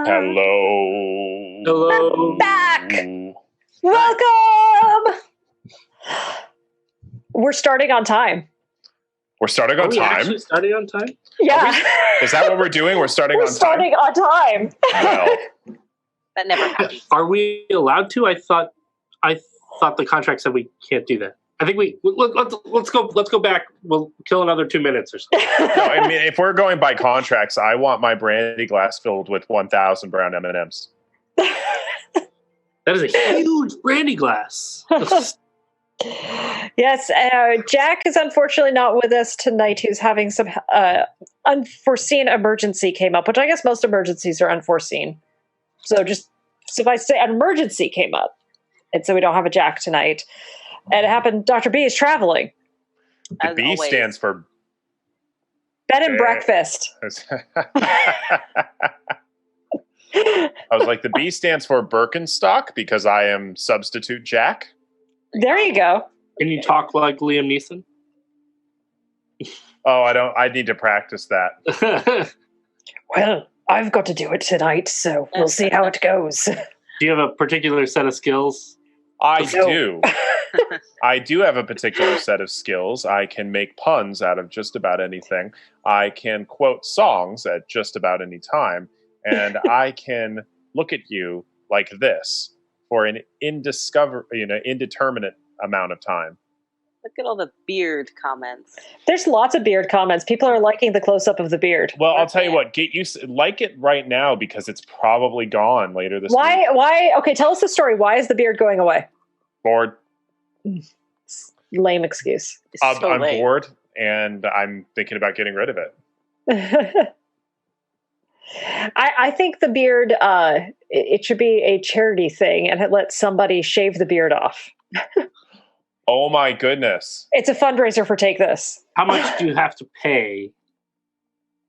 Hello. Hello. We're back. Welcome. We're starting on time. We're starting on Are we time. actually starting on time? Yeah. Is that what we're doing? We're starting on time. Starting on time. Well, That never happens. Are we allowed to? I thought the contract said we can't do that. I think let's go back. We'll kill another 2 minutes or so. no, I mean, if we're going by contracts, I want my brandy glass filled with 1,000 brown M&Ms. That is a huge brandy glass. Yes, Jack is unfortunately not with us tonight. He's having some unforeseen emergency came up, which I guess most emergencies are unforeseen. So just suffice to say, an emergency came up. And so we don't have a Jack tonight. And it happened, Dr. B is traveling. The As B always. stands for... Bed and breakfast. I was like, the B stands for Berkenstock because I am substitute Jack. There you go. Can you talk like Liam Neeson? Oh, I need to practice that. Well, I've got to do it tonight, so we'll see how it goes. Do you have a particular set of skills? I No. do. I do have a particular set of skills. I can make puns out of just about anything. I can quote songs at just about any time. And I can look at you like this for an indeterminate amount of time. Look at all the beard comments. There's lots of beard comments. People are liking the close-up of the beard. Well, I'll tell you Okay. what. Get used like it right now because it's probably gone later this week. Why? Okay, tell us the story. Why is the beard going away? Bored. Lame excuse. It's I'm so late. bored, and I'm thinking about getting rid of it. I think the beard, it should be a charity thing and let somebody shave the beard off. Oh my goodness! It's a fundraiser for Take This. How much do you have to pay?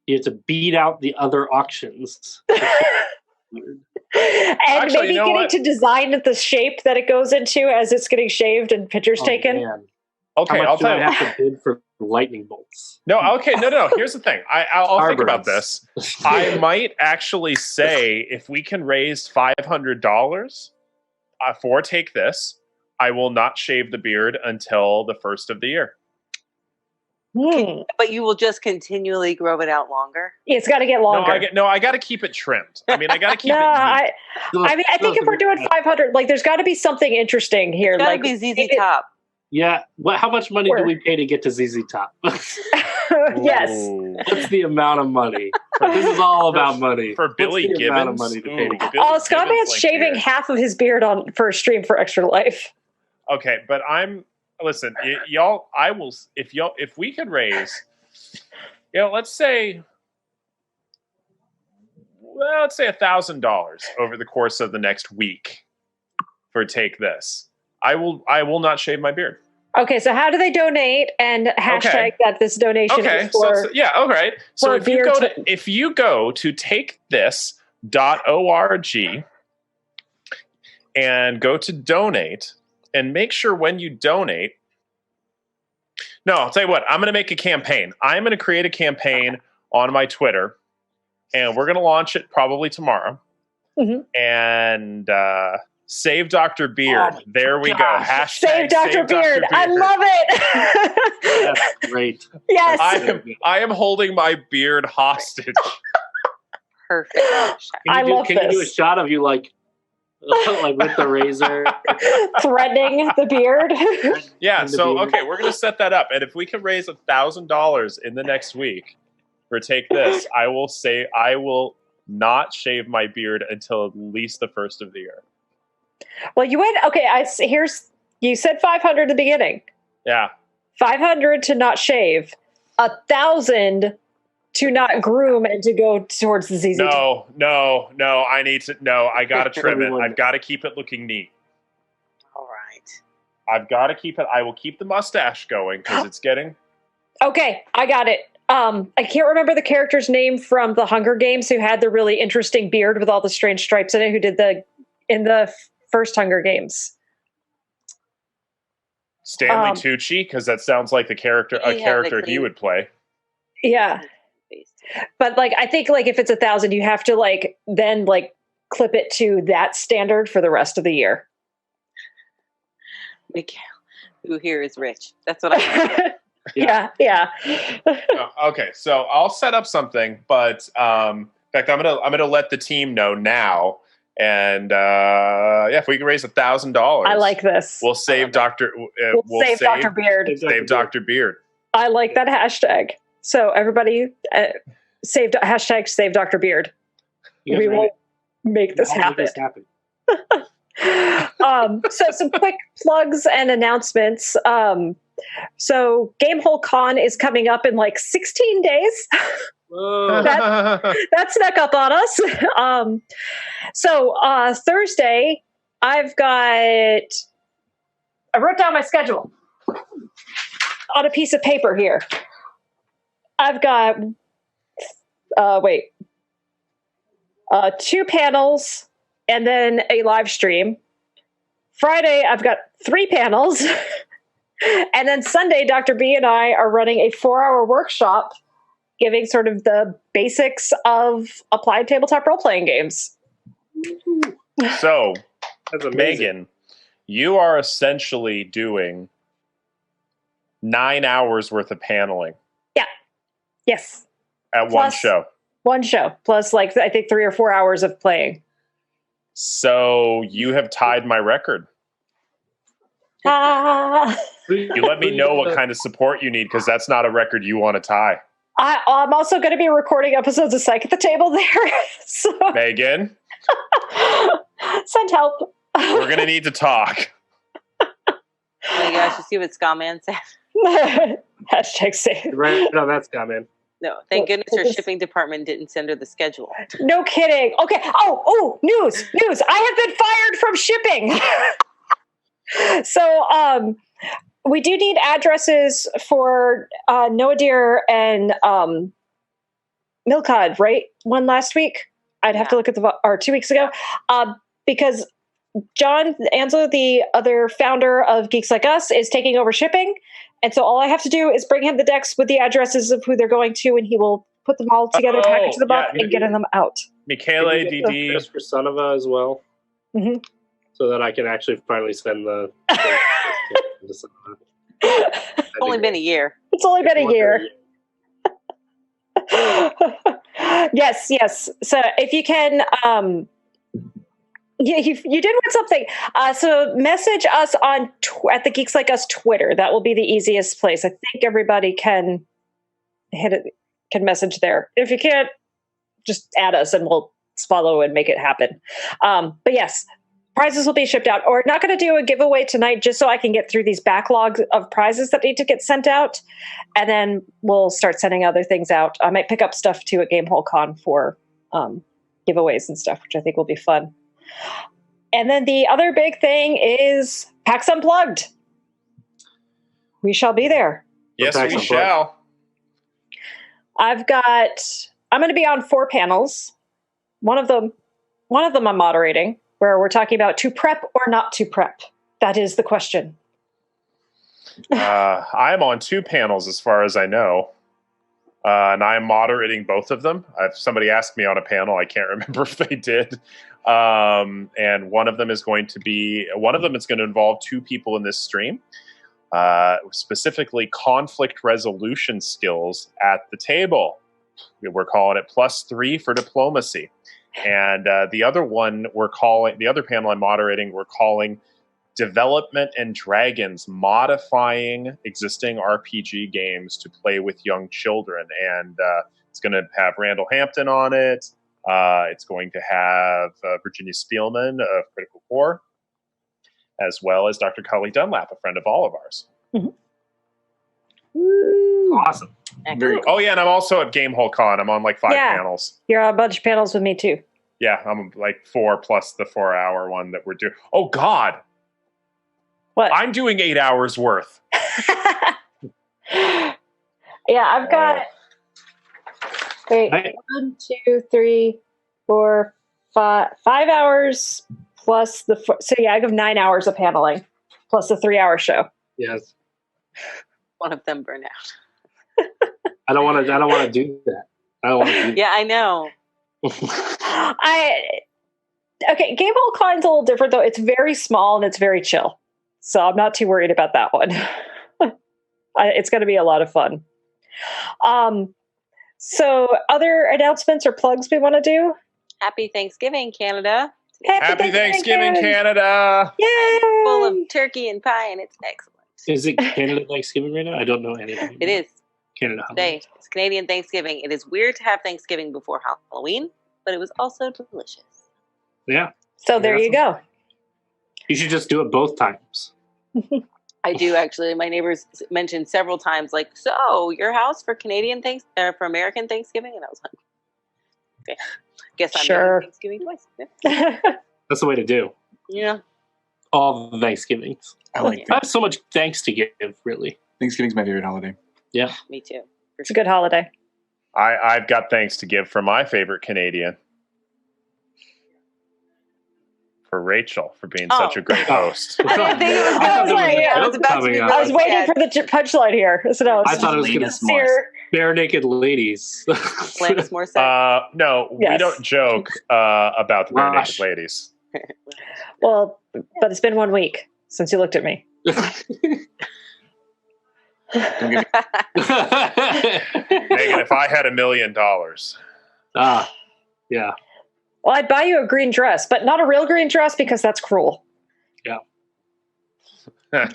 You have to beat out the other auctions. And Actually, maybe you know getting what? to design the shape that it goes into as it's getting shaved and pictures taken. Man. Okay, How I'll much do tell I you. have to bid for lightning bolts? No, okay, no. Here's the thing. I'll think about Starburns. this. I might actually say if we can raise $500 for Take This, I will not shave the beard until the first of the year. But you will just continually grow it out longer. It's got to get longer. I got to keep it trimmed. I mean, I got to keep No, it neat. I think if we're doing 500, like there's got to be something interesting here. It's gotta Like be ZZ maybe- Top. Yeah. How much money do we pay to get to ZZ Top? Yes. Ooh. What's the amount of money? This is all about money. For What's Billy the amount of Gibbons. money to pay to get Billy Oh, Scott Gibbons Man's like shaving beard. half of his beard on for a stream for Extra Life. Okay, but listen, y'all. If we could raise, let's say $1,000 over the course of the next week for Take This. I will not shave my beard. Okay, so how do they donate? And hashtag Okay. that this donation Okay, is for. all right. So for if you go to takethis.org and go to donate and make sure when you donate. No, I'll tell you what. I'm going to make a campaign. I'm going to create a campaign on my Twitter, and we're going to launch it probably tomorrow. Mhm. And save Dr. Beard. Oh, there we go. gosh. Hashtag Save Dr. Beard. I love it. That's great. Yes. I am holding my beard hostage. Perfect. Can you do a this. shot of you like with the razor? Threatening the beard. Yeah, And the so beard. okay, we're gonna set that up, and if we can raise $1,000 in the next week for Take This, I will say I will not shave my beard until at least the first of the year. Well, you went. Okay, you said 500 at the beginning. Yeah, 500 to not shave. 1,000 to not groom and to go towards the ZZ. no, I need to. No, I gotta trim it. Everyone- I've got to keep it looking neat. All right. I've got to keep it. I will keep the mustache going because it's getting. Okay, I got it. I can't remember the character's name from the Hunger Games who had the really interesting beard with all the strange stripes in it. Who did in the first Hunger Games? Stanley Tucci, because that sounds like a character Yeah, he the would play. Yeah. But like, I think like if it's 1,000, you have to like then like clip it to that standard for the rest of the year. Mikhail, who here is rich? That's what I. Yeah. Okay, so I'll set up something, but in fact, I'm gonna let the team know now. And if we can raise $1,000, I like this. We'll save Dr. We'll save Dr. Beard. Save Dr. Beard. I like that hashtag. So everybody, save Dr. Beard. We will make this happen. So some quick plugs and announcements. So Gamehole Con is coming up in like 16 days. That snuck up on us. So Thursday, I wrote down my schedule on a piece of paper here. I've got 2 panels and then a live stream. Friday, I've got 3 panels. And then Sunday, Dr. B and I are running a 4-hour workshop giving sort of the basics of applied tabletop role-playing games. So, Megan, you are essentially doing 9 hours worth of paneling. Yeah. Yes. At one show. One show. Plus, like, I think 3 or 4 hours of playing. So, you have tied my record. You let me know what kind of support you need, because that's not a record you want to tie. I'm also going to be recording episodes of Psych at the Table there. So. Megan? Send help. We're going to need to talk. Oh my gosh, you see what Scottman said? Hashtag save. Right, no, that's Scottman. No, thank goodness her shipping department didn't send her the schedule. No kidding. Okay. Oh, news. I have been fired from shipping. So, we do need addresses for Noadir and Milcod, right? One last week. I'd have to look at or 2 weeks ago, because John Ansel, the other founder of Geeks Like Us, is taking over shipping, and so all I have to do is bring him the decks with the addresses of who they're going to, and he will put them all together, package them up, and get them out. Michaela DD. Just for Sonova as well. Mm-hmm. So that I can actually finally send the. It's only been a year. It's only been a year. Yes. So if you can, you did win something. So message us on at the Geeks Like Us Twitter. That will be the easiest place. I think everybody can hit it, can message there. If you can't, just add us and we'll follow and make it happen. But yes. Prizes will be shipped out. Or not going to do a giveaway tonight just so I can get through these backlogs of prizes that need to get sent out. And then we'll start sending other things out. I might pick up stuff too at Gamehole Con for giveaways and stuff, which I think will be fun. And then the other big thing is PAX Unplugged. We shall be there. Yes, we shall. I'm going to be on 4 panels. One of them I'm moderating, where we're talking about to prep or not to prep. That is the question. I'm on 2 panels as far as I know. And I'm moderating both of them. Somebody asked me on a panel. I can't remember if they did. And one of them is going to involve 2 people in this stream. Specifically specifically resolution skills at the table. We're calling it +3 for diplomacy. And the other panel I'm moderating, we're calling Development and Dragons, modifying existing RPG games to play with young children. And it's going to have Randall Hampton on it. It's going to have Virginia Spielman of Critical Core, as well as Dr. Cully Dunlap, a friend of all of ours. Mm-hmm. Awesome. Oh, yeah, and I'm also at Gamehole Con. I'm on like 5 panels. You're on a bunch of panels with me, too. Yeah, I'm like 4 plus the 4-hour one that we're doing. Oh, God. What? I'm doing 8 hours worth. Yeah, I've got... Wait, 1, 2, 3, 4, 5 hours plus the... So, yeah, I have 9 hours of paneling plus the 3-hour show. Yes. One of them burn out. I don't want to do that. I don't want to do Yeah, I know. Okay, Game Hall Klein's a little different though. It's very small and it's very chill, so I'm not too worried about that one. It's going to be a lot of fun. So, other announcements or plugs we want to do? Happy Thanksgiving, Canada. Happy Thanksgiving, Canada! Yay! Full of turkey and pie, and it's excellent. Is it Canada Thanksgiving right now? I don't know anything. It is. Canada Today, it's Canadian Thanksgiving. It is weird to have Thanksgiving before Halloween, but it was also delicious. Yeah. So there you go. You should just do it both times. I do actually. My neighbors mentioned several times, like, "So your house for for American Thanksgiving?" And I was like, "Okay, guess I'm Sure. doing Thanksgiving twice." Yeah. That's the way to do. Yeah. All the Thanksgivings. I like I have so much thanks to give, really. Thanksgiving's my favorite holiday. Yeah. Me too. For It's a good holiday. I've got thanks to give for my favorite Canadian. For Rachel, for being such a great host. I didn't think it was I was like, I was about to be I was waiting for the punchline here. So no, I thought it was going to Latest sincere. bare naked ladies. Slamus more so. No, we Yes. don't joke about the bare naked Gosh. ladies. Well, but it's been 1 week since you looked at me. Don't get Megan, if I had $1 million. Yeah. Well, I'd buy you a green dress, but not a real green dress because that's cruel. Fun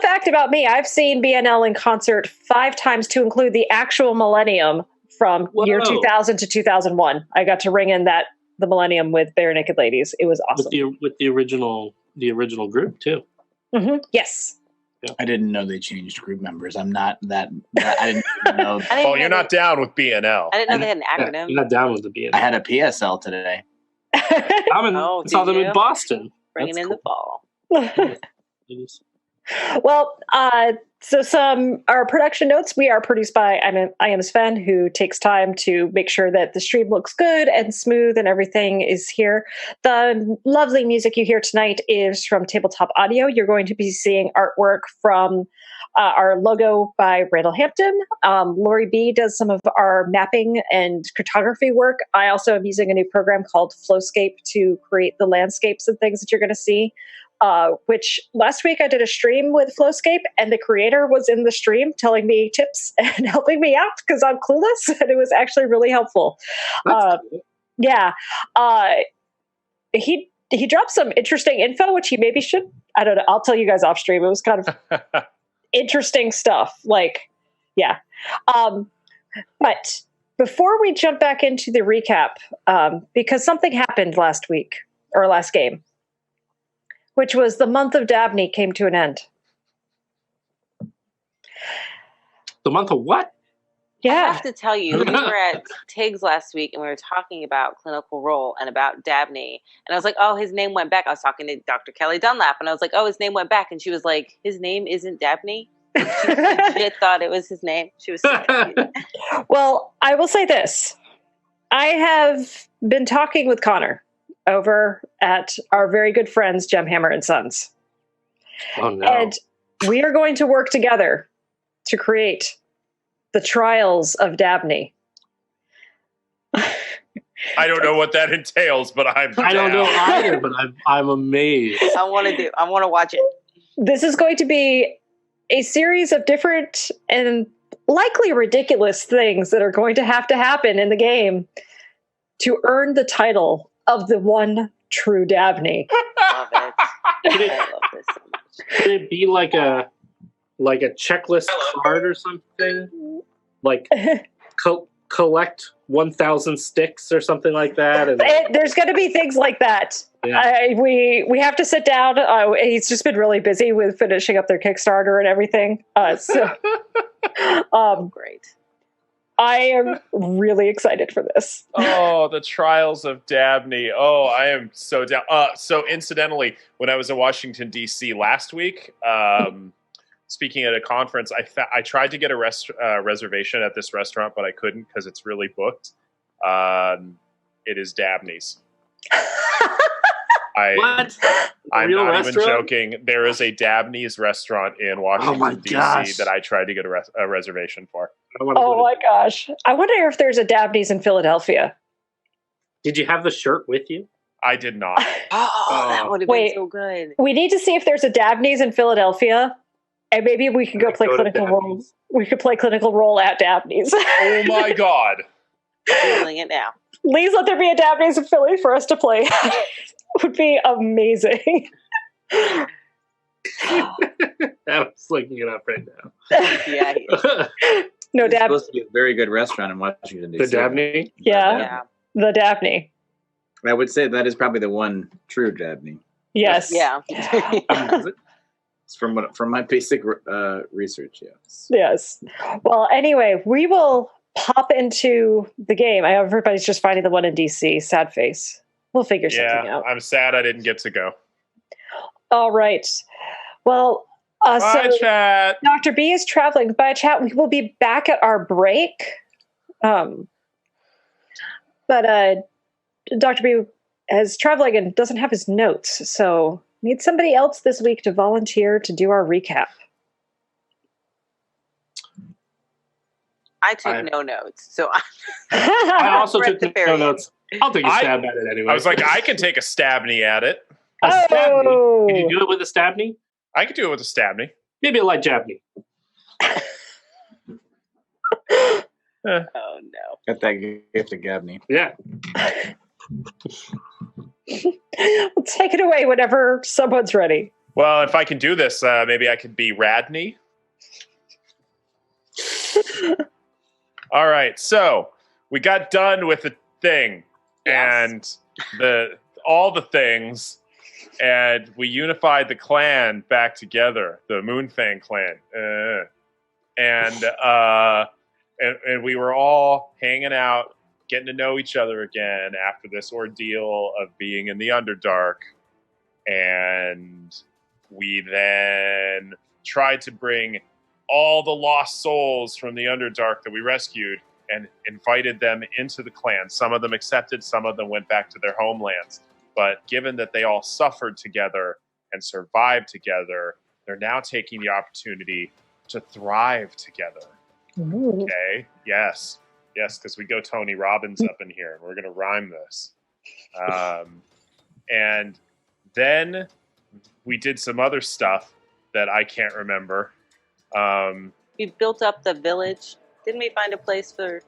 fact about me, I've seen BNL in concert 5 times to include the actual millennium from year Whoa. 2000 to 2001. I got to ring in the millennium with Bare Naked Ladies. It was awesome. With the original group too. Yes. I didn't know they changed group members. I'm not that I didn't even know. I didn't Oh, know you're not down with BNL. I didn't know they had an Yeah, acronym. you're not down with the BNL. I had a PSL today. Oh, saw did them you? in Boston. Bringing That's in the fall. Well, so our production notes. We are produced by I am Sven, who takes time to make sure that the stream looks good and smooth and everything is here. The lovely music you hear tonight is from Tabletop Audio. You're going to be seeing artwork from our logo by Randall Hampton. Lori B does some of our mapping and cartography work. I also am using a new program called Flowscape to create the landscapes and things that you're going to see. Which last week I did a stream with Flowscape, and the creator was in the stream telling me tips and helping me out because I'm clueless, and it was actually really helpful. That's cool. Yeah, he dropped some interesting info, which he maybe should. I don't know. I'll tell you guys off stream. It was kind of interesting stuff. Like, yeah. But before we jump back into the recap, because something happened last week or last game, which was the month of Dabney came to an end. The month of what? I Yeah. have to tell you, we were at Tiggs last week and we were talking about Clinical Role and about Dabney. And I was like, oh, his name went back. I was talking to Dr. Kelly Dunlap and I was like, oh, his name went back. And she was like, his name isn't Dabney? She legit thought it was his name. She was so confused. Well, I will say this. I have been talking with Connor over at our very good friends, Gemhammer and Sons. Oh no. And we are going to work together to create the Trials of Dabney. I don't know what that entails, but I'm I don't know down. either, but I'm amazed. I want to watch it. This is going to be a series of different and likely ridiculous things that are going to happen in the game to earn the title of the one true Dabney. Love it. I love this so much. Could it be like a checklist card or something? Like collect 1,000 sticks or something like that? And There's going to be things like that. yeah. We have to sit down. He's just been really busy with finishing up their Kickstarter and everything. Great. I am really excited for this. Oh, the Trials of Dabney. Oh, I am so down. So incidentally, when I was in Washington, D.C. last week, speaking at a conference, I tried to get a reservation at this restaurant, but I couldn't because it's really booked. It is Dabney's. What? I'm Real not restaurant? even joking. There is a Dabney's restaurant in Oh my Washington, D.C. gosh. that I tried to get a reservation for. I want to Oh go my gosh. I wonder if there's a Dabney's in Philadelphia. Did you have the shirt with you? I did not. Oh, that would have been Wait. so good. We need to see if there's a Dabney's in Philadelphia, and maybe we can go play Go to Clinical Role. Dabney's. We could play Clinical Role at Dabney's. Oh my god. Googling it now. Please let there be a Dabney's in Philly for us to play. It would be amazing. I was looking it up right now. Yeah, he is. No, It's Dab. supposed to be a very good restaurant in Washington, The D.C. Dabney? Yeah, Yeah. the Dabney. I would say that is probably the one true Dabney. Yes. Yeah. It's from my basic research, yes. Yes. Well, anyway, we will pop into the game. I know everybody's just finding the one in DC. Sad face. We'll figure something Yeah, out. I'm sad I didn't get to go. All right. Well, Bye, so chat. Dr. B is traveling. By chat, we will be back at our break. But Dr. B is traveling and doesn't have his notes, so need somebody else this week to volunteer to do our recap. I took no notes, so I also We're took at the no very notes. I'll take a stab at it anyway. I was like, I can take a stabney at it. a stabney? Oh. Can you do it with a stabney? I could do it with a stabney. Maybe a light jabney. oh no. Got that gift of Gabney. Yeah. We'll take it away whenever someone's ready. Well, if I can do this, maybe I could be Radney. All right, so we got done with the thing and all the things, and we unified the clan back together, the Moonfang clan, and we were all hanging out, getting to know each other again after this ordeal of being in the Underdark, and we then tried to bring all the lost souls from the Underdark that we rescued and invited them into the clan. Some of them accepted, some of them went back to their homelands. But given that they all suffered together and survived together, they're now taking the opportunity to thrive together. Ooh. Okay? Yes, because we go Tony Robbins up in here, and we're going to rhyme this. And then we did some other stuff that I can't remember. We built up the village. Didn't we find a place for?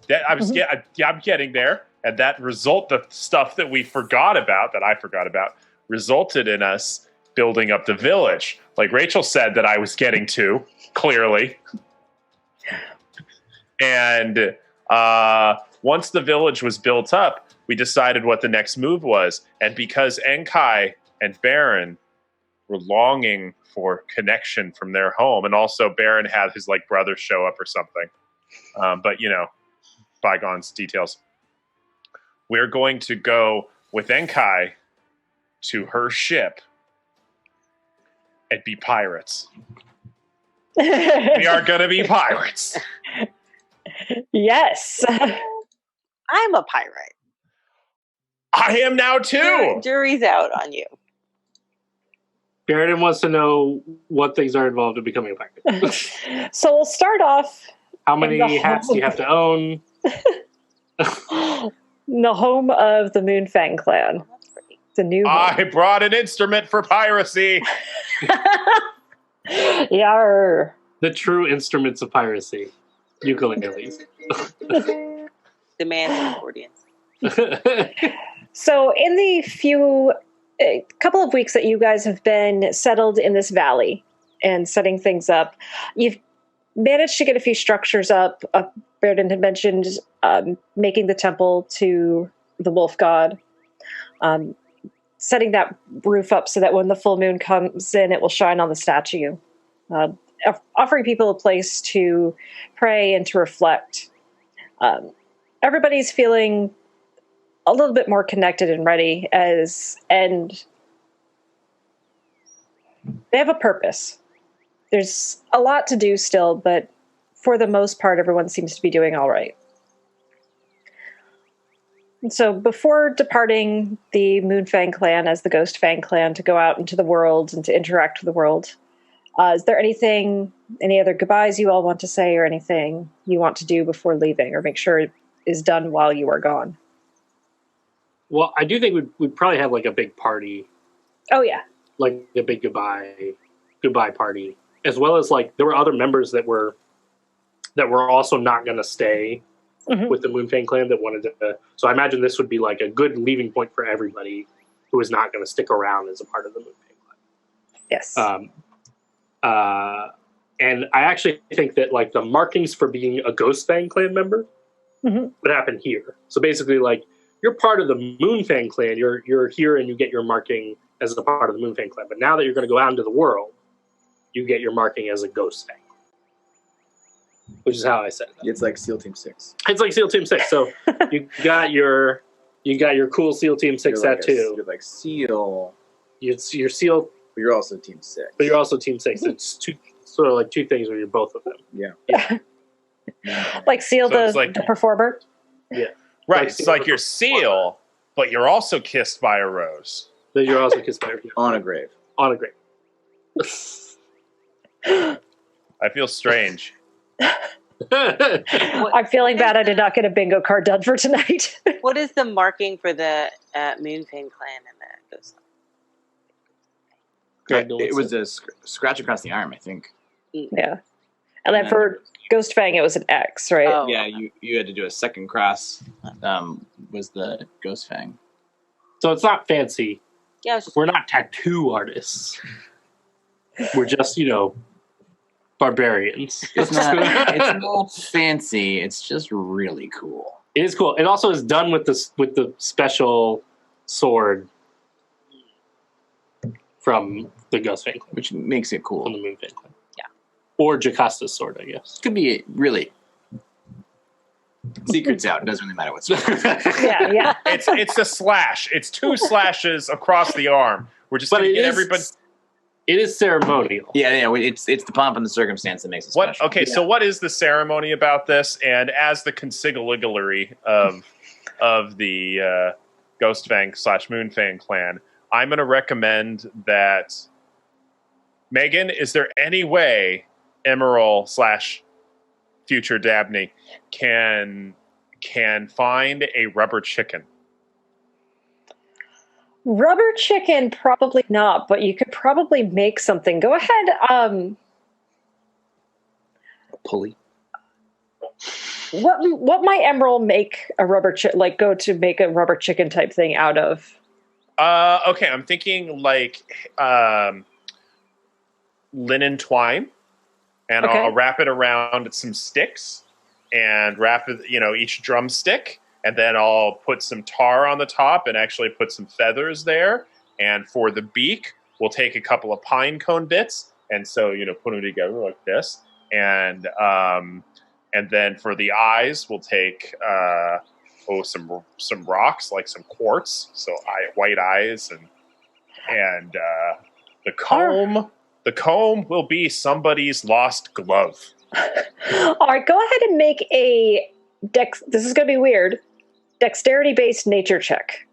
I'm getting there, and the stuff that we forgot about, that I forgot about, resulted in us building up the village. Like Rachel said that I was getting to, clearly. And once the village was built up, we decided what the next move was. And because Enkai and Baeridin were longing for connection from their home, and also Baeridin had his brother show up or something. But bygones, details. We're going to go with Enkai to her ship and be pirates. We are going to be pirates. Yes. I'm a pirate. I am now too. Jury's out on you. Baeridin wants to know what things are involved in becoming a pirate. So we'll start off How many hats do you have to own? in the home of the Moonfang clan. That's pretty. The new home. I brought an instrument for piracy. Yarr. The true instruments of piracy. Ukuleles. Demand accordions. So in the couple of weeks that you guys have been settled in this valley and setting things up, you've managed to get a few structures up. Baeridin had mentioned making the temple to the wolf god, setting that roof up so that when the full moon comes in, it will shine on the statue, offering people a place to pray and to reflect. Everybody's feeling a little bit more connected and ready, and they have a purpose. There's a lot to do still, but for the most part, everyone seems to be doing all right. And so before departing the Moonfang clan as the Ghost Fang clan to go out into the world and to interact with the world, Is there any other goodbyes you all want to say or anything you want to do before leaving or make sure it is done while you are gone? Well, I do think we'd probably have like a big party, Oh, yeah. like a big goodbye party, as well as like there were other members that were also not going to stay Mhm. with the Moonfang clan that wanted to. So I imagine this would be like a good leaving point for everybody who is not going to stick around as a part of the Moonfang clan. Yes. And I actually think that like the markings for being a Ghostfang clan member Mhm. would happen here. So basically, like you're part of the Moonfang clan, you're here and you get your marking as a part of the Moonfang clan. But now that you're going to go out into the world, you get your marking as a Ghostfang, which is how I said it. It's like SEAL Team 6. It's like SEAL Team 6. So you got your cool SEAL Team 6 tattoo. You're like SEAL, You're SEAL, but you're also Team 6. but you're also Team 6. It's sort of like two things where you're both of them. Yeah. Like Seal So it's like- the performer? Right. Like It's like you're seal, but you're also kissed by a rose. Then you're also kissed by On a grave. on a grave. I feel strange. I'm feeling bad I did not get a bingo card done for tonight. What is the marking for the Moonfang clan and the Ghost? It was a scratch across the arm, I think. Yeah. And then for Ghost Fang, it was an X, right? Oh. Yeah, you had to do a second cross. Was the Ghost Fang? So it's not fancy. Yeah, it's just, We're not tattoo artists. We're just, barbarians. It's not fancy. It's just really cool. It is cool. It also is done with the special sword from the Ghost Fang clan, Which makes it from cool. the Moonfang clan. Yeah. Or Jacasta's sword, I guess. Could be really. Secret's out. It doesn't really matter what's. Yeah. It's a slash. It's 2 slashes across the arm. We're just But going to it get is, everybody. it is ceremonial. Yeah. It's the pomp and the circumstance that makes it What? special. Okay, so what is the ceremony about this? And as the consigliere of the Ghostfang / Moonfang clan, I'm going to recommend that Megan. Is there any way Immeral / future Dabney can find a rubber chicken? Rubber chicken, probably not, but you could probably make something. Go ahead. A pulley. What might Emerald make a rubber go to make a rubber chicken type thing out of? Okay, I'm thinking like linen twine, and Okay. I'll wrap it around some sticks, and wrap it, each drumstick, and then I'll put some tar on the top, and actually put some feathers there. And for the beak, we'll take a couple of pine cone bits, and so put them together like this, and then for the eyes, we'll take some rocks, like some quartz, so white eyes, and the comb. The comb will be somebody's lost glove. All right, go ahead and make a this is going to be weird. Dexterity-based nature check.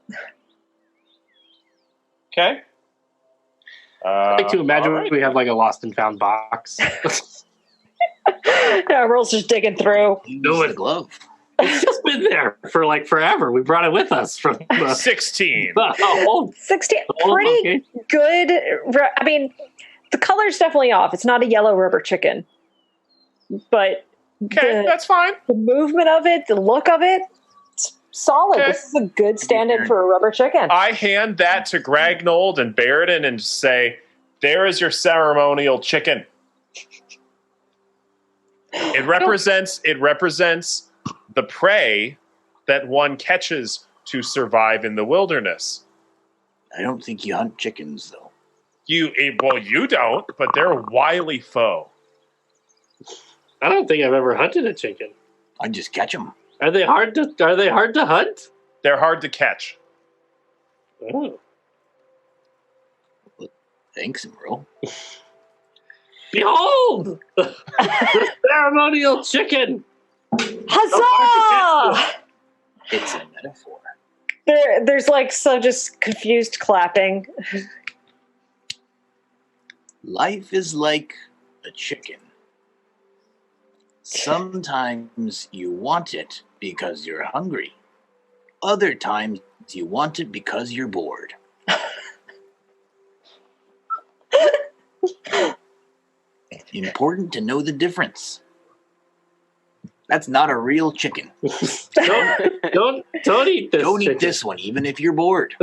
Okay. I like to imagine all right. we have like a lost and found box. Emerald's just digging through. No, the glove. It's just been there for like forever. We brought it with us from 16. the 16. old Pretty okay. good. I mean, the color's definitely off. It's not a yellow rubber chicken. But Okay, the, that's fine. the movement of it, the look of it, it's solid. Okay. This is a good stand-in for a rubber chicken. I hand that to Gragnold and Baeridin and say, "There is your ceremonial chicken. It represents the prey that one catches to survive in the wilderness. I don't think you hunt chickens, though. You don't, but they're a wily foe. I don't think I've ever hunted a chicken. I just catch them. Are they hard to hunt? They're hard to catch. Oh. Thanks, Immeral. Behold! The ceremonial chicken! Huzzah! It's a metaphor. There's like so just confused clapping. Life is like a chicken. Sometimes you want it because you're hungry. Other times you want it because you're bored. Important to know the difference. That's not a real chicken. Don't eat this. Don't eat chicken. this one, even if you're bored.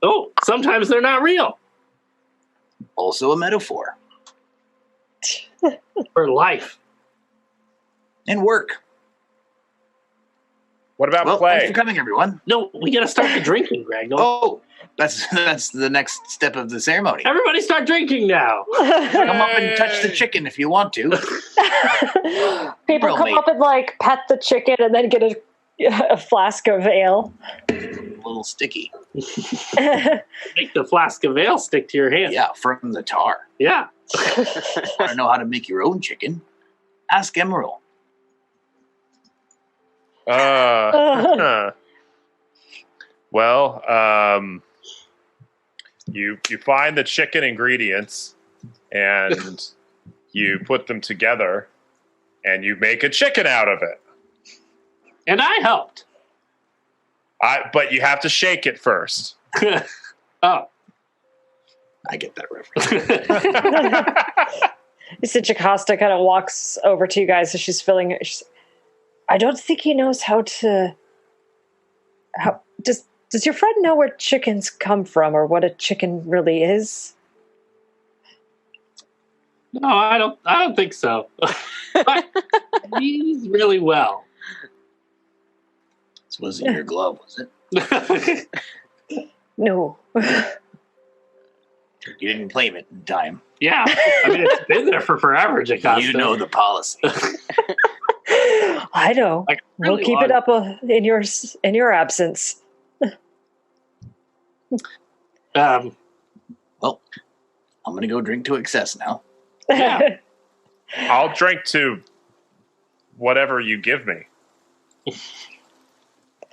Oh, sometimes they're not real. Also a metaphor. For life. And work. What about Well, play? thanks for coming, everyone. No, we gotta start the drinking, Gragnold. Oh, that's the next step of the ceremony. Everybody start drinking now. Come up and touch the chicken if you want to. People Real come mate. up and like pet the chicken and then get a flask of ale. A little sticky. Make the flask of ale stick to your hand. Yeah, from the tar. Yeah. Want to know how to make your own chicken? Ask Immeral. Well, you find the chicken ingredients and you put them together and you make a chicken out of it. And I helped. But you have to shake it first. Oh. I get that reference. You see Jocasta kind of walks over to you guys as she's filling. I don't think he knows how to. How does your friend know where chickens come from or what a chicken really is? No, I don't think so. But he's really well. This wasn't your glove, was it? No. You didn't claim it in time. Yeah. I mean, it's been there for forever, Jocasta. You know the policy. I know. Like, We'll really keep it up in your absence. Well, I'm going to go drink to excess now. Yeah. I'll drink to whatever you give me.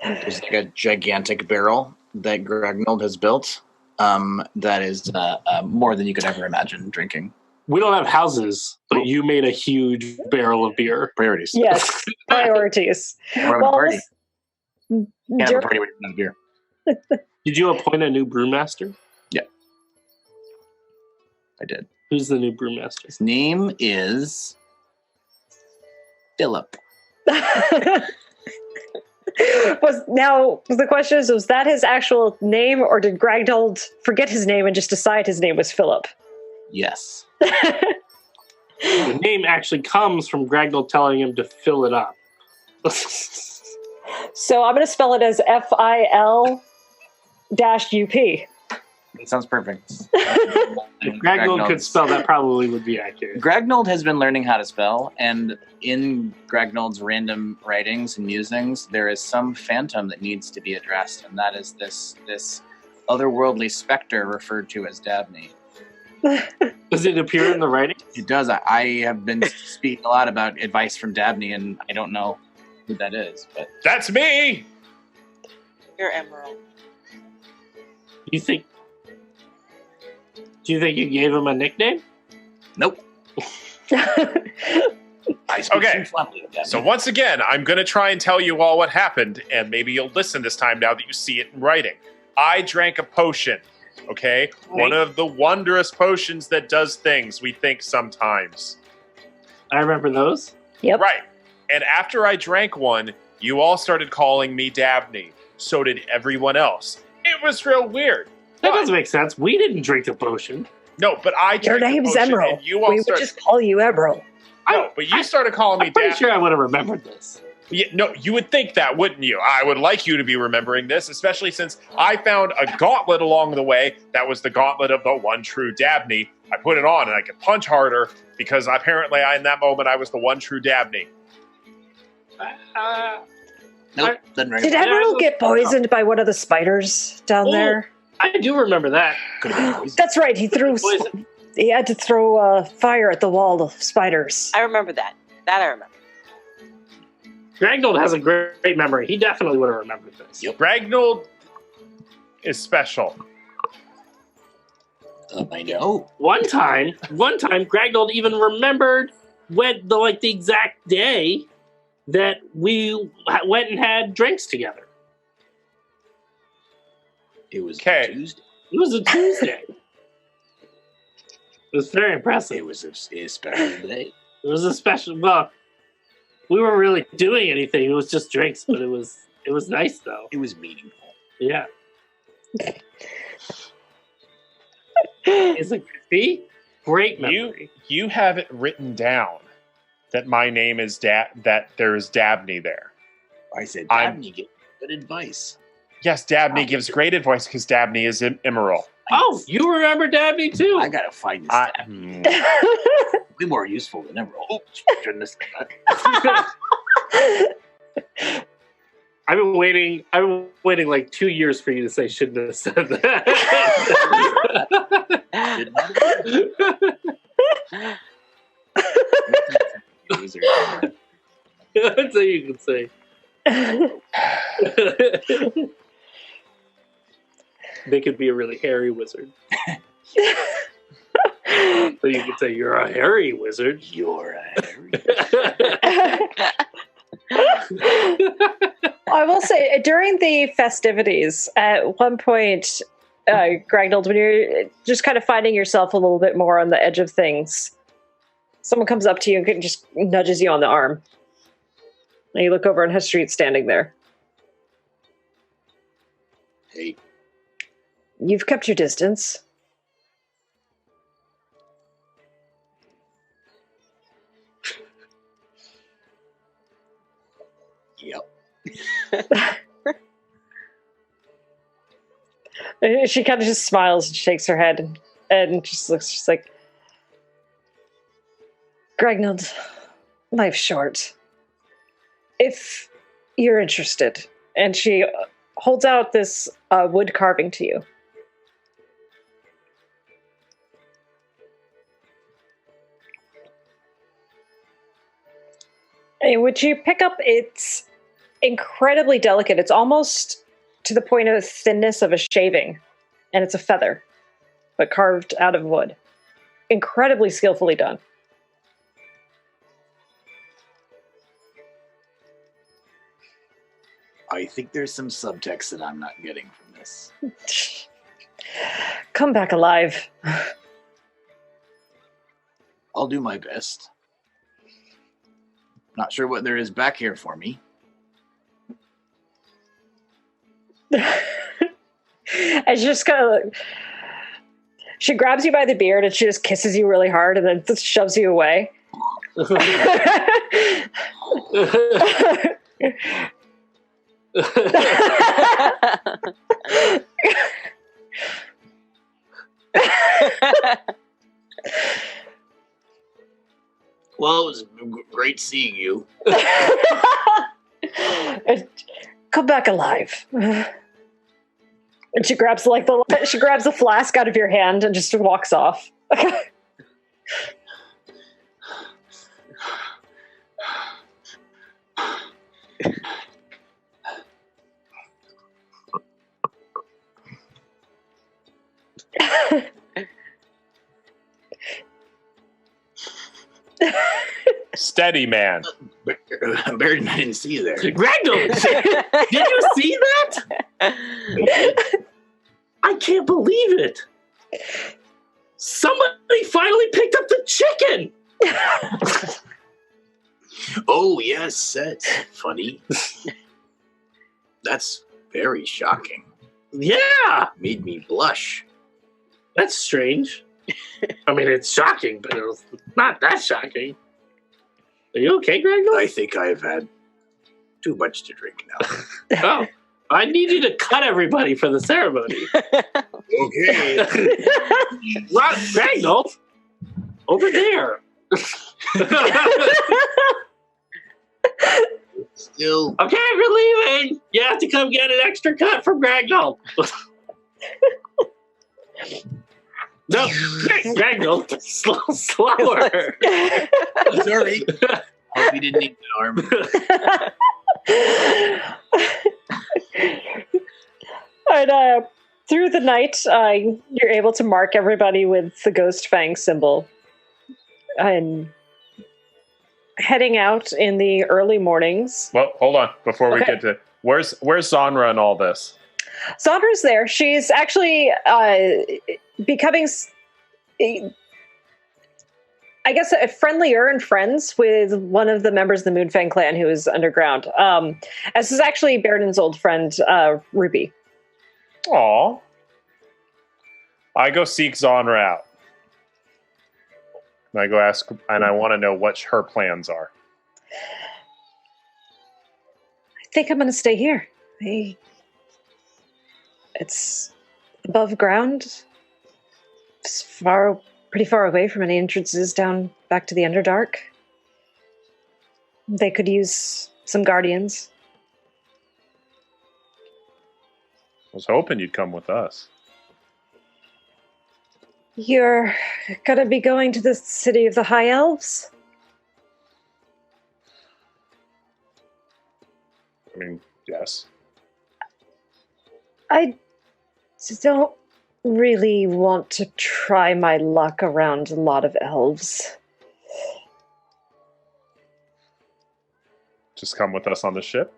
There's like a gigantic barrel that Gragnold has built that is more than you could ever imagine drinking. We don't have houses, but you made a huge barrel of beer. Priorities. Yes, priorities. We're having a party. Can't have a Dur- party without beer. Did you appoint a new brewmaster? I did. Who's the new brewmaster? His name is Philip. The question is, was that his actual name, or did Gragnold forget his name and just decide his name was Philip? Yes. The name actually comes from Gragnold telling him to fill it up. So I'm going to spell it as FIL-UP. It sounds perfect. If Gragnold could spell, that probably would be accurate. Gragnold has been learning how to spell, and in Gragnold's random writings and musings, there is some phantom that needs to be addressed, and that is this otherworldly specter referred to as Dabney. Does it appear in the writing? It does. I have been speaking a lot about advice from Dabney, and I don't know who that is, but That's me! You're Emerald. Do you think you gave him a nickname? nope. I speak Okay. too fluently of Dabney. So once again, I'm going to try and tell you all what happened, and maybe you'll listen this time now that you see it in writing. I drank a potion, okay? One of the wondrous potions that does things, we think sometimes. I remember those. Yep. Right. And after I drank one, you all started calling me Dabney. So did everyone else. It was real weird. That doesn't make sense. We didn't drink the potion. No, but I Your drank the name's potion, Emerald. and you all We would started... just call you Emerald. No, but you started calling me I'm pretty Dabney. sure I would have remembered this. Yeah, no, you would think that, wouldn't you? I would like you to be remembering this, especially since I found a gauntlet along the way that was the gauntlet of the one true Dabney. I put it on and I could punch harder because apparently in that moment I was the one true Dabney. Nope. Doesn't ring a Did bell. Emerald get poisoned by one of the spiders down Oh. there? I do remember that. Could've been poison. That's right. He Poison. had to throw fire at the wall of spiders. I remember that. That I remember. Gragnold has a great memory. He definitely would have remembered this. Yep. Gragnold is special. I know. One time, Gragnold even remembered the exact day that we went and had drinks together. It was Okay. Tuesday. It was a Tuesday. It was very impressive. It was a special day. It was a special. Well, we weren't really doing anything. It was just drinks, but it was nice though. It was meaningful. Yeah. It's like, see, great memory. You have it written down that my name is that there is Dabney there. I said, Dabney gave good advice. Yes, Dabney gives great advice because Dabney is Immeral. Oh, you remember Dabney too? I gotta find this Dabney. Way more useful than Immeral. Oh, turn this. I've been waiting like 2 years for you to say shouldn't have said that. That's all you can say. They could be a really hairy wizard. So you could say, you're a hairy wizard. You're a hairy I will say, during the festivities, at one point, Gragnold, when you're just kind of finding yourself a little bit more on the edge of things, someone comes up to you and just nudges you on the arm. And you look over and Hestreet standing there. Hey. You've kept your distance. Yep. She kind of just smiles and shakes her head and just looks just like, Gragnold, life's short. If you're interested. And she holds out this wood carving to you. And would you pick up? It's incredibly delicate. It's almost to the point of the thinness of a shaving. And it's a feather, but carved out of wood. Incredibly skillfully done. I think there's some subtext that I'm not getting from this. Come back alive. I'll do my best. Not sure what there is back here for me. And she just kind of, she grabs you by the beard and she just kisses you really hard and then just shoves you away. Well, it was great seeing you. Come back alive. And she grabs the flask out of your hand and just walks off. Steady, man. Baeridin, I didn't see you there. Gragnold, did you see that? I can't believe it. Somebody finally picked up the chicken. Oh, yes, that's funny. That's very shocking. Yeah, Made me blush. that's strange. I mean, it's shocking, but it was not that shocking. Are you okay, Gragnold? I think I've had too much to drink now. Oh, I need you to cut everybody for the ceremony. Okay. Gragnold, over there. Still. Okay, we're leaving. You have to come get an extra cut from Gragnold. No, Gragnold, slower. Sorry. Hope you didn't need an arm. And through the night, you're able to mark everybody with the Ghost Fang symbol. And heading out in the early mornings. Well, hold on. Before we get to... Where's Sonra in all this? Sondra's there. She's actually becoming... I guess friendlier and friends with one of the members of the Moonfang clan who is underground. This is actually Baeridin's old friend, Ruby. Aw. I go seek Sonra out. And I go ask, and I want to know what her plans are. I think I'm going to stay here. It's above ground. It's pretty far away from any entrances down back to the Underdark. They could use some guardians. I was hoping you'd come with us. You're gonna be going to the city of the High Elves? I mean, yes. I don't really want to try my luck around a lot of elves. Just come with us on the ship?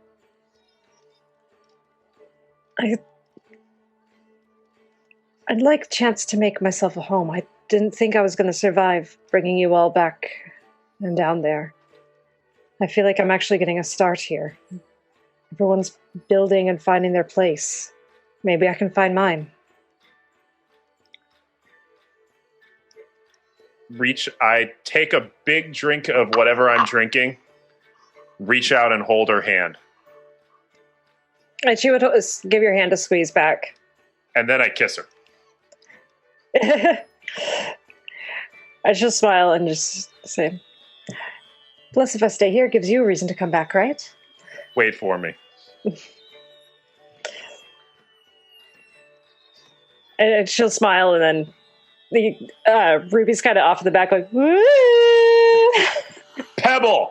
I'd like a chance to make myself a home. I didn't think I was going to survive bringing you all back and down there. I feel like I'm actually getting a start here. Everyone's building and finding their place. Maybe I can find mine. I take a big drink of whatever I'm drinking, reach out and hold her hand. And she would give your hand a squeeze back. And then I kiss her. I just smile and just say, plus if I stay here, it gives you a reason to come back, right? Wait for me. And she'll smile, and then Ruby's kind of off in the back like, woo! Pebble!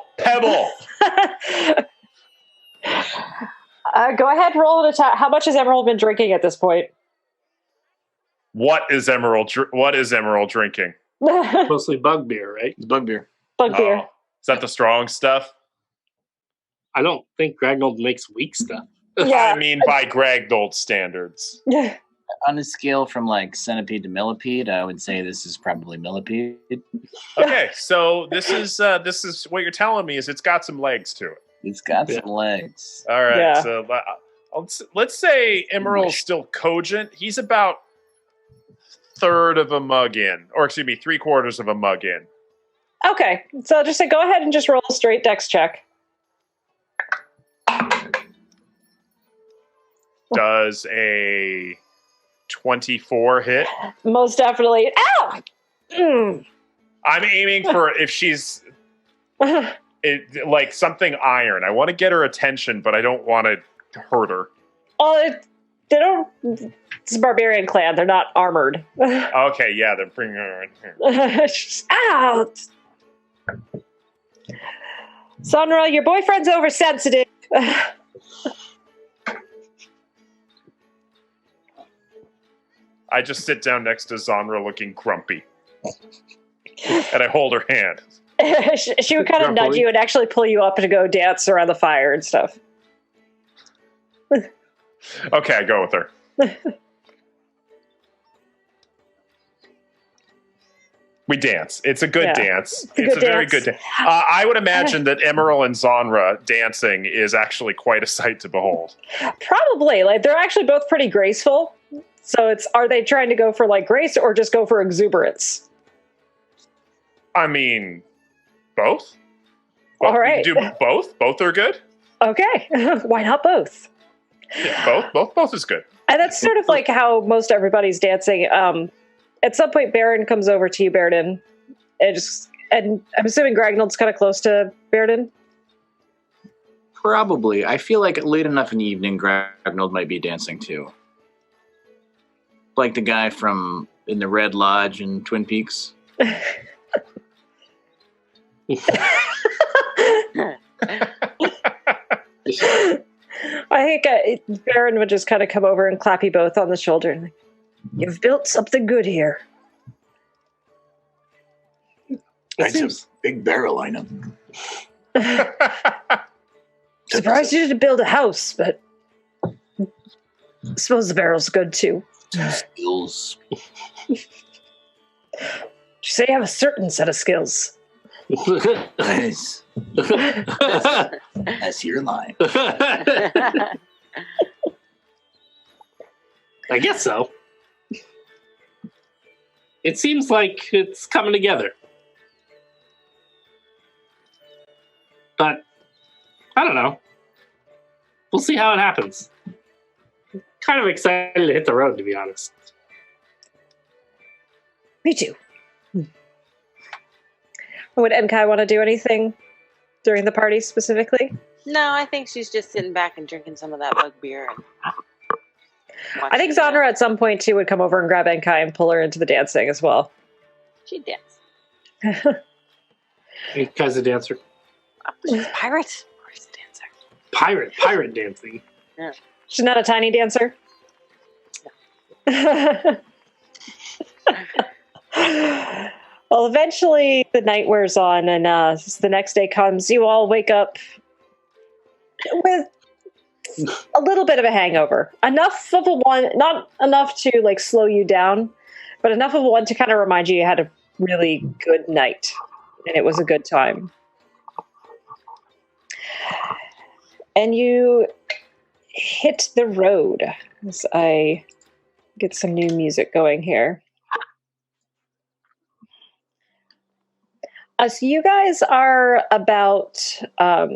Go ahead, roll an attack. How much has Emerald been drinking at this point? What is Emerald drinking? Mostly bugbeer, right? It's bugbeer. Bugbeer. Oh, is that the strong stuff? I don't think Gragnold makes weak stuff. Yeah. I mean, by Gragnold standards. Yeah. On a scale from like centipede to millipede, I would say this is probably millipede. Okay, so this is what you're telling me is it's got some legs to it. It's got some legs. All right, Yeah. so let's say Immeral's still cogent. He's about third of a mug in, or excuse me, 3/4 of a mug in. Okay, so just say go ahead and just roll a straight dex check. Does a 24 hit? Most definitely. Ow! Mm. I'm aiming for if she's like something iron. I want to get her attention, but I don't want to hurt her. Well, they don't. It's a barbarian clan. They're not armored. Okay, yeah, they're bringing her in here. Ow! Sonra, your boyfriend's oversensitive. I just sit down next to Sonra looking grumpy. And I hold her hand. She would kind of nudge you and actually pull you up to go dance around the fire and stuff. Okay, I go with her. We dance. It's a good dance. It's a very good dance. I would imagine that Immeral and Sonra dancing is actually quite a sight to behold. Probably. Like, they're actually both pretty graceful. So are they trying to go for like grace or just go for exuberance? I mean, both. All right. Do both. Both are good. Okay. Why not both? Yeah, both is good. And that's sort of like how most everybody's dancing. At some point, Baeridin comes over to you, Baeridin. And I'm assuming Gragnold's kind of close to Baeridin. Probably. I feel like late enough in the evening, Gragnold might be dancing too. Like the guy from in the Red Lodge in Twin Peaks. I think Baeridin would just kind of come over and clap you both on the shoulder. And like, You've built something good here. That's a big barrel, I know. Surprised you didn't build a house, but I suppose the barrel's good too. Skills. You say you have a certain set of skills. Nice. That's your line. I guess so. It seems like it's coming together. But, I don't know. We'll see how it happens. I'm kind of excited to hit the road, to be honest. Me too. Would Enkai want to do anything during the party specifically? No, I think she's just sitting back and drinking some of that bug beer. And I think Zandra at some point too would come over and grab Enkai and pull her into the dancing as well. She'd dance. Enkai's a dancer. She's a pirate. She's a dancer. Pirate dancing. Yeah. She's not a tiny dancer? No. Well, eventually the night wears on, and as the next day comes, you all wake up with a little bit of a hangover. Enough of a one, not enough to like slow you down, but enough of one to kind of remind you had a really good night, and it was a good time. And you hit the road as I get some new music going here. So you guys are about a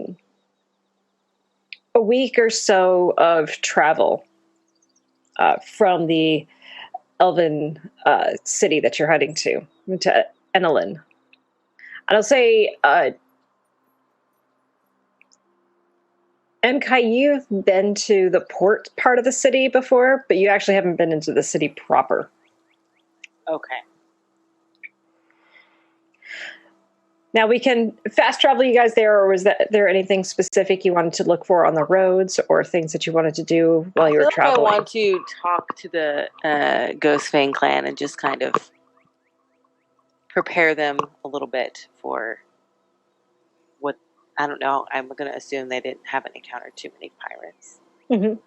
week or so of travel from the elven city that you're heading to Enelin. And I'll say, Enkai, you've been to the port part of the city before, but you actually haven't been into the city proper. Okay. Now we can fast travel you guys there, or was there anything specific you wanted to look for on the roads, or things that you wanted to do while you were traveling? I want to talk to the Ghostfang clan and just kind of prepare them a little bit for what, I don't know, I'm going to assume they haven't encountered too many pirates. Mm-hmm.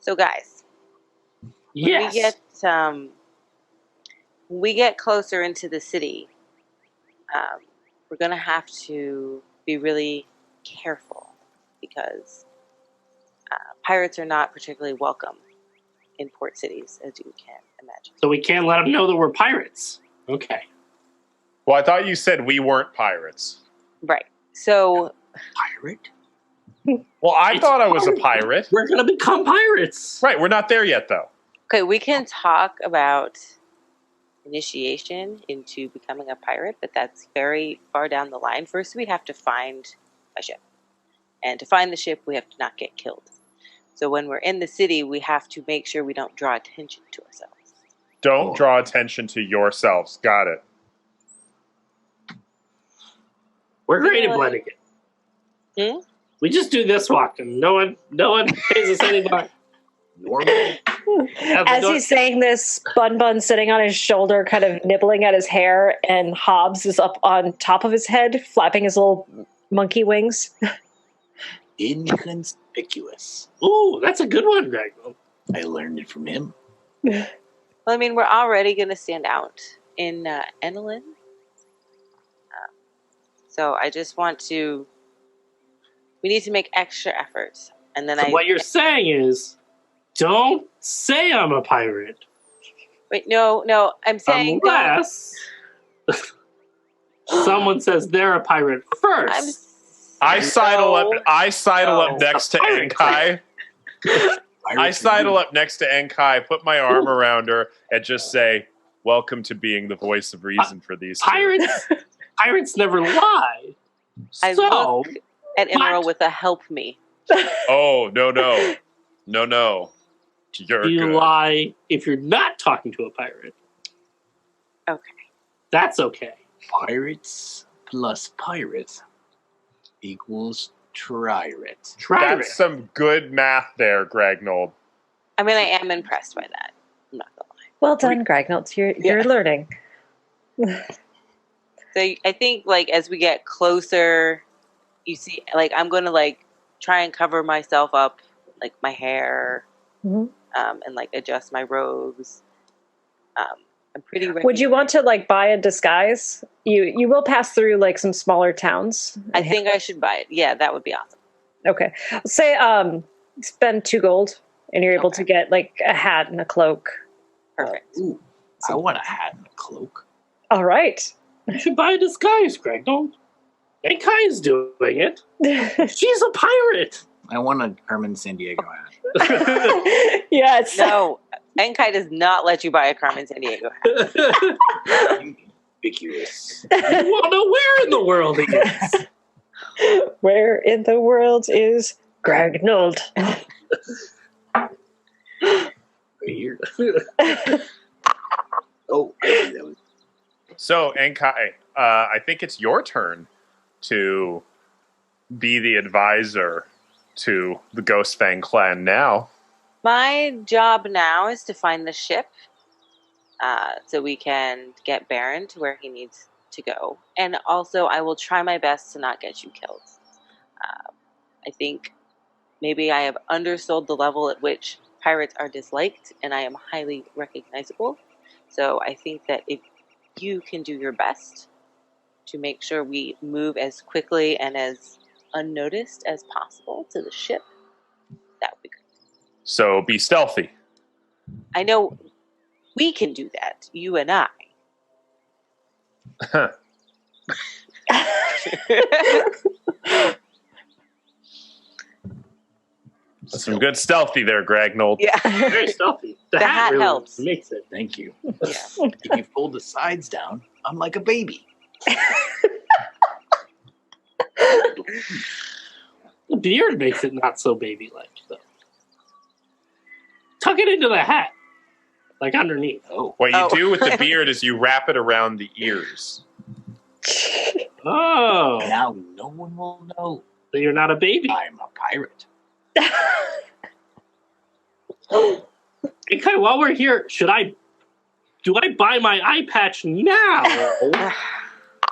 So guys, Yes. when we get closer into the city, we're going to have to be really careful because pirates are not particularly welcome in port cities, as you can imagine. So we can't let them know that we're pirates. Okay. Well, I thought you said we weren't pirates. Right. So... Pirate? Well, I thought I was a pirate. We're going to become pirates. Right, we're not there yet, though. Okay, we can talk about initiation into becoming a pirate, but that's very far down the line. First, we have to find a ship. And to find the ship, we have to not get killed. So when we're in the city, we have to make sure we don't draw attention to ourselves. Don't draw attention to yourselves. Got it. We're great at blending it. We just do this walk, and no one pays us any mind. Normal. As he's saying this, Bun sitting on his shoulder, kind of nibbling at his hair, and Hobbs is up on top of his head, flapping his little monkey wings. Inconspicuous. Ooh, that's a good one, Gragnold. I learned it from him. Well, I mean, we're already going to stand out in Enelin. So I just want to... We need to make extra efforts. And then So what you're saying is, don't say I'm a pirate. Wait, no, I'm saying... Unless someone says they're a pirate first. I sidle up next to Enkai. I sidle up next to Enkai, put my arm around her, and just say, "Welcome to being the voice of reason for these two." Pirates never lie. I look at Immeral with a help me. Oh, no. You're You good. lie if you're not talking to a pirate. Okay. That's okay. Pirates plus pirates equals trirate. Try That's some good math there, Gragnold. I mean, I am impressed by that. I'm not gonna lie. Well done, Gragnold. You're learning. So I think, like, as we get closer, you see, like, I'm going to, like, try and cover myself up, like, my hair, Mhm. and, like, adjust my robes. I'm pretty Would you want to like buy a disguise? You will pass through like some smaller towns. I think I should buy it. Yeah, that would be awesome. Okay. Say spend 2 gold and you're able to get like a hat and a cloak. Perfect. Ooh, I want a hat and a cloak. All right. You should buy a disguise, Gragnold. Enkai is doing it. She's a pirate. I want a Carmen Sandiego hat. Yes. No, Enkai does not let you buy a Carmen Sandiego hat. Ambiguous. You want to know where in the world he is. Where in the world is Gragnold? Right here. Oh, that was So, Enkai, I think it's your turn to be the advisor to the Ghost Fang clan now. My job now is to find the ship so we can get Baron to where he needs to go. And also, I will try my best to not get you killed. I think maybe I have undersold the level at which pirates are disliked, and I am highly recognizable. So I think that if you can do your best to make sure we move as quickly and as unnoticed as possible to the ship, that would be good. So, be stealthy. I know we can do that, you and I. Some good stealthy there, Gragnold. Yeah. Very stealthy. The hat really helps. makes it. Thank you. Yeah. if you fold the sides down, I'm like a baby. The beard makes it not so baby-like, though. Tuck it into the hat, like underneath. Oh, What you Oh. do with the beard is you wrap it around the ears. Oh, now no one will know so you're not a baby. I'm a pirate. Okay, while we're here, do I buy my eye patch now,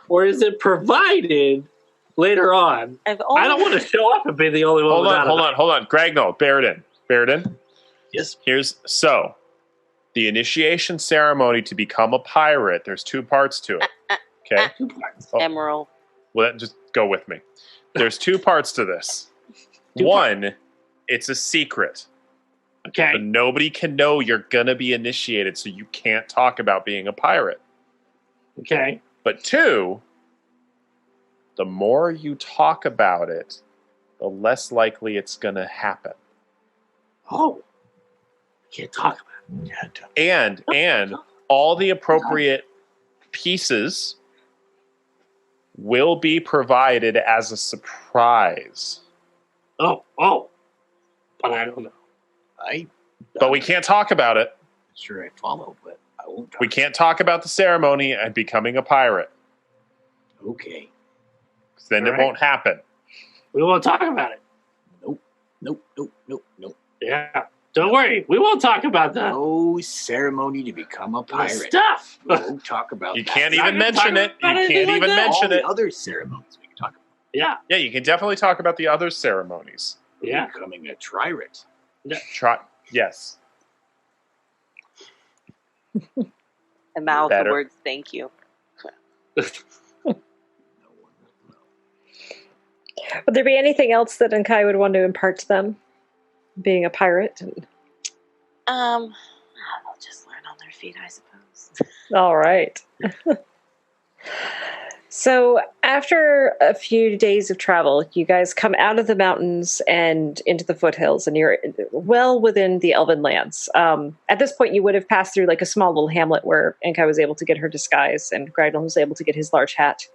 or is it provided later on? I I don't want to show up and be the only one. Hold without on. Gragnold, Baeridin. Yes. So, the initiation ceremony to become a pirate, there's 2 parts to it. Okay? 2 parts. Oh, Immeral. well, just go with me. There's 2 parts to this. One, it's a secret. Okay. But nobody can know you're going to be initiated, so you can't talk about being a pirate. Okay. But 2, the more you talk about it, the less likely it's going to happen. Oh, can't talk about it. Yeah, And all the appropriate pieces will be provided as a surprise. Oh, but I don't know. But we can't talk about it. Sure, I follow, but I won't. We can't talk about the ceremony and becoming a pirate. Okay. Then All it right. won't happen. We won't talk about it. Nope. Yeah. Don't worry. We won't talk about that. No ceremony to become a The pirate. stuff. We won't talk about You that. can't Not even gonna mention talk it. You about anything can't like even that. All mention the it. other ceremonies we can talk about. Yeah. Yeah, you can definitely talk about the other ceremonies. Yeah. Becoming a trirate. Yes. I mouth Better. the words, thank you. No one will know. Would there be anything else that Enkai would want to impart to them? Being a pirate? They'll just learn on their feet, I suppose. All right. So after a few days of travel, you guys come out of the mountains and into the foothills, and you're well within the Elven lands. At this point, you would have passed through like a small little hamlet where Enkai was able to get her disguise, and Gragnold was able to get his large hat.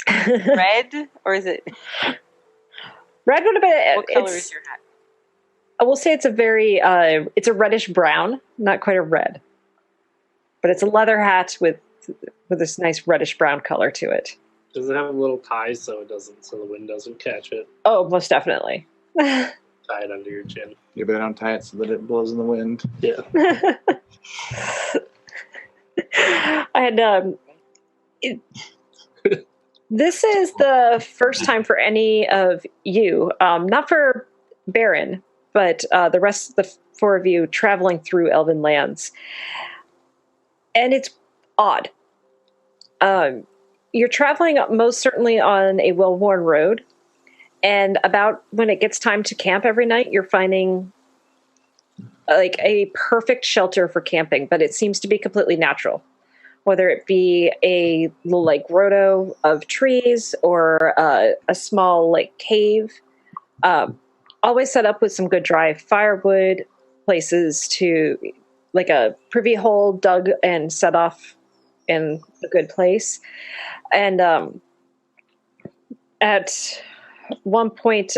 Red? Or is it... Red would have been. What color is your hat? I will say it's a very, it's a reddish brown, not quite a red, but it's a leather hat with this nice reddish brown color to it. Does it have a little tie so the wind doesn't catch it? Oh, most definitely. Tie it under your chin. You better untie it so that it blows in the wind. Yeah. And this is the first time for any of you, not for Baron, but the rest of the four of you traveling through Elven lands. And it's odd. You're traveling most certainly on a well-worn road, and about when it gets time to camp every night, you're finding like a perfect shelter for camping, but it seems to be completely natural. Whether it be a little like grotto of trees or a small like cave, always set up with some good dry firewood, places to like a privy hole dug and set off in a good place. And at one point,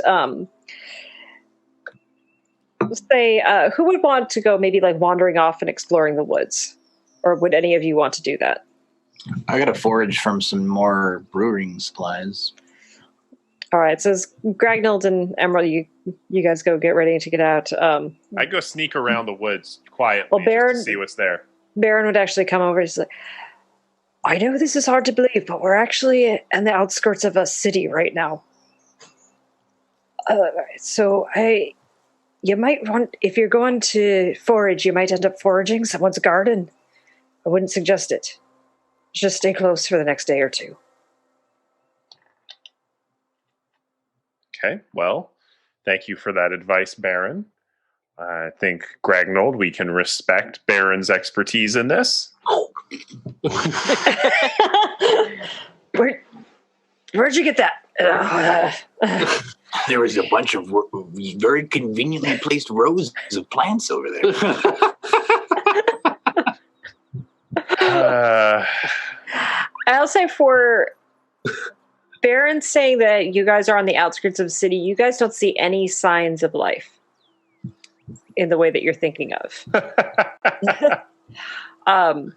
say, who would want to go maybe like wandering off and exploring the woods? Or would any of you want to do that? I gotta forage from some more brewing supplies. All right, so Gragnold and Immeral, you guys go get ready to get out. I go sneak around the woods quietly Well, Baron- just to see what's there. Baron would actually come over. He's like, I know this is hard to believe, but we're actually on the outskirts of a city right now. You might want, if you're going to forage, you might end up foraging someone's garden. I wouldn't suggest it. Just stay close for the next day or two. Okay, well, thank you for that advice, Baron. I think, Gragnold, we can respect Baron's expertise in this. Where'd you get that? There was a bunch of very conveniently placed rows of plants over there. I'll say for Baron saying that you guys are on the outskirts of the city, you guys don't see any signs of life in the way that you're thinking of. I'll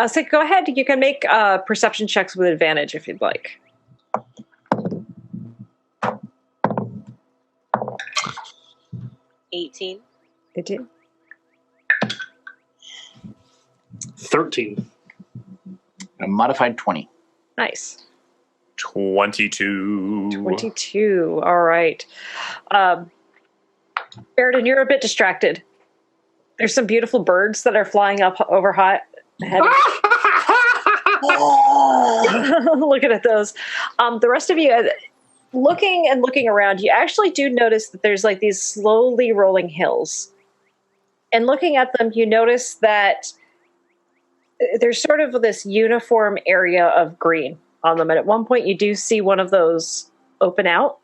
say go ahead. You can make perception checks with advantage if you'd like. 18. They do. 13. A modified 20. Nice. 22. 22. All right. Baeridin, you're a bit distracted. There's some beautiful birds that are flying up overhead. Looking at those. The rest of you, looking around, you actually do notice that there's like these slowly rolling hills. And looking at them, you notice that there's sort of this uniform area of green on them. And at one point, you do see one of those open out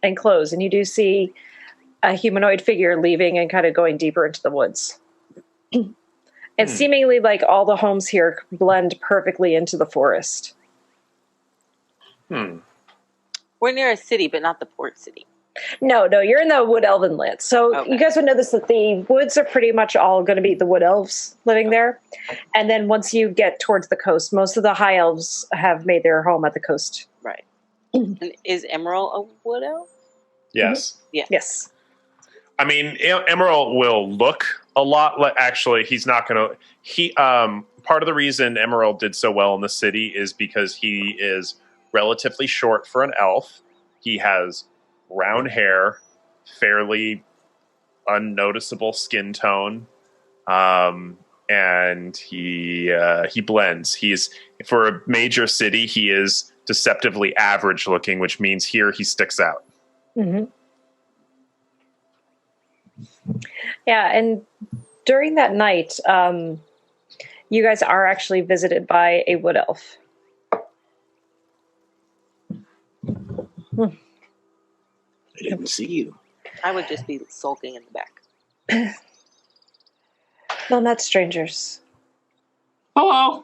and close. And you do see a humanoid figure leaving and kind of going deeper into the woods. And seemingly like all the homes here blend perfectly into the forest. Hmm. We're near a city, but not the port city. No, you're in the Wood Elven land. So Okay. You guys would notice that the woods are pretty much all going to be the Wood Elves living there. And then once you get towards the coast, most of the High Elves have made their home at the coast. Right. And is Immeral a wood elf? Yes. Yeah. Yes. I mean, Immeral will look a lot like, actually, he's not going to, part of the reason Immeral did so well in the city is because he is relatively short for an elf. He has brown hair, fairly unnoticeable skin tone, and he blends. He's, for a major city, he is deceptively average looking, which means here he sticks out. Mm-hmm. Yeah, and during that night, you guys are actually visited by a wood elf. I didn't see you. I would just be sulking in the back. No, not strangers. Hello.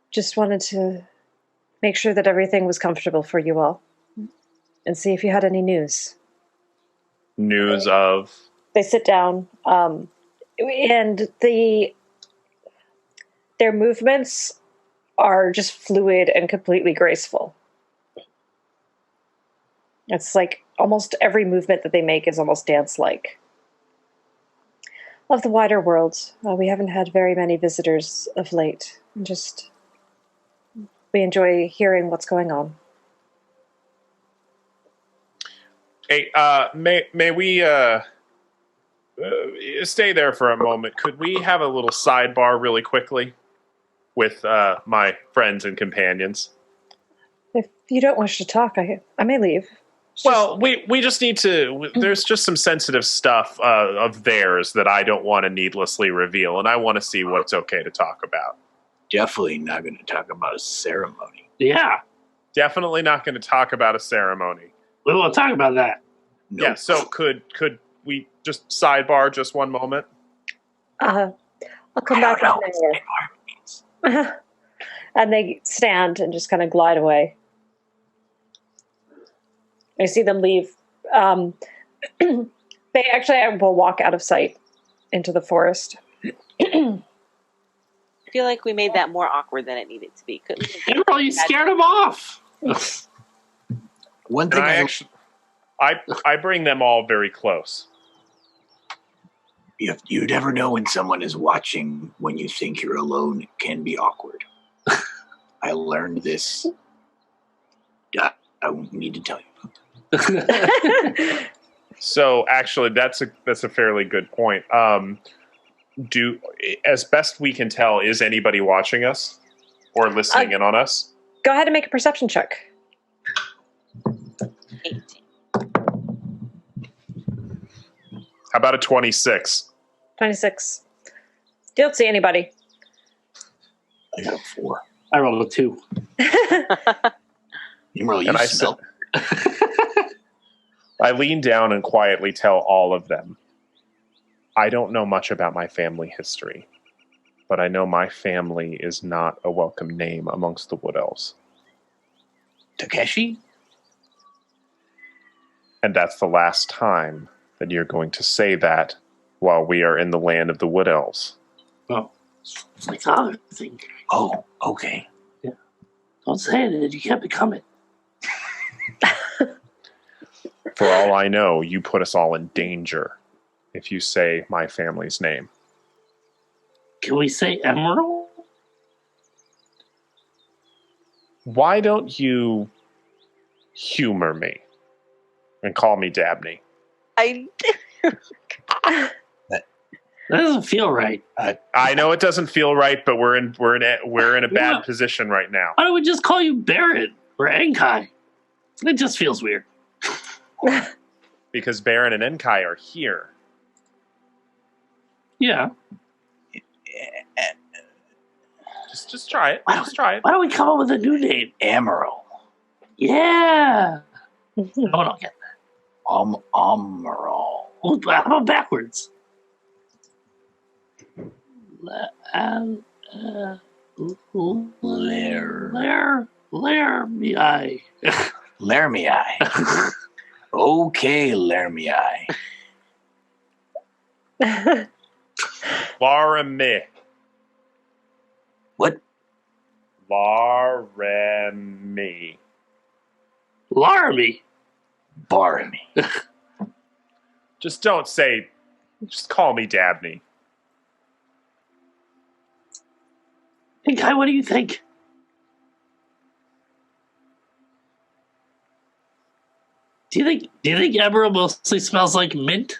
Just wanted to make sure that everything was comfortable for you all. And see if you had any news. News of? They sit down, and their movements are just fluid and completely graceful. It's like almost every movement that they make is almost dance-like. Of the wider world, we haven't had very many visitors of late. We enjoy hearing what's going on. Hey, may we stay there for a moment? Could we have a little sidebar really quickly with my friends and companions? If you don't wish to talk, I may leave. Well, we just need to. There's just some sensitive stuff of theirs that I don't want to needlessly reveal, and I want to see what's okay to talk about. Definitely not going to talk about a ceremony. Yeah, Definitely not going to talk about a ceremony. we won't talk about that. Nope. Yeah. So could we just sidebar just one moment? I'll come back in an hour. And they stand and just kind of glide away. I see them leave. They actually will walk out of sight into the forest. I feel like we made that more awkward than it needed to be. Couldn't we? Immeral, you scared him off. One And thing I bring them all very close. you never know when someone is watching when you think you're alone. It can be awkward. I learned this. I won't need to tell you. So actually, that's a fairly good point. As best we can tell, is anybody watching us or listening in on us? Go ahead and make a perception check. 18. How about a 26? 26. You don't see anybody. I got a 4. I rolled a 2. Immeral, you And I smell. I lean down and quietly tell all of them, I don't know much about my family history, but I know my family is not a welcome name amongst the Wood Elves. Takeshi? And that's the last time that you're going to say that while we are in the land of the Wood Elves. Oh, it's my father thing. Oh, okay. Don't say it. You can't become it. For all I know, you put us all in danger if you say my family's name. Can we say Immeral? Why don't you humor me and call me Dabney? That doesn't feel right. I know it doesn't feel right, but we're in a bad position right now. Why don't we just call you Baeridin or Enkai? It just feels weird. Because Baron and Enkai are here. Yeah. Just try it. Just try it. Why don't we come up with a new name? Immeral. Yeah. No one will get that. Immeral. How about backwards? Lermii. Lermii. Okay, Lermii. Laramie. What? Laramie. Laramie. Barmy. Just don't say. Just call me Dabney. Hey, Guy, what do you think? Do you think Emerald mostly smells like mint?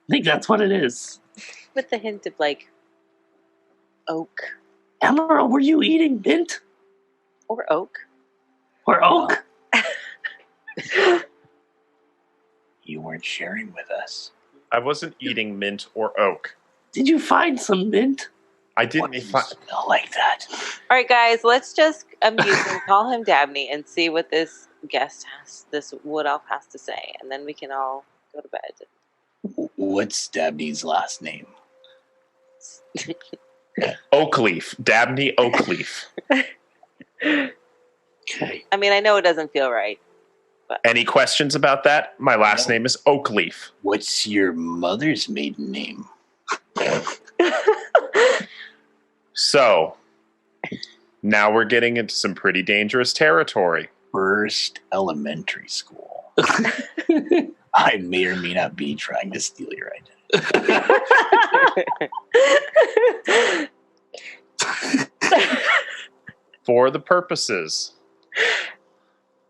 I think that's what it is. With the hint of like oak Emerald, were you eating mint or oak. or oak? You weren't sharing with us. I wasn't eating mint or oak. Did you find some mint? I What didn't. do you smell like that? All right, guys, let's just amuse him, call him Dabney, and see what this this wood elf has to say, and then we can all go to bed. What's Dabney's last name? Oakleaf. Dabney Oakleaf. Okay. I mean, I know it doesn't feel right. Any questions about that? My last name is Oakleaf. What's your mother's maiden name? So, now we're getting into some pretty dangerous territory. first elementary school. I may or may not be trying to steal your identity. For the purposes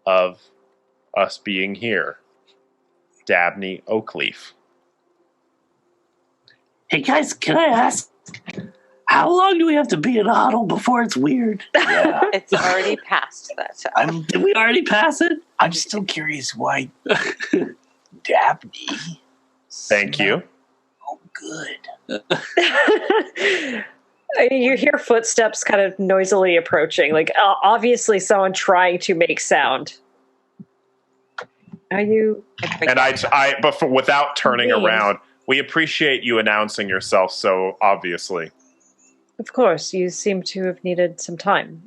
of us being here, Dabney Oakleaf. Hey guys, can I ask, how long do we have to be in a huddle before it's weird? Yeah. It's already past that time. Did we already pass it? I'm still curious why Dabney. Thank you. Oh, good. You hear footsteps kind of noisily approaching, like obviously someone trying to make sound. Are you? And without turning around, we appreciate you announcing yourself so obviously. Of course, you seem to have needed some time.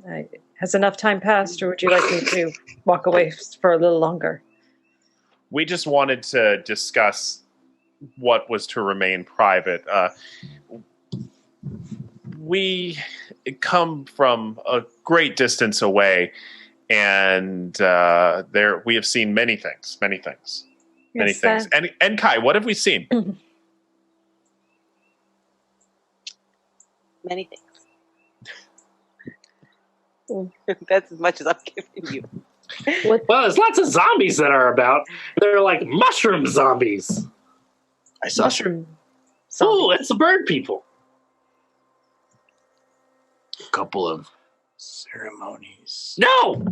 Has enough time passed, or would you like me to walk away for a little longer? We just wanted to discuss what was to remain private. We come from a great distance away, and we have seen many things. Yes, And Enkai, what have we seen? Many things. That's as much as I'm giving you. Well, there's lots of zombies that are about. They're like mushroom zombies. I saw Mushroom. Oh, it's the bird people. a couple of ceremonies. No!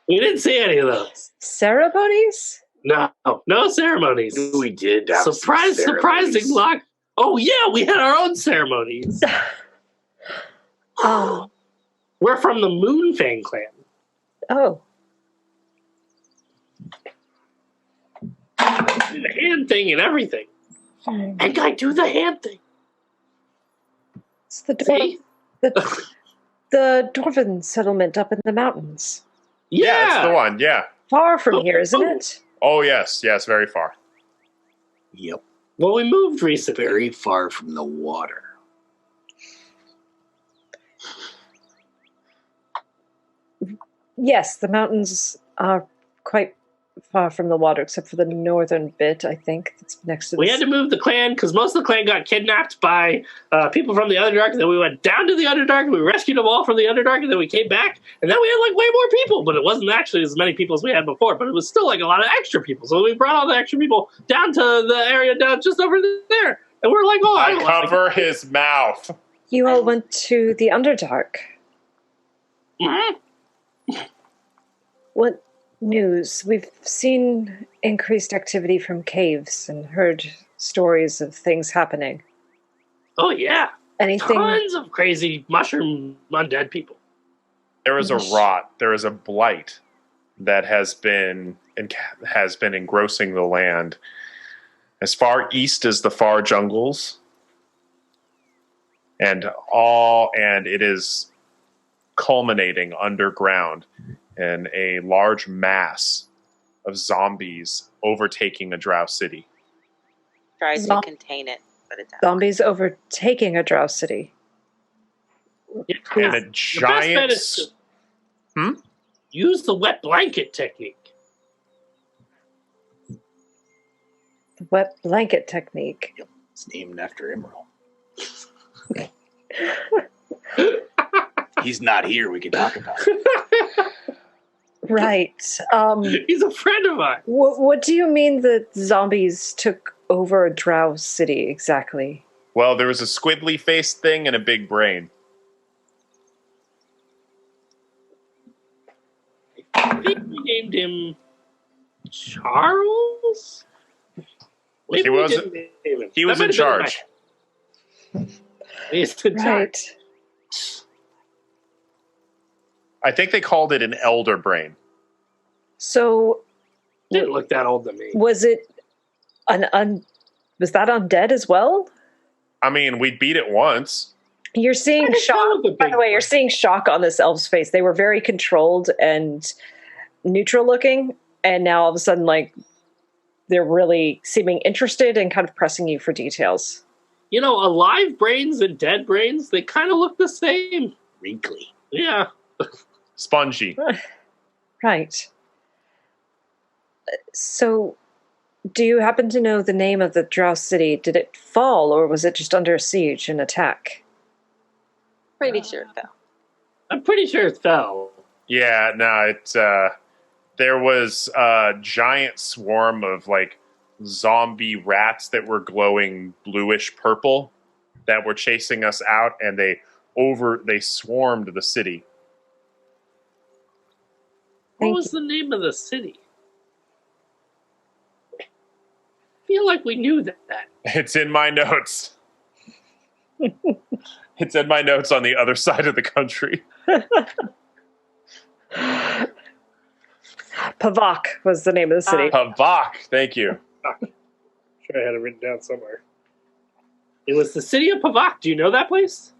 We didn't see any of those. Ceremonies? No ceremonies. We did have Surprising ceremonies. luck. Oh, yeah, we had our own ceremonies. We're from the Moonfang clan. Oh. Do the hand thing and everything. And guy, do the hand thing. It's the See? the Dwarven settlement up in the mountains. Yeah, it's the one. Yeah. Far from here, isn't it? Oh, yes, very far. Yep. Well, we moved recently. Very far from the water. Yes, the mountains are quite far from the water, except for the northern bit, I think, that's next to We had to move the clan because most of the clan got kidnapped by people from the Underdark. And then we went down to the Underdark and we rescued them all from the Underdark. And then we came back and then we had like way more people. But it wasn't actually as many people as we had before. But it was still like a lot of extra people. So we brought all the extra people down to the area down just over there. And we're like, oh, I cover his mouth. You all went to the Underdark. Mhm. What news? We've seen increased activity from caves and heard stories of things happening. Oh, yeah. Anything? Tons of crazy mushroom undead people. There is a rot. There is a blight that has been engrossing the land as far east as the far jungles, and it is culminating underground in a large mass of zombies overtaking a drow city. Tries to contain it, but it's out. Zombies overtaking a drow city. And a The best bet giant... is to use the wet blanket technique. The wet blanket technique. It's named after Immeral. He's not here. We can talk about it. Right. He's a friend of mine. What do you mean that zombies took over a drow city exactly? Well, there was a squiddly-faced thing and a big brain. I think we named him Charles? Maybe He we wasn't- didn't name him. He was That in might have been charge. He's in charge. Right. I think they called it an elder brain. So Didn't look that old to me. was it was that undead as well? I mean, we beat it once. You're seeing I shock. found the By big the way, you're one. seeing shock on this elf's face. They were very controlled and neutral looking, and now all of a sudden, like, they're really seeming interested and kind of pressing you for details. You know, alive brains and dead brains, they kind of look the same. Wrinkly. Yeah. Spongy. Right. So, do you happen to know the name of the Drow city? Did it fall, or was it just under siege and attack? Pretty sure it fell. I'm pretty sure it fell. Yeah, no, there was a giant swarm of like zombie rats that were glowing bluish purple that were chasing us out, and they swarmed the city. What was the name of the city? I feel like we knew that. It's in my notes. It's in my notes on the other side of the country. Pavak was the name of the city. Pavak, thank you. Sure, I had it written down somewhere. It was the city of Pavak. Do you know that place?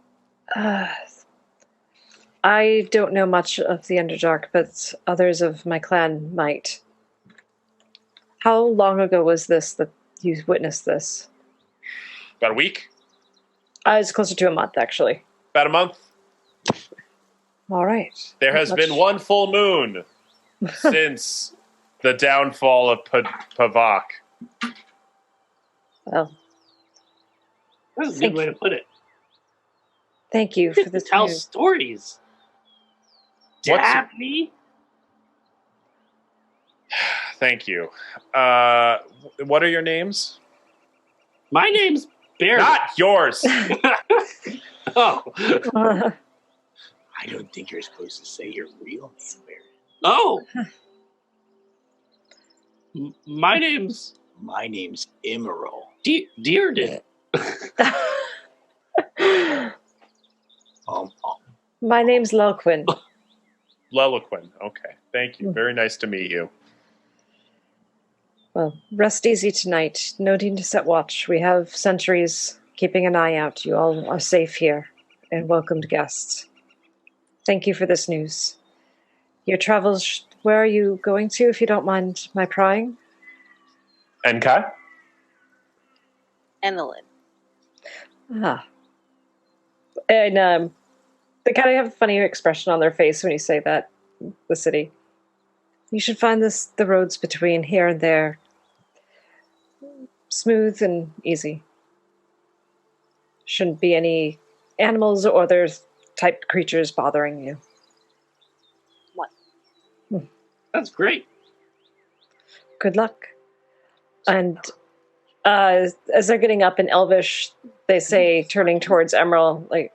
I don't know much of the Underdark, but others of my clan might. How long ago was this that you witnessed this? About a week? It's closer to a month, actually. About a month. All right. There has been one full moon since the downfall of Pavak. Well, That's a good way to put it. thank you for this Tell news. stories. Daphne? Thank you. What are your names? My name's Barry. Not yours. Oh. I don't think you're supposed to say your real name, Barry. Oh. My name's My name's Immeral. Dearden. My name's Lelquin. Leloquin. Okay. Thank you. Very nice to meet you. Well, rest easy tonight. No need to set watch. We have sentries keeping an eye out. You all are safe here and welcomed guests. Thank you for this news. Your travels, where are you going to, if you don't mind my prying? Enkai? And the lid. Ah. And they kind of have a funny expression on their face when you say that, the city. You should find the roads between here and there smooth and easy. Shouldn't be any animals or other type creatures bothering you. That's great. Good luck. And as they're getting up in Elvish, they say, turning towards Immeral, like,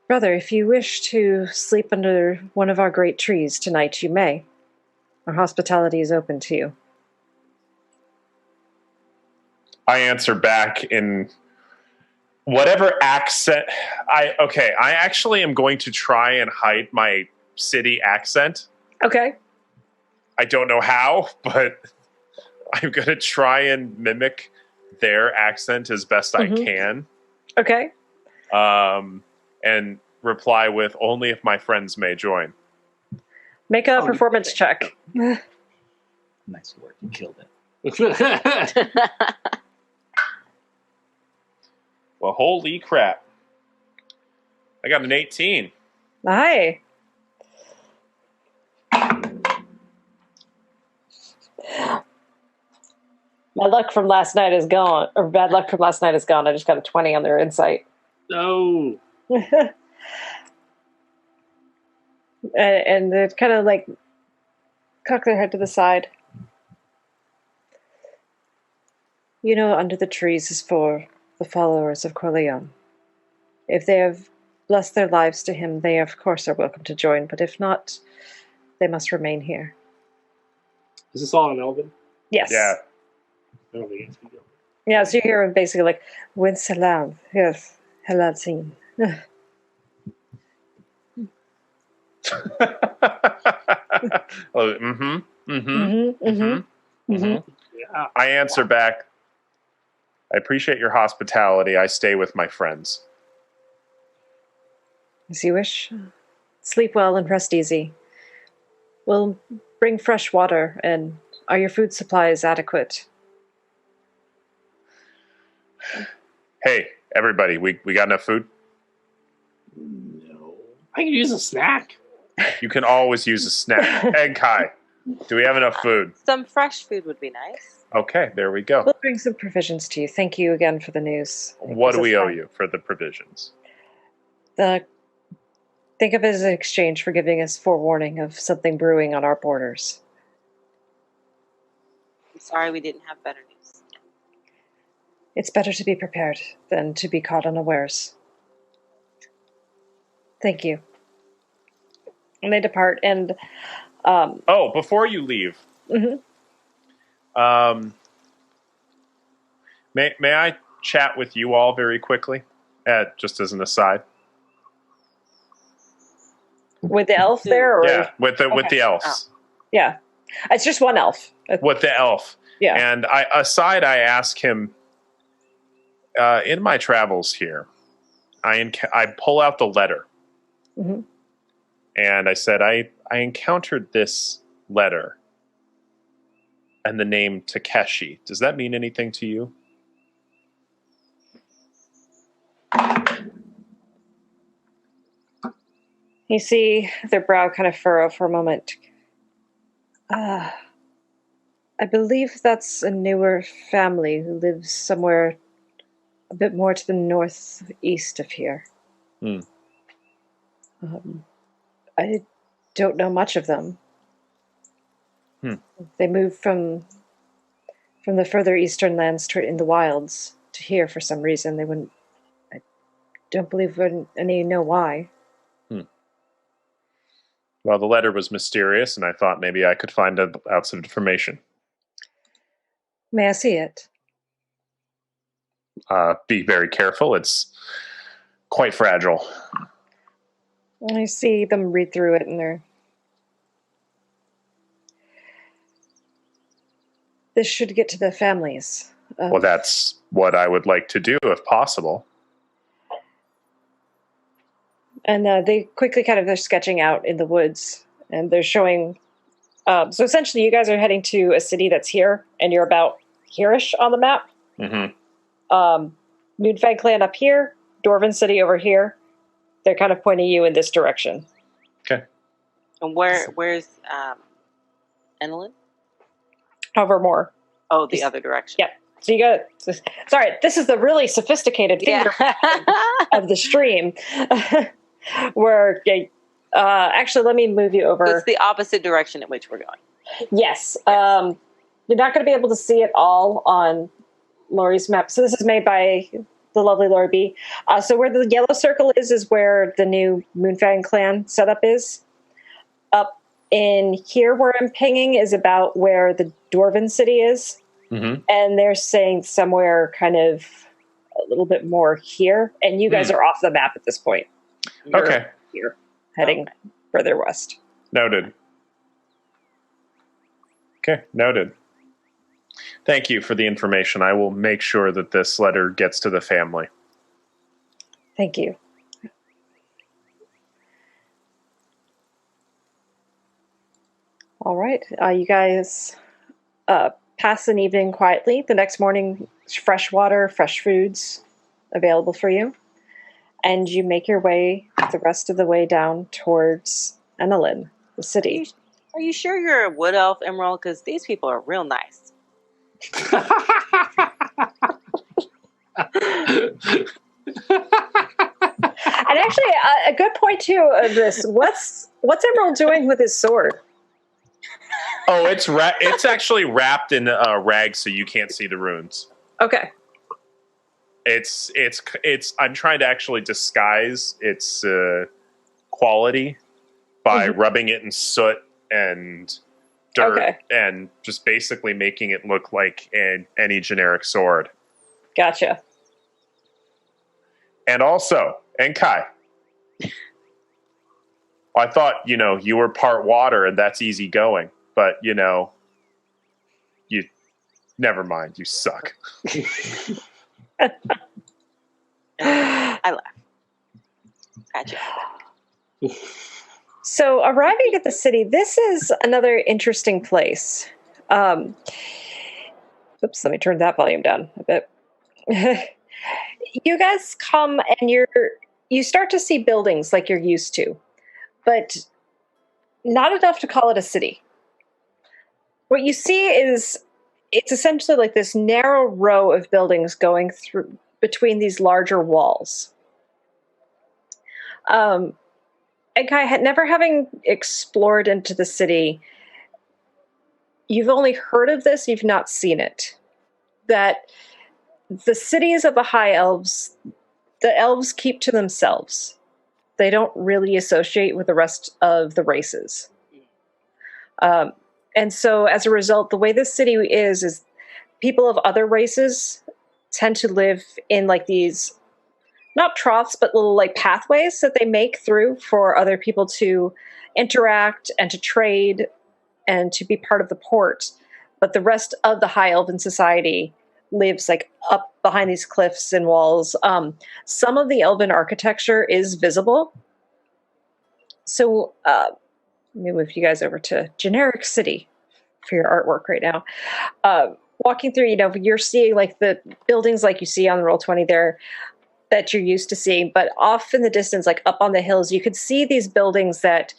"Brother, if you wish to sleep under one of our great trees tonight, you may. Our hospitality is open to you." I answer back in whatever accent. I actually am going to try and hide my city accent. Okay. I don't know how, but I'm going to try and mimic their accent as best I can. Okay. And reply with, "Only if my friends may join." Make a performance check. Nice work. You killed it. Well, holy crap. I got an 18. Hi. My luck from last night is gone, or bad luck from last night is gone. I just got a 20 on their insight. No. And they kind of like cock their head to the side. You know, under the trees is for the followers of Corleone. If they have blessed their lives to him, they of course are welcome to join, but if not, they must remain here. Is this all in Elven? Yes. Yeah. I don't think it's Elven. Yeah, so you hear him basically like, "Win salam, yes, halatzin." Yeah. I answer back, "I appreciate your hospitality. I stay with my friends." As you wish. Sleep well and rest easy. We'll bring fresh water, and are your food supplies adequate? Hey, everybody, we got enough food? No. I could use a snack. You can always use a snack. Enkai, do we have enough food? Some fresh food would be nice. Okay, there we go. We'll bring some provisions to you. Thank you again for the news. What do we owe you for the provisions? Think of it as an exchange for giving us forewarning of something brewing on our borders. I'm sorry we didn't have better news. It's better to be prepared than to be caught unawares. Thank you. And they depart, and before you leave, mhm. May I chat with you all very quickly, just as an aside? With the elf there, or Yeah, with the elves. Yeah, it's just one elf. With the elf. Yeah. And I ask him, in my travels here, I pull out the letter. Mhm. And I said, I encountered this letter and the name Takeshi. Does that mean anything to you? You see their brow kind of furrow for a moment. I believe that's a newer family who lives somewhere a bit more to the northeast of here. Hmm. I don't know much of them. They moved from the further eastern lands in the wilds to here for some reason. They wouldn't. I don't believe any know why. Well, the letter was mysterious, and I thought maybe I could find out some information. May I see it? Be very careful. It's quite fragile. I see them read through it, and this should get to the families. Well, that's what I would like to do, if possible. And they quickly they're sketching out in the woods, and they're showing. So essentially, you guys are heading to a city that's here, and you're about here-ish on the map. Mm-hmm. Moonfang Clan up here, Dwarven City over here. They're kind of pointing you in this direction. Okay. And where's Enlil? Hovermore. Oh, the other direction. Yep. So you got. Sorry, this is the really sophisticated finger of the stream. Where, actually, let me move you over. It's the opposite direction in which we're going. Yes. You're not going to be able to see it all on Lori's map. So this is made by the lovely Lori B. So where the yellow circle is where the new Moonfang Clan setup is. Up in here where I'm pinging is about where the Dwarven city is. Mm-hmm. And they're saying somewhere kind of a little bit more here. And you guys are off the map at this point. Okay. You're heading further west. Noted. Okay, noted. Thank you for the information. I will make sure that this letter gets to the family. Thank you. All right. You guys pass an evening quietly. The next morning, fresh water, fresh foods available for you. And you make your way the rest of the way down towards Enelin, the city. Are you sure you're a wood elf, Immeral? Because these people are real nice. And actually, a good point too of this. What's Emerald doing with his sword? Oh, it's actually wrapped in a rag so you can't see the runes. Okay. It's I'm trying to actually disguise its quality by rubbing it in soot and dirt and just basically making it look like any generic sword. Gotcha. And also, Enkai. I thought, you were part water and that's easy going, but you never mind, you suck. I laugh. Gotcha. So arriving at the city, this is another interesting place. Oops, let me turn that volume down a bit. You guys come and you start to see buildings like you're used to, but not enough to call it a city. What you see is it's essentially like this narrow row of buildings going through between these larger walls. Enkai, never having explored into the city, you've only heard of this, you've not seen it. That the cities of the High Elves, the elves keep to themselves. They don't really associate with the rest of the races. And so as a result, the way this city is people of other races tend to live in like these, not troughs, but little like pathways that they make through for other people to interact and to trade and to be part of the port. But the rest of the High Elven society lives like up behind these cliffs and walls. Some of the Elven architecture is visible. So let me move you guys over to generic city for your artwork right now. Walking through, you're seeing like the buildings like you see on the Roll20 there that you're used to seeing, but off in the distance, like up on the hills, you could see these buildings that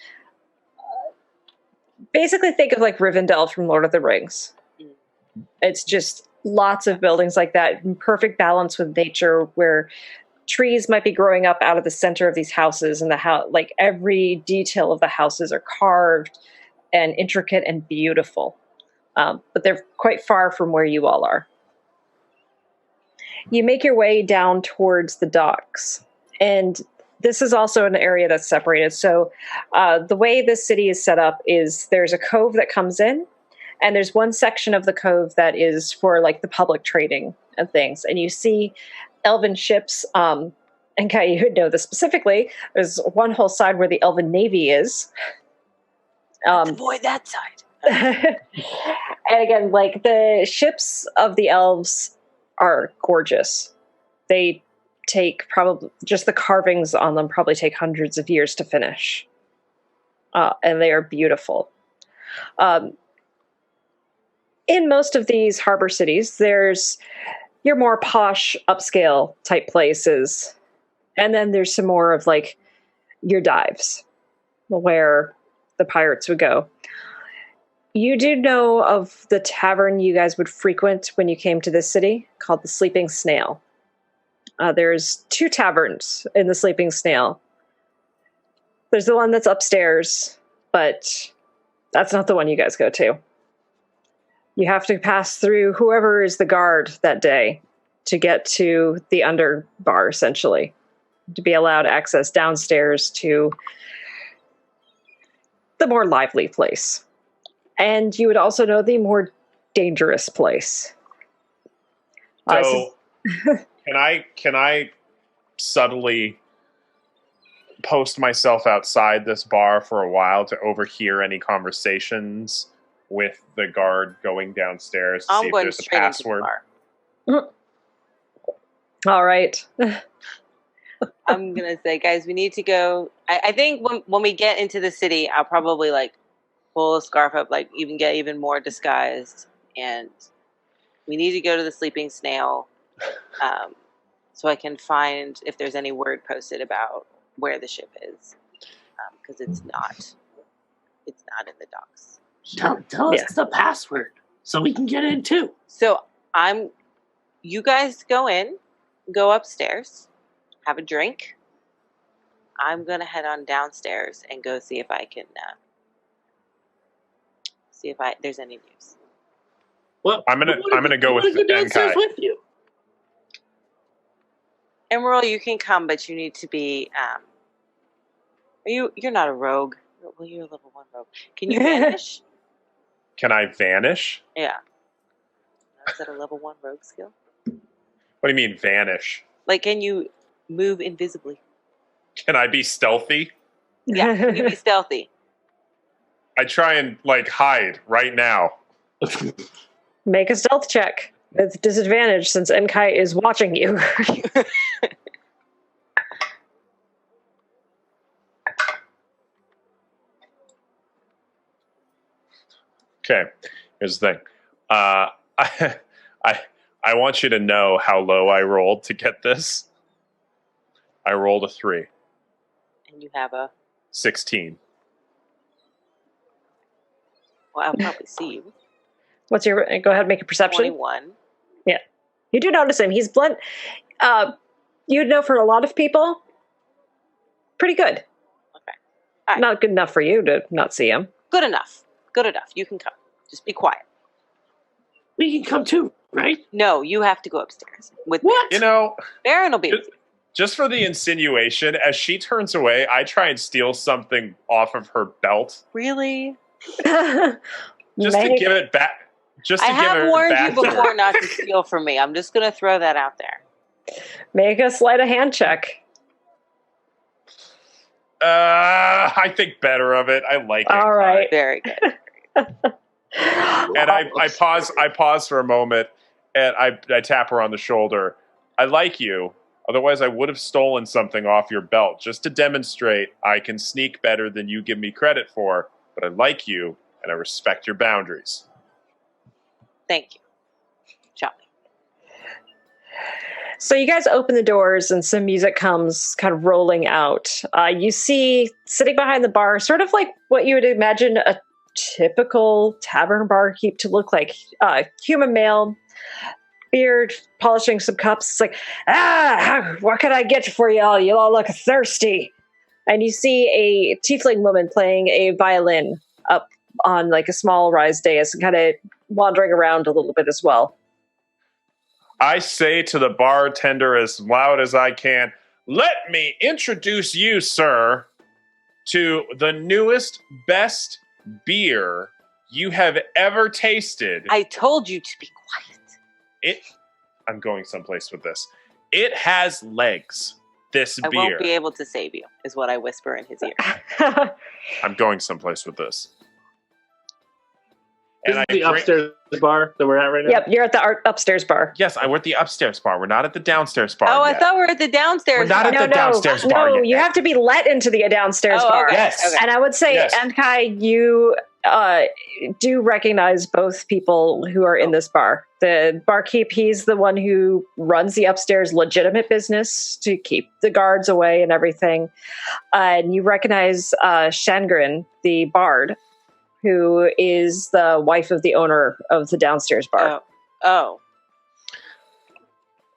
basically think of like Rivendell from Lord of the Rings. It's just lots of buildings like that, in perfect balance with nature, where trees might be growing up out of the center of these houses, and like every detail of the houses are carved and intricate and beautiful. But they're quite far from where you all are. You make your way down towards the docks, and this is also an area that's separated. So the way this city is set up is there's a cove that comes in, and there's one section of the cove that is for like the public trading and things. And you see elven ships, and Kai, you would know this specifically. There's one whole side where the elven navy is. Avoid that side. And again, like the ships of the elves are gorgeous. They take probably just the carvings on them probably take hundreds of years to finish. And they are beautiful. In most of these harbor cities, there's your more posh, upscale type places. And then there's some more of like your dives where the pirates would go. You do know of the tavern you guys would frequent when you came to this city called the Sleeping Snail. There's 2 taverns in the Sleeping Snail. There's the one that's upstairs, but that's not the one you guys go to. You have to pass through whoever is the guard that day to get to the under bar, essentially, to be allowed access downstairs to the more lively place. And you would also know the more dangerous place. So, can I subtly post myself outside this bar for a while to overhear any conversations with the guard going downstairs to see if there's a password? All right. I'm gonna say, guys, we need to go. I think when we get into the city, I'll probably like pull a scarf up, like get even more disguised, and we need to go to the Sleeping Snail, so I can find if there's any word posted about where the ship is, because it's not in the docks. Tell us the password so we can get in too. So you guys go upstairs, have a drink. I'm gonna head on downstairs and go see if I can there's any news. Well, I'm gonna go with Enkai. With you. Immeral, you can come, but you need to be. You're not a rogue. Well, you're a level 1 rogue. Can you vanish? Can I vanish? Yeah. Is that a level 1 rogue skill? What do you mean vanish? Like, can you move invisibly? Can I be stealthy? Yeah, can you be stealthy? I try and like hide right now. Make a stealth check with disadvantage since Enkai is watching you. Okay, here's the thing. I want you to know how low I rolled to get this. I rolled a 3. And you have a 16. Well, I'll probably see you. What's your? Go ahead, make a perception. 21. Yeah, you do notice him. He's blunt. You'd know for a lot of people, pretty good. Okay. All right. Not good enough for you to not see him. Good enough. Good enough. You can come. Just be quiet. We can come too, right? No, you have to go upstairs. With What? You know, Baron will be with you. just for the insinuation, as she turns away, I try and steal something off of her belt. Really? Just to give it back. Just to I give have it warned back you to her. before not to steal from me. I'm just going to throw that out there. Make a sleight of hand check. I think better of it. I like it. All right. Very good. And I pause for a moment, and I tap her on the shoulder. I like you. Otherwise, I would have stolen something off your belt just to demonstrate I can sneak better than you give me credit for. But I like you, and I respect your boundaries. Thank you. Shall we? So you guys open the doors and some music comes kind of rolling out. You see sitting behind the bar, sort of like what you would imagine a typical tavern barkeep to look like. Human male, beard, polishing some cups. It's like, what can I get for y'all? You all look thirsty. And you see a tiefling woman playing a violin up on like a small rise dais and kind of wandering around a little bit as well. I say to the bartender as loud as I can, let me introduce you, sir, to the newest, best beer you have ever tasted. I told you to be quiet. I'm going someplace with this. It has legs, this I beer. won't be able to save you, is what I whisper in his ear. I'm going someplace with this. This is the upstairs bar that we're at right now? Yep, you're at the upstairs bar. Yes, we're at the upstairs bar. We're not at the downstairs bar Oh, yet. I thought we were at the downstairs. We're not bar. at the downstairs bar No, yet. you have to be let into the downstairs Oh, bar. okay. Yes. Okay. And I would say, Yes. Enkai, you do recognize both people who are in this bar. The barkeep, he's the one who runs the upstairs legitimate business to keep the guards away and everything. And you recognize Shangrin, the bard, who is the wife of the owner of the downstairs bar. Oh.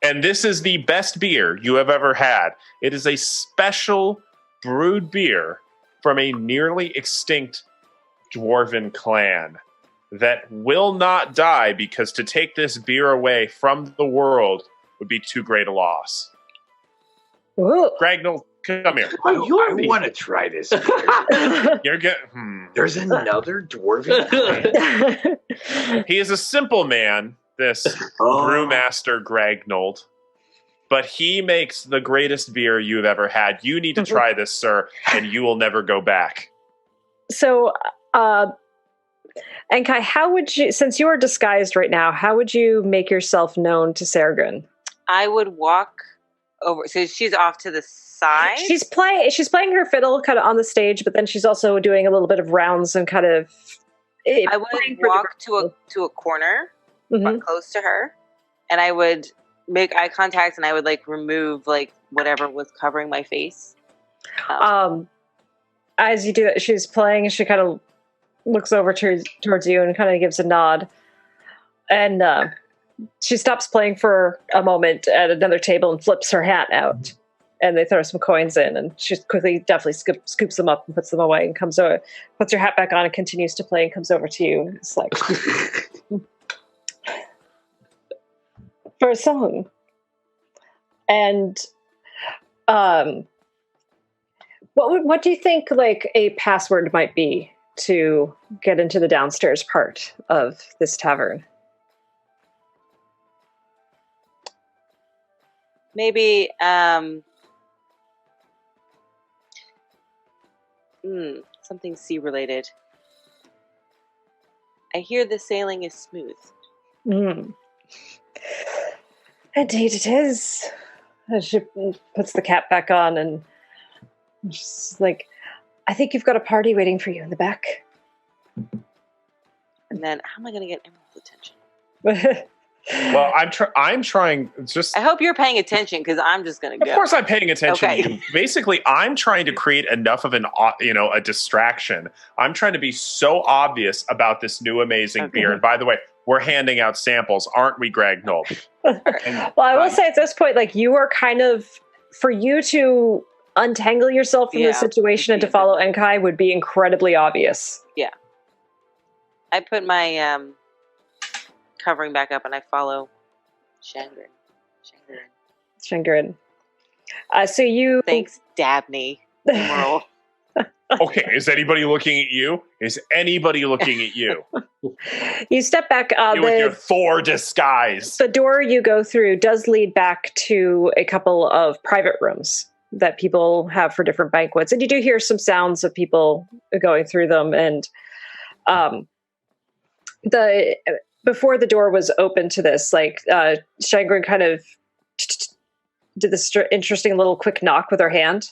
And this is the best beer you have ever had. It is a special brewed beer from a nearly extinct dwarven clan that will not die, because to take this beer away from the world would be too great a loss. Ooh. Gragnold, come here. I want to try this. You're good. There's another dwarven clan. He is a simple man, this brewmaster Gragnold, but he makes the greatest beer you've ever had. You need to try this, sir, and you will never go back. So, Enkai, how would you, since you are disguised right now, how would you make yourself known to Sargon? I would walk over. So she's off to the side? She's playing her fiddle kind of on the stage, but then she's also doing a little bit of rounds and kind of. I would walk to a corner, close to her, and I would make eye contact, and I would like remove like whatever was covering my face. As you do it, she's playing. She kind of looks over towards you and kind of gives a nod, and she stops playing for a moment at another table and flips her hat out. And they throw some coins in, and she quickly, definitely scoops them up and puts them away, and comes over, puts her hat back on, and continues to play, and comes over to you. It's like for a song, and what do you think? Like a password might be to get into the downstairs part of this tavern? Maybe something sea related. I hear the sailing is smooth. Indeed it is. And she puts the cap back on, and she's like, I think you've got a party waiting for you in the back. And then, how am I going to get Immeral's attention? Well, I'm trying. Just I hope you're paying attention because I'm just going to go. of course, I'm paying attention Okay. to you. Basically, I'm trying to create enough of a distraction. I'm trying to be so obvious about this new amazing beer. And by the way, we're handing out samples, aren't we, Gragnold? Well, I will say at this point, like, you are kind of, for you to untangle yourself from the situation and to follow Enkai would be incredibly obvious. Yeah. I put my covering back up and I follow Shangrin. So you... Thanks, Dabney. Immeral. Okay, is anybody looking at you? Is anybody looking at you? You step back. You with your Thor disguise. The door you go through does lead back to a couple of private rooms that people have for different banquets. And you do hear some sounds of people going through them. And before the door was open to this, like Shangrin kind of did this interesting little quick knock with her hand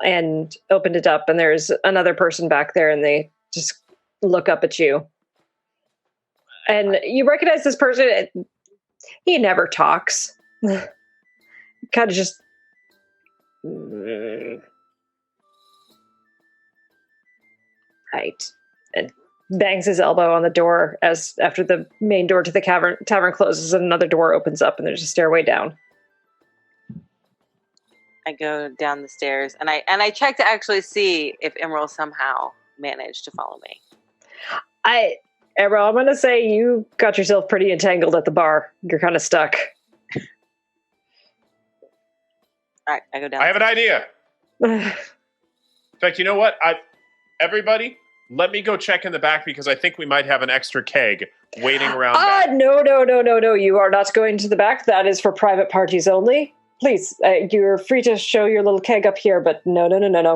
and opened it up. And there's another person back there and they just look up at you. And you recognize this person. He never talks. Kind of just... Right. And bangs his elbow on the door as after the main door to the tavern closes and another door opens up and there's a stairway down. I go down the stairs and I check to actually see if Immeral somehow managed to follow me. Immeral, I'm going to say you got yourself pretty entangled at the bar. You're kind of stuck. All right, I go down. I have an idea. In fact, you know what? Everybody, let me go check in the back because I think we might have an extra keg waiting around back. No. You are not going to the back. That is for private parties only. Please, you're free to show your little keg up here, but no.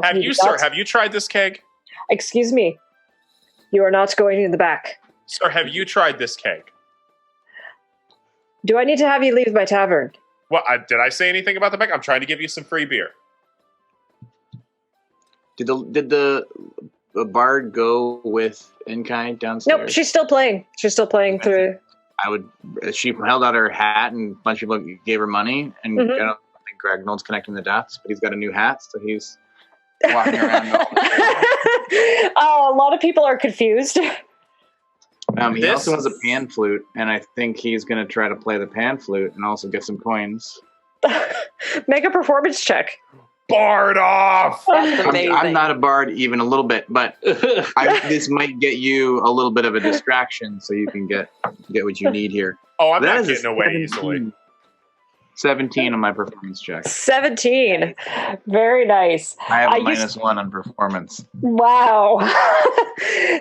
Have you tried this keg? Excuse me. You are not going in the back. Sir, have you tried this keg? Do I need to have you leave my tavern? Well, did I say anything about the back? I'm trying to give you some free beer. Did the bard go with Enkai downstairs? Nope, she's still playing. Through. She held out her hat and a bunch of people gave her money. And I don't think Gragnold's connecting the dots, but he's got a new hat, so he's walking around. A lot of people are confused. He also has a pan flute, and I think he's going to try to play the pan flute and also get some coins. Make a performance check. Bard off! That's amazing. I'm not a bard even a little bit, but this might get you a little bit of a distraction so you can get what you need here. Oh, I'm not getting away easily. 17 on my performance check. 17. Very nice. I have a -1 on performance. Wow.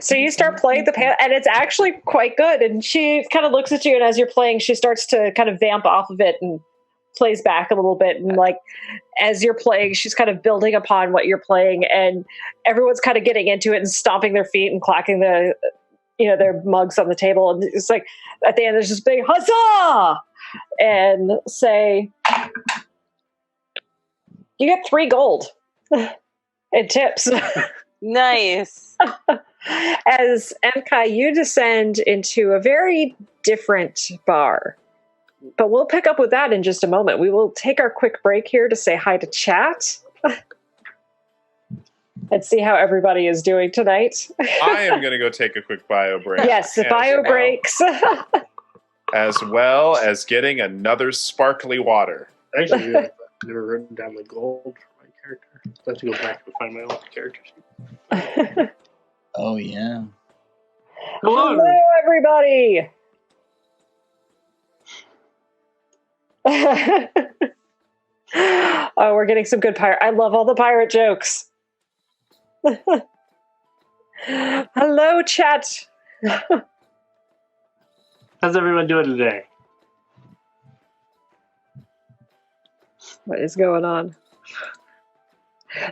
So you start playing the pan, and it's actually quite good. And she kind of looks at you, and as you're playing, she starts to kind of vamp off of it and plays back a little bit. And like, as you're playing, she's kind of building upon what you're playing, and everyone's kind of getting into it and stomping their feet and clacking their mugs on the table. And it's like, at the end, there's this big huzzah! And say, you get 3 gold in tips. Nice. As Enkai, you descend into a very different bar. But we'll pick up with that in just a moment. We will take our quick break here to say hi to chat and see how everybody is doing tonight. I am going to go take a quick bio break. Yes, bio breaks. As well as getting another sparkly water. Actually, I've never written down the gold for my character. I have to go back and find my old character sheet. Oh, yeah. Hello, everybody. Oh, we're getting some good pirate. I love all the pirate jokes. Hello, chat. How's everyone doing today? What is going on?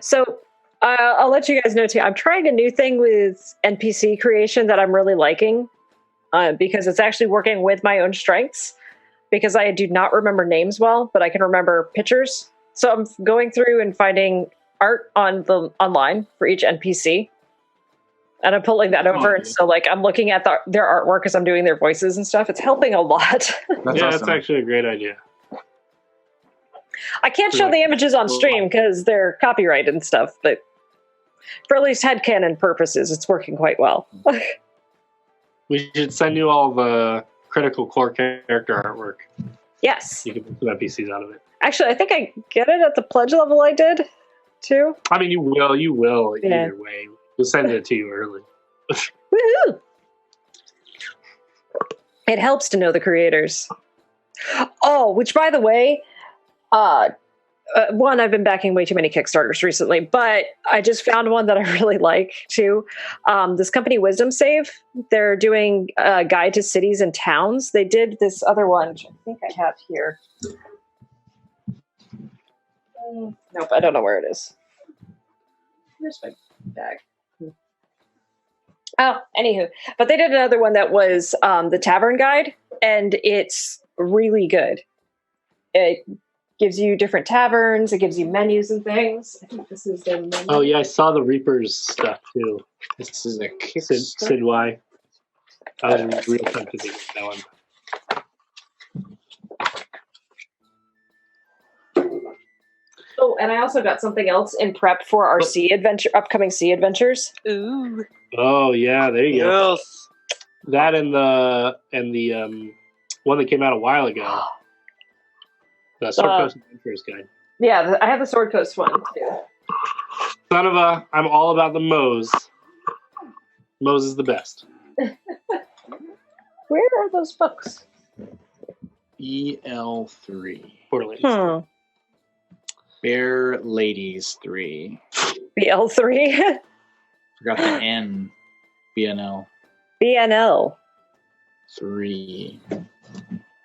So, I'll let you guys know too. I'm trying a new thing with NPC creation that I'm really liking because it's actually working with my own strengths. Because I do not remember names well, but I can remember pictures. So I'm going through and finding art online for each NPC. And I'm pulling that over, and so like I'm looking at their artwork as I'm doing their voices and stuff. It's helping a lot. That's That's awesome. actually a great idea. I can't show the images on stream because they're copyrighted and stuff, but for at least headcanon purposes, it's working quite well. We should send you all the critical core character artwork. Yes. You can put some NPCs out of it. Actually, I think I get it at the pledge level I did, too. I mean, you will Yeah. either way. We'll send it to you early. Woohoo! It helps to know the creators. Oh, which by the way, one, I've been backing way too many Kickstarters recently, but I just found one that I really like too. This company, Wisdom Save, they're doing a guide to cities and towns. They did this other one, which I think I have here. Nope, I don't know where it is. Where's my bag? Oh, anywho, but they did another one that was the Tavern Guide, and it's really good. It gives you different taverns. It gives you menus and things. I think this is their menu. Oh yeah, I saw the Reapers stuff too. This is a Sid Y. I was real tempted to get that one. Oh, and I also got something else in prep for our upcoming sea adventures. Ooh. Oh yeah, there you go. Yes. That and the one that came out a while ago. The Sword Coast Adventures Guide. Yeah, I have the Sword Coast one too. Son of a, I'm all about the Moe's. Moe's is the best. Where are those books? BL3. Poor ladies. Bear Ladies 3. BL3. Forgot the N. BNL BNL. 3.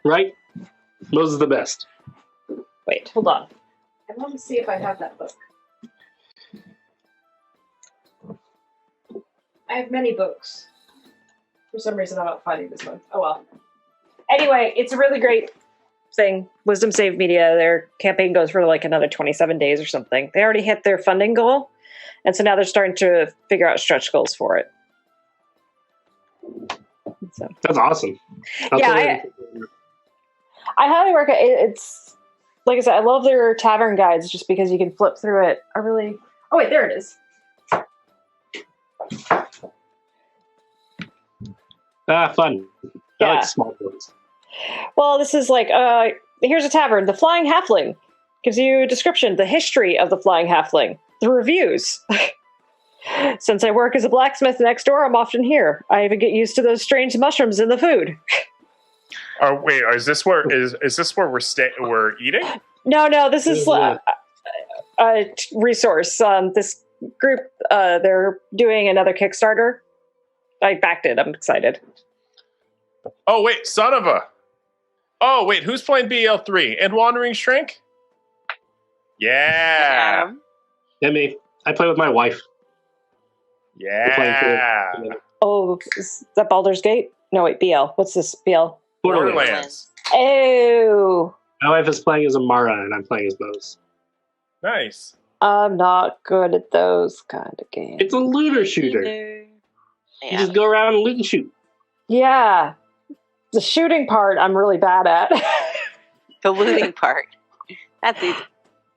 Right? Moe's is the best. Wait, hold on. I want to see if I have that book. I have many books. For some reason, I'm not finding this one. Oh well. Anyway, it's a really great thing. Wisdom Save Media, their campaign goes for like another 27 days or something. They already hit their funding goal, and so now they're starting to figure out stretch goals for it. So. That's awesome. I highly recommend it. It's like I said, I love their tavern guides just because you can flip through it. Oh wait, there it is. Fun. Yeah. I like small books. Well, this is like, here's a tavern. The Flying Halfling gives you a description, the history of the Flying Halfling, the reviews. Since I work as a blacksmith next door, I'm often here. I even get used to those strange mushrooms in the food. Wait, is this where we're eating? No, this is a resource. This group, they're doing another Kickstarter. I backed it. I'm excited. Oh wait, son of a. Oh wait, who's playing BL3 and Wandering Shrink? Yeah. Yeah, me. I play with my wife. Yeah. Oh, is that Baldur's Gate? No, wait, BL. What's this? BL? Borderlands. Oh. My wife is playing as Amara, and I'm playing as Bose. Nice. I'm not good at those kind of games. It's a looter shooter. Yeah. You just go around and loot and shoot. Yeah. The shooting part I'm really bad at. The looting part. That's easy.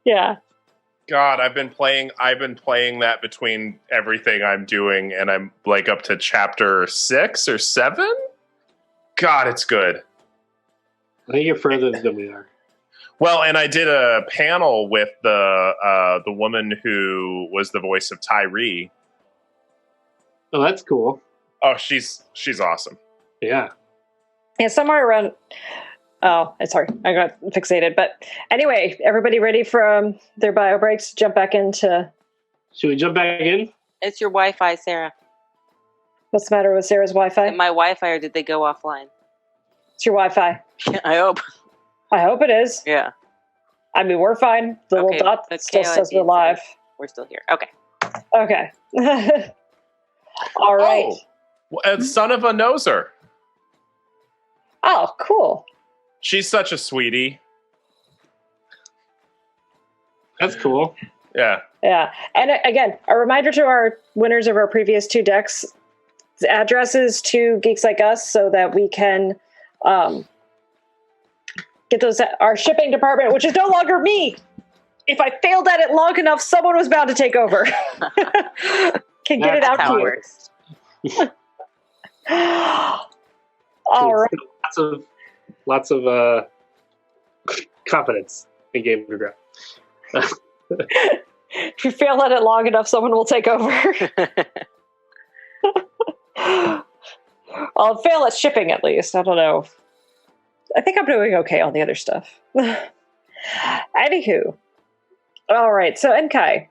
Yeah. God, I've been playing that between everything I'm doing, and I'm like up to chapter 6 or 7. God, it's good. I think you're further than we are. Well, and I did a panel with the woman who was the voice of Tyree. Oh, that's cool. Oh, she's awesome. Yeah. Yeah, somewhere around... Oh, sorry. I got fixated. But anyway, everybody ready for their bio breaks? Jump back into... Should we jump back in? It's your Wi-Fi, Sarah. What's the matter with Sarah's Wi-Fi? My Wi-Fi, or did they go offline? It's your Wi-Fi. I hope. I hope it is. Yeah. I mean, we're fine. The little dot still says we're live. We're still here. Okay. Okay. All right. Oh, son of a noser. Oh, cool. She's such a sweetie. That's cool. Yeah. Yeah. And again, a reminder to our winners of our previous 2 decks, addresses to Geeks Like Us so that we can get those, our shipping department, which is no longer me. If I failed at it long enough, someone was bound to take over. Can get it out That's how to it you. works. All right. Lots of confidence in Game of Draft. If you fail at it long enough, someone will take over. I'll fail at shipping at least. I don't know. I think I'm doing okay on the other stuff. Anywho. All right. So, Enkai,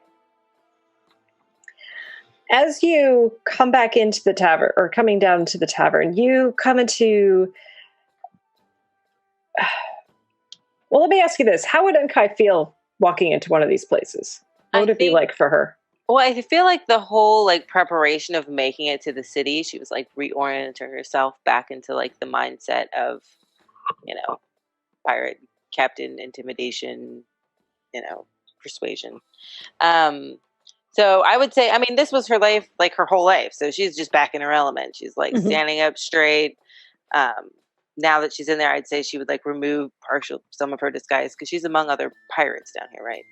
as you come back into the tavern, or coming down to the tavern, you come into... Well, let me ask you this. How would Enkai feel walking into one of these places? What would it be like for her? Well, I feel like the whole like preparation of making it to the city, she was like reorienting herself back into like the mindset of, you know, pirate captain intimidation, you know, persuasion. So I would say, I mean, this was her life, like her whole life. So she's just back in her element. She's like standing up straight. Now that she's in there, I'd say she would like remove some of her disguise because she's among other pirates down here, right?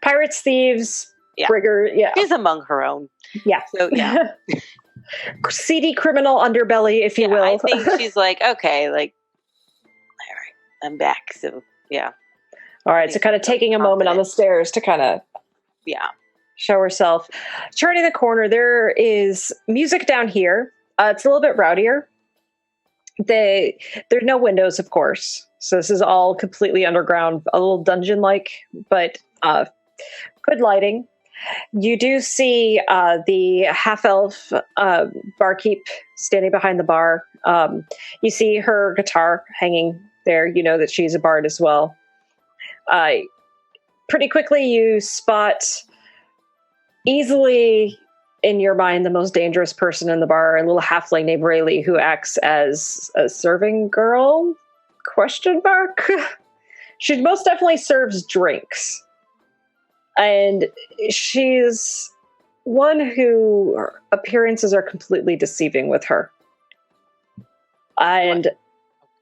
Pirates, thieves, brigger, She's among her own. Yeah. So yeah. Seedy criminal underbelly, if you will. I think she's like, okay, like, all right, I'm back. So yeah. All right, so kind of taking a moment on the stairs to kind of show herself. Turning the corner, there is music down here. It's a little bit rowdier. There are no windows, of course. So this is all completely underground, a little dungeon-like, but good lighting. You do see the half-elf barkeep standing behind the bar. You see her guitar hanging there. You know that she's a bard as well. Pretty quickly, you spot easily in your mind the most dangerous person in the bar, a little halfling named Rayleigh, who acts as a serving girl? ? She most definitely serves drinks. And she's one who appearances are completely deceiving with her. And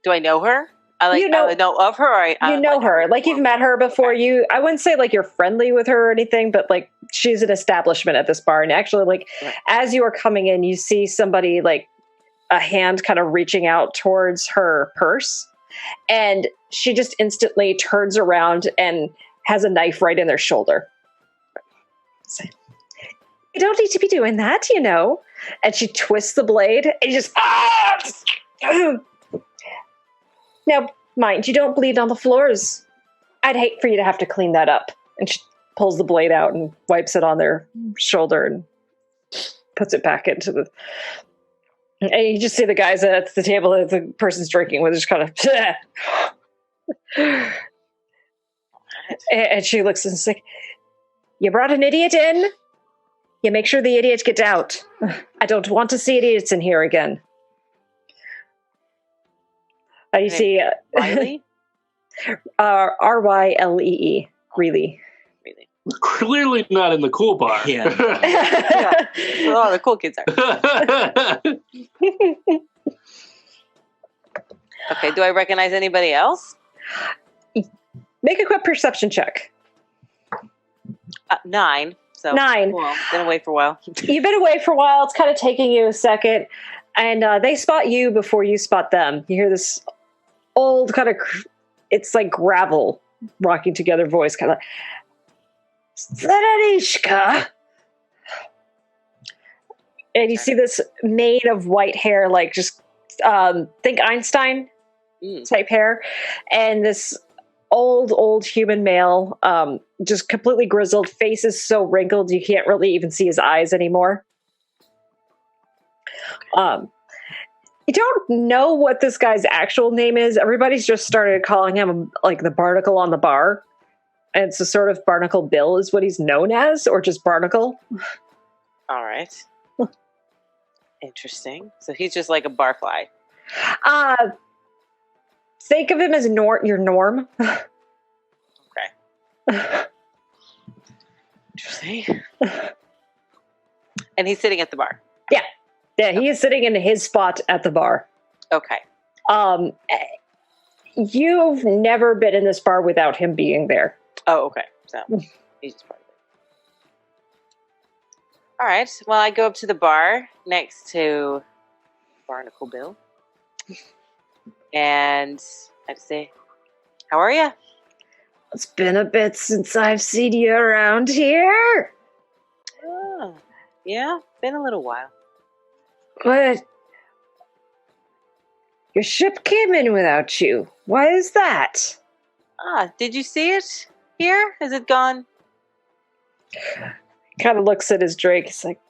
do I know her? I know of her. Or you know her. Like you've met her before. Okay. I wouldn't say like you're friendly with her or anything, but like she's an establishment at this bar. And actually, like as you are coming in, you see somebody like a hand kind of reaching out towards her purse, and she just instantly turns around and has a knife right in their shoulder. So, you don't need to be doing that, you know. And she twists the blade and you just Now, mind you, don't bleed on the floors. I'd hate for you to have to clean that up. And she pulls the blade out and wipes it on their shoulder and puts it back into the... And you just see the guys at the table that the person's drinking with, just kind of... And she looks and is like, you brought an idiot in? You make sure the idiot gets out. I don't want to see idiots in here again. You see Riley? Ryle. Really. Clearly not in the cool bar. Yeah. Oh, the cool kids are. Okay, do I recognize anybody else? Make a quick perception check. 9. So 9. Well, been away for a while. You've been away for a while. It's kind of taking you a second. And they spot you before you spot them. You hear this old kind of, it's like gravel rocking together voice, kind of like, Zerarishka. And you see this mane of white hair, like just think Einstein type hair, and this old human male, just completely grizzled, face is so wrinkled you can't really even see his eyes anymore. You don't know what this guy's actual name is. Everybody's just started calling him like the Barnacle on the bar. And so sort of Barnacle Bill is what he's known as, or just Barnacle. All right. Interesting. So he's just like a barfly. Think of him as your Norm. Okay. See? And he's sitting at the bar. Yeah, he is sitting in his spot at the bar. Okay. You've never been in this bar without him being there. Oh, okay. So he's just part of it. All right. Well, I go up to the bar next to Barnacle Bill, and I say, "How are you?" It's been a bit since I've seen you around here. Oh, yeah, been a little while. But your ship came in without you. Why is that? Ah, did you see it here? Is it gone? Kind of looks at his drink. He's like,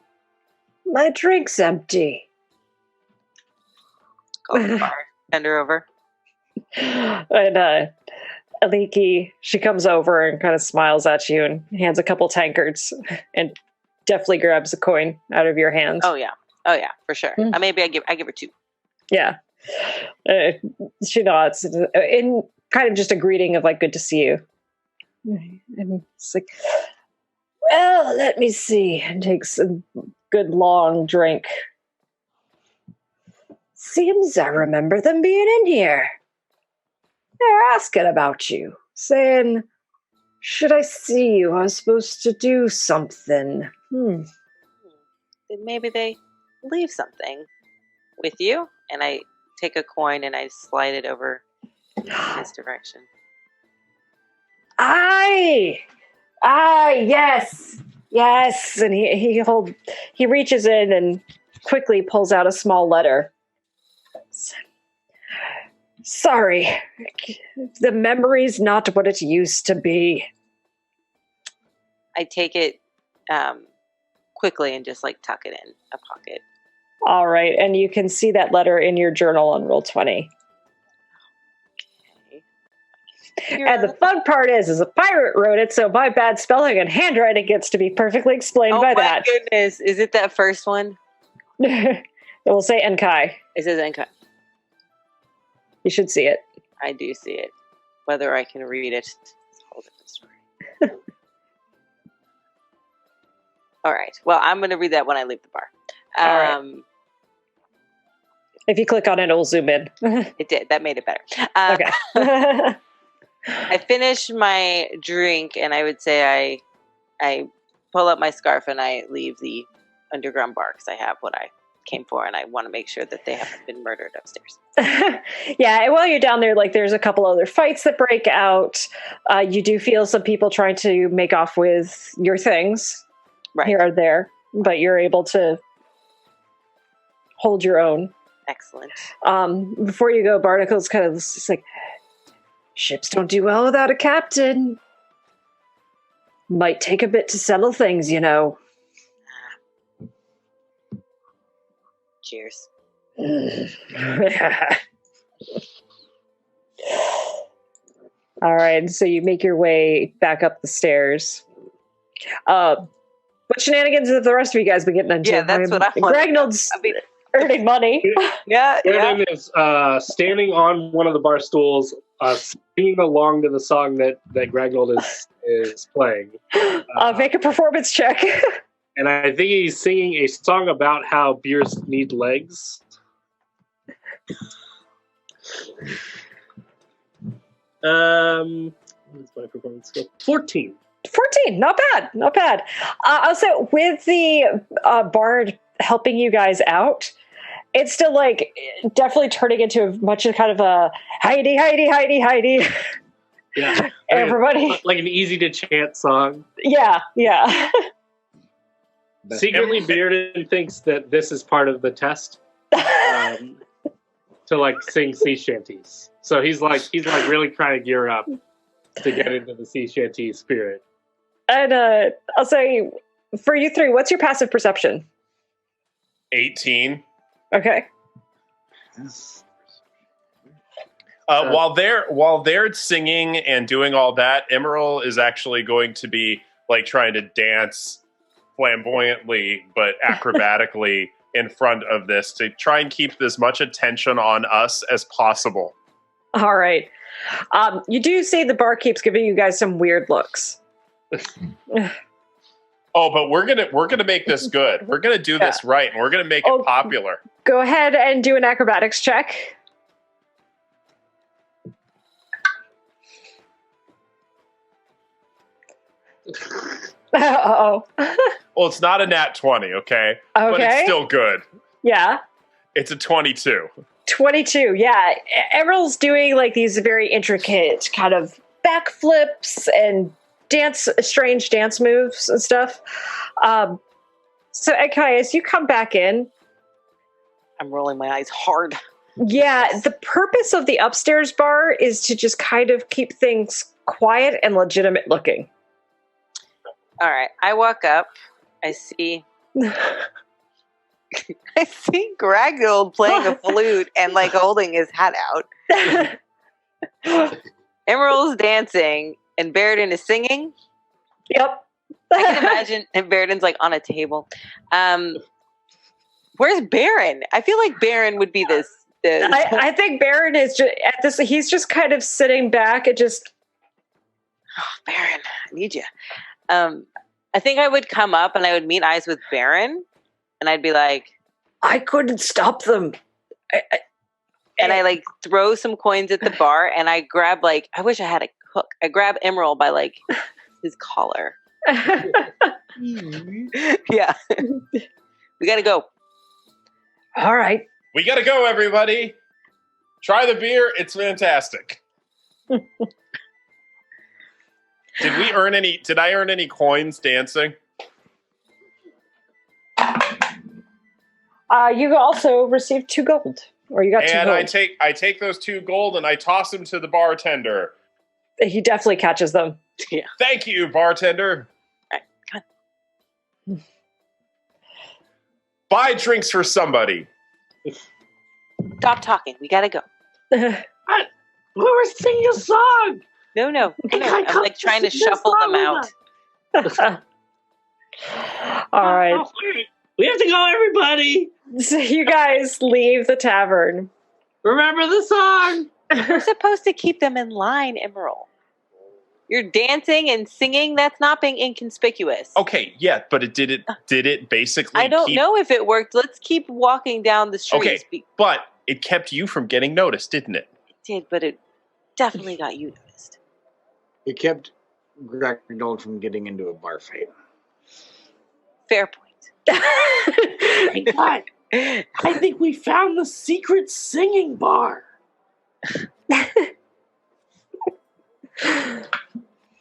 my drink's empty. Go to the bar. Send her over. And Aliki, she comes over and kind of smiles at you and hands a couple tankards and definitely grabs a coin out of your hand. Oh yeah, for sure. Maybe I give her 2. Yeah. She nods in kind of just a greeting of like, good to see you. And it's like, well, let me see. And takes a good long drink. Seems I remember them being in here. They're asking about you, saying, should I see you? I was supposed to do something. Then maybe they leave something with you. And I take a coin and I slide it over this direction. Yes. And he reaches in and quickly pulls out a small letter. Sorry, the memory's not what it used to be. I take it quickly and just like tuck it in a pocket. All right, and you can see that letter in your journal on Roll20. Okay. And the fun part is a pirate wrote it, so my bad spelling and handwriting gets to be perfectly explained by that. Oh my goodness, is it that first one? It will say Enkai. It says Enkai. You should see it. I do see it. Whether I can read it is a whole different story. All right. Well, I'm going to read that when I leave the bar. All right. If you click on it, it will zoom in. It did. That made it better. Okay. I finish my drink, and I would say I pull up my scarf and I leave the underground bar because I have what I came for, and I want to make sure that they haven't been murdered upstairs. Yeah, and while you're down there, like there's a couple other fights that break out. You do feel some people trying to make off with your things here or there, but you're able to hold your own. Excellent. Before you go, Barnacle's kind of just like, ships don't do well without a captain. Might take a bit to settle things, you know. Cheers. All right, so you make your way back up the stairs. What shenanigans have the rest of you guys been getting into? Yeah, that's what I want. Gragnold's earning money. Yeah. Is standing on one of the bar stools, singing along to the song that Gragnold is playing. Make a performance check. And I think he's singing a song about how beers need legs. What's my performance skill? 14. 14, not bad. Also, with the bard helping you guys out, it's still like definitely turning into much of kind of a Heidi. Yeah, everybody like an easy to chant song. Yeah. Secretly, Baeridin thinks that this is part of the test to like sing sea shanties. So he's like really trying to gear up to get into the sea shanty spirit. And I'll say for you three, what's your passive perception? 18. Okay. While they're singing and doing all that, Immeral is actually going to be like trying to dance flamboyantly but acrobatically in front of this to try and keep as much attention on us as possible. All right. You do see the bar keeps giving you guys some weird looks. Oh, but we're gonna make this good. We're gonna do this right, and we're gonna make it popular. Go ahead and do an acrobatics check. Uh-oh. Well, it's not a nat 20, okay? But it's still good. Yeah. It's a 22. 22, yeah. Immeral's doing like these very intricate kind of backflips and strange dance moves and stuff. So Enkai, as you come back in, I'm rolling my eyes hard. Yeah, the purpose of the upstairs bar is to just kind of keep things quiet and legitimate looking. All right, I walk up. I see Gragnold playing a flute and like holding his hat out. Immeral's dancing and Baeridin is singing. Yep. I can imagine Baeridin's like on a table. Where's Baron? I feel like Baron would be this. I think Baron is just at this. He's just kind of sitting back and just. Oh, Baron, I need you. I think I would come up and I would meet eyes with Baron, and I'd be like, I couldn't stop them. And I like throw some coins at the bar, and I grab like I wish I had a hook. I grab Immeral by like his collar. Yeah, we gotta go. All right. We gotta go, everybody. Try the beer. It's fantastic. Did I earn any coins dancing? You also received 2 gold. Or you got 2 gold. And I take those 2 gold and I toss them to the bartender. He definitely catches them. Yeah. Thank you, bartender. All right, come on. Buy drinks for somebody. Stop talking. We gotta go. We were singing a song. No. I'm like trying to shuffle them out. All right. Oh, we have to go, everybody. So you guys leave the tavern. Remember the song. We're supposed to keep them in line, Immeral. You're dancing and singing. That's not being inconspicuous. Okay, yeah, but did it basically I don't know if it worked. Let's keep walking down the street. Okay, but it kept you from getting noticed, didn't it? It did, but it definitely got you noticed. It kept Gragnold from getting into a bar fight. Fair point. Hey, God, I think we found the secret singing bar.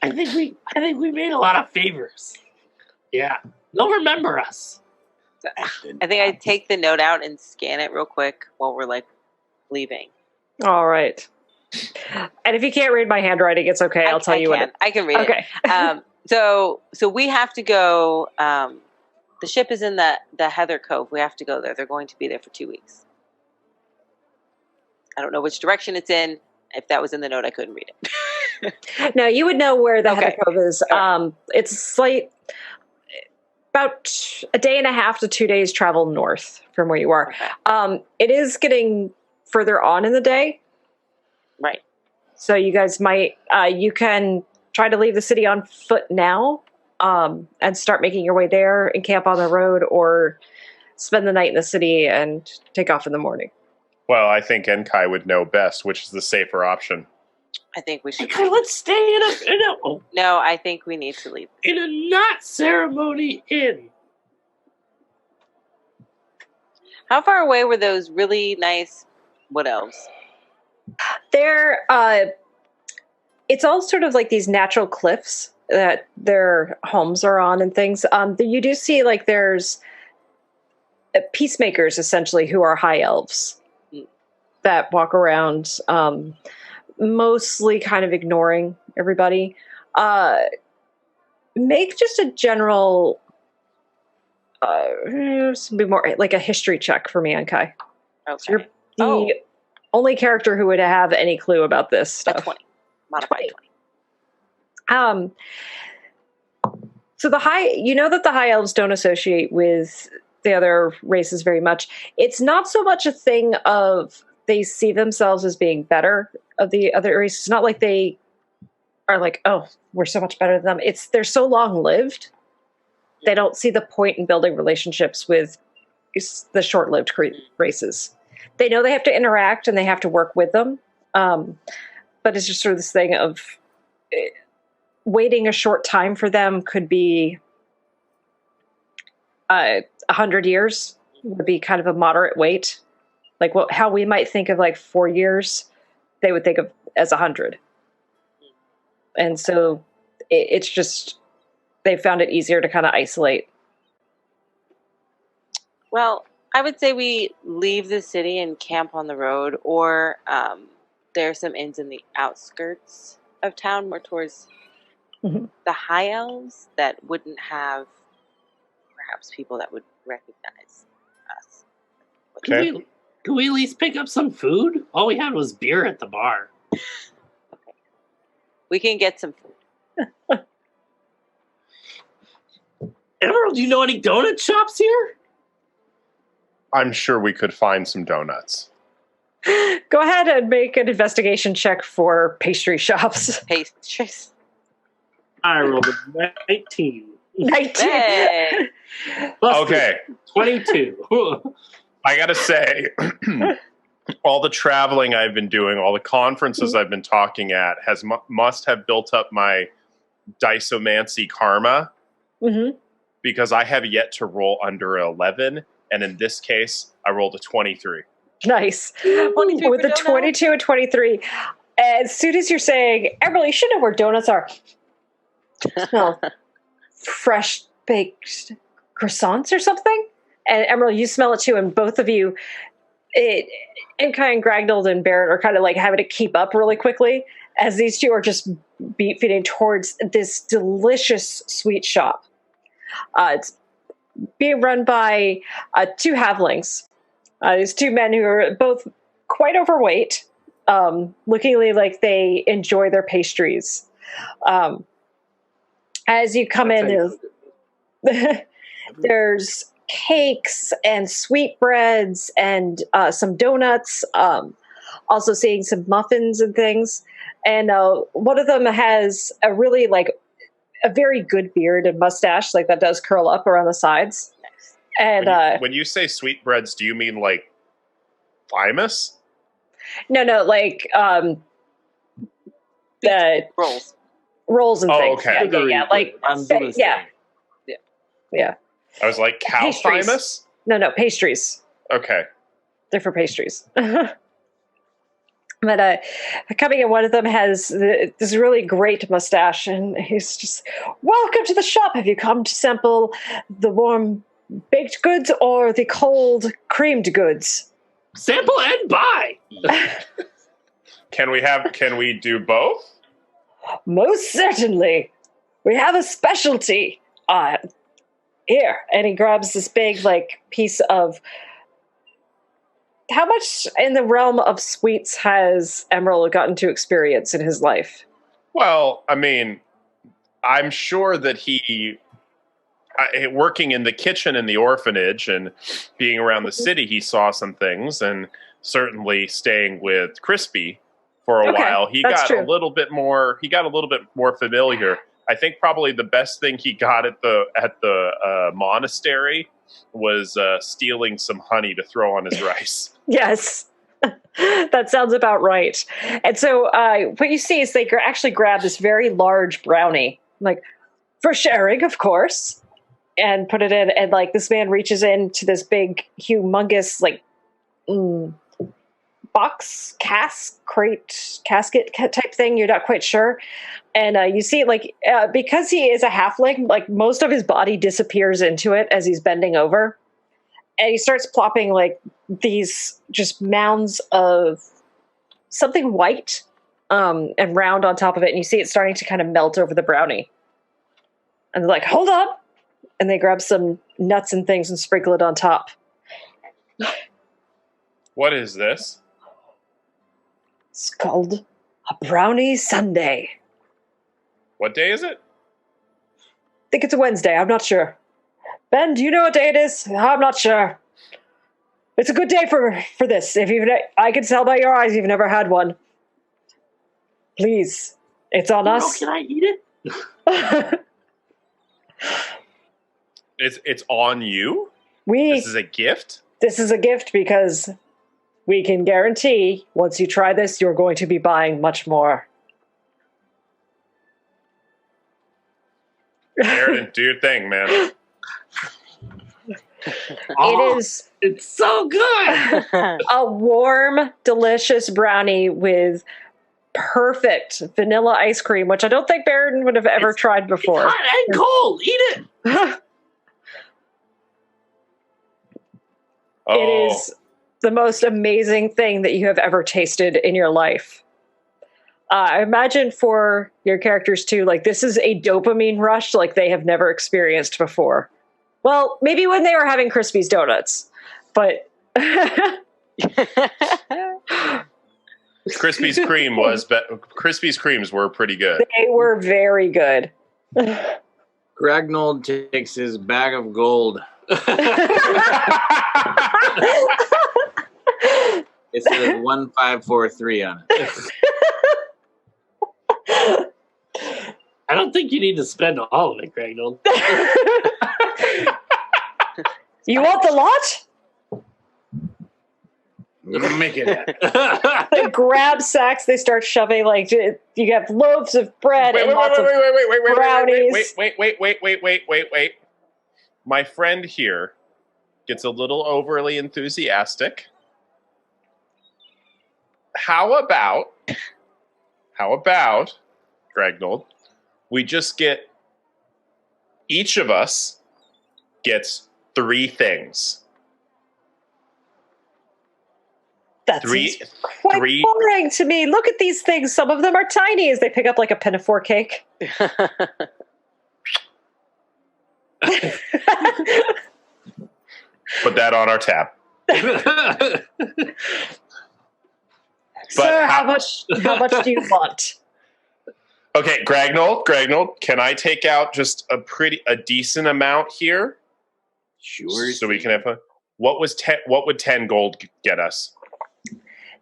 I think we made a lot of favors. Yeah, they'll remember us. I think I take the note out and scan it real quick while we're like leaving. All right. And if you can't read my handwriting, it's okay. I'll tell you what. I can read it. So we have to go. The ship is in the Heather Cove. We have to go there. They're going to be there for 2 weeks. I don't know which direction it's in. If that was in the note, I couldn't read it. No, you would know where the Heather Cove is. It's like about a day and a half to 2 days travel north from where you are. Okay. It is getting further on in the day. Right. So you guys might, you can try to leave the city on foot now and start making your way there and camp on the road, or spend the night in the city and take off in the morning. Well, I think Enkai would know best, which is the safer option. I think we should. Okay, let's stay No, I think we need to leave. in a not ceremony inn. How far away were those really nice wood elves? They're, it's all sort of like these natural cliffs that their homes are on and things. You do see like there's peacemakers essentially who are high elves that walk around, mostly kind of ignoring everybody. Make just a general, be more like a history check for me, Enkai. Okay. So you're the only character who would have any clue about this stuff. A 20. Modified 20. So you know that the high elves don't associate with the other races very much. It's not so much a thing of they see themselves as being better of the other races. It's not like they are like, oh, we're so much better than them. They're so long lived They don't see the point in building relationships with the short-lived races. They know they have to interact and they have to work with them, but it's just sort of this thing of waiting a short time for them could be 100 years would be kind of a moderate wait. Like how we might think of like 4 years, they would think of as 100. And so it's just, they found it easier to kind of isolate. Well, I would say we leave the city and camp on the road, or there are some inns in the outskirts of town, more towards the High Elves that wouldn't have perhaps people that would recognize us. Okay. Can we at least pick up some food? All we had was beer at the bar. Okay. We can get some food. Immeral, do you know any donut shops here? I'm sure we could find some donuts. Go ahead and make an investigation check for pastry shops. Pastries. I rolled a 19. 19. Hey. Plus Okay. 22. I gotta say, all the traveling I've been doing, all the conferences I've been talking at, must have built up my disomancy karma, because I have yet to roll under 11, and in this case, I rolled a 23. Nice. 23 With for a donuts? 22 and 23, as soon as you're saying, Emerald, you should know where donuts are. Smell fresh baked croissants or something? And Emerald, you smell it too, and both of you, Enkai and Gragnold and Baeridin are kind of like having to keep up really quickly as these two are just beat feeding towards this delicious sweet shop. It's being run by two halflings. These two men who are both quite overweight, looking like they enjoy their pastries. As you come in, there's cakes and sweetbreads and some donuts, also seeing some muffins and things. And one of them has a really a very good beard and mustache, like that does curl up around the sides. And when you say sweetbreads, do you mean like thymus? No, the rolls and things. Okay. Yeah. Yeah. I was like, cow Pastries. thymus? No, pastries. Okay. They're for pastries. But coming in, one of them has this really great mustache, and he's just, welcome to the shop. Have you come to sample the warm baked goods or the cold creamed goods? Sample and buy! Can we do both? Most certainly. We have a specialty. Here. And he grabs this big, piece of... How much in the realm of sweets has Immeral gotten to experience in his life? Well, I mean, I'm sure that he, working in the kitchen in the orphanage and being around the city, he saw some things, and certainly staying with Crispy for a while, he got a little bit more familiar. I think probably the best thing he got at the monastery was stealing some honey to throw on his rice. Yes, that sounds about right. And so what you see is they actually grab this very large brownie, for sharing, of course, and put it in. And this man reaches into this big, humongous, box, casket type thing. You're not quite sure. And you see, because he is a halfling, most of his body disappears into it as he's bending over. And he starts plopping, these just mounds of something white and round on top of it. And you see it starting to kind of melt over the brownie. And they're like, hold up. And they grab some nuts and things and sprinkle it on top. What is this? It's called a brownie sundae. What day is it? I think it's a Wednesday. I'm not sure. Ben, do you know what day it is? I'm not sure. It's a good day for this. I can tell by your eyes you've never had one. Please, it's on us. Can I eat it? It's on you? This This is a gift? This is a gift because we can guarantee once you try this, you're going to be buying much more. Baeridin, do your thing, man. It is It's so good. a warm, delicious brownie with perfect vanilla ice cream, which I don't think Baeridin would have ever tried before. It's hot and cold. Eat it. Oh, It is the most amazing thing that you have ever tasted in your life. I imagine for your characters too, like this is a dopamine rush like they have never experienced before. Well, maybe when they were having Crispy's donuts, but Crispy's cream was, Crispy's creams were pretty good. they were very good. Gragnold takes his bag of gold. It says 1543 on it. I don't think you need to spend all of it, Gragnold. You want the lot? Make it. They grab sacks, they start shoving, like, you have loaves of bread and lots of brownies. Wait. My friend here gets a little overly enthusiastic. How about, Gragnold, we just get, each of us gets 3 things. That seems quite boring to me. Look at these things. Some of them are tiny as they pick up like a pinafore cake. Put that on our tab. Sir, how much do you want? Okay, Gragnold, can I take out just a decent amount here? Sure. So we can have fun. What would 10 gold get us?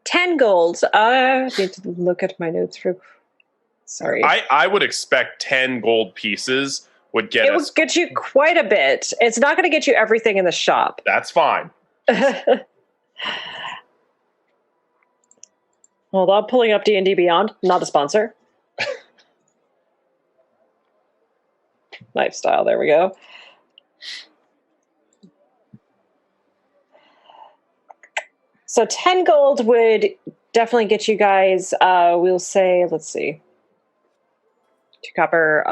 10 gold. I need to look at my notes for. Sorry. I would expect 10 gold pieces would get us. It would get you quite a bit. It's not going to get you everything in the shop. That's fine. Hold on, pulling up D&D Beyond. Not a sponsor. Lifestyle, there we go. So 10 gold would definitely get you guys, we'll say, let's see, 2 copper,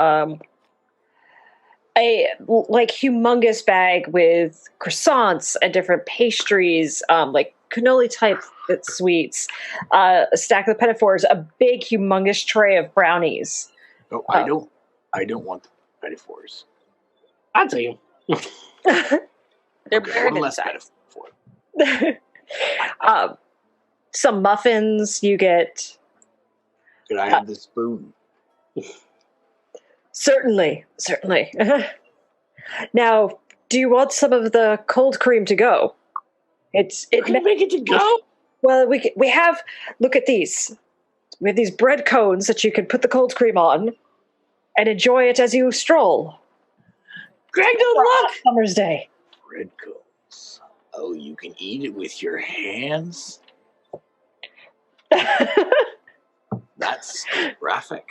a like humongous bag with croissants and different pastries, like cannoli type sweets, a stack of pinafores, a big humongous tray of brownies. Oh, I don't want the metaphors. I'll tell you. They're Okay, buried one less inside. metaphor. Some muffins. You get Could I have the spoon? certainly. Now, do you want some of the cold cream to go? Can you make it to go? Well, we have. Look at these. We have these bread cones that you can put the cold cream on and enjoy it as you stroll. Gragnold, look! Summer's day. Bread cones. Oh, you can eat it with your hands? That's graphic.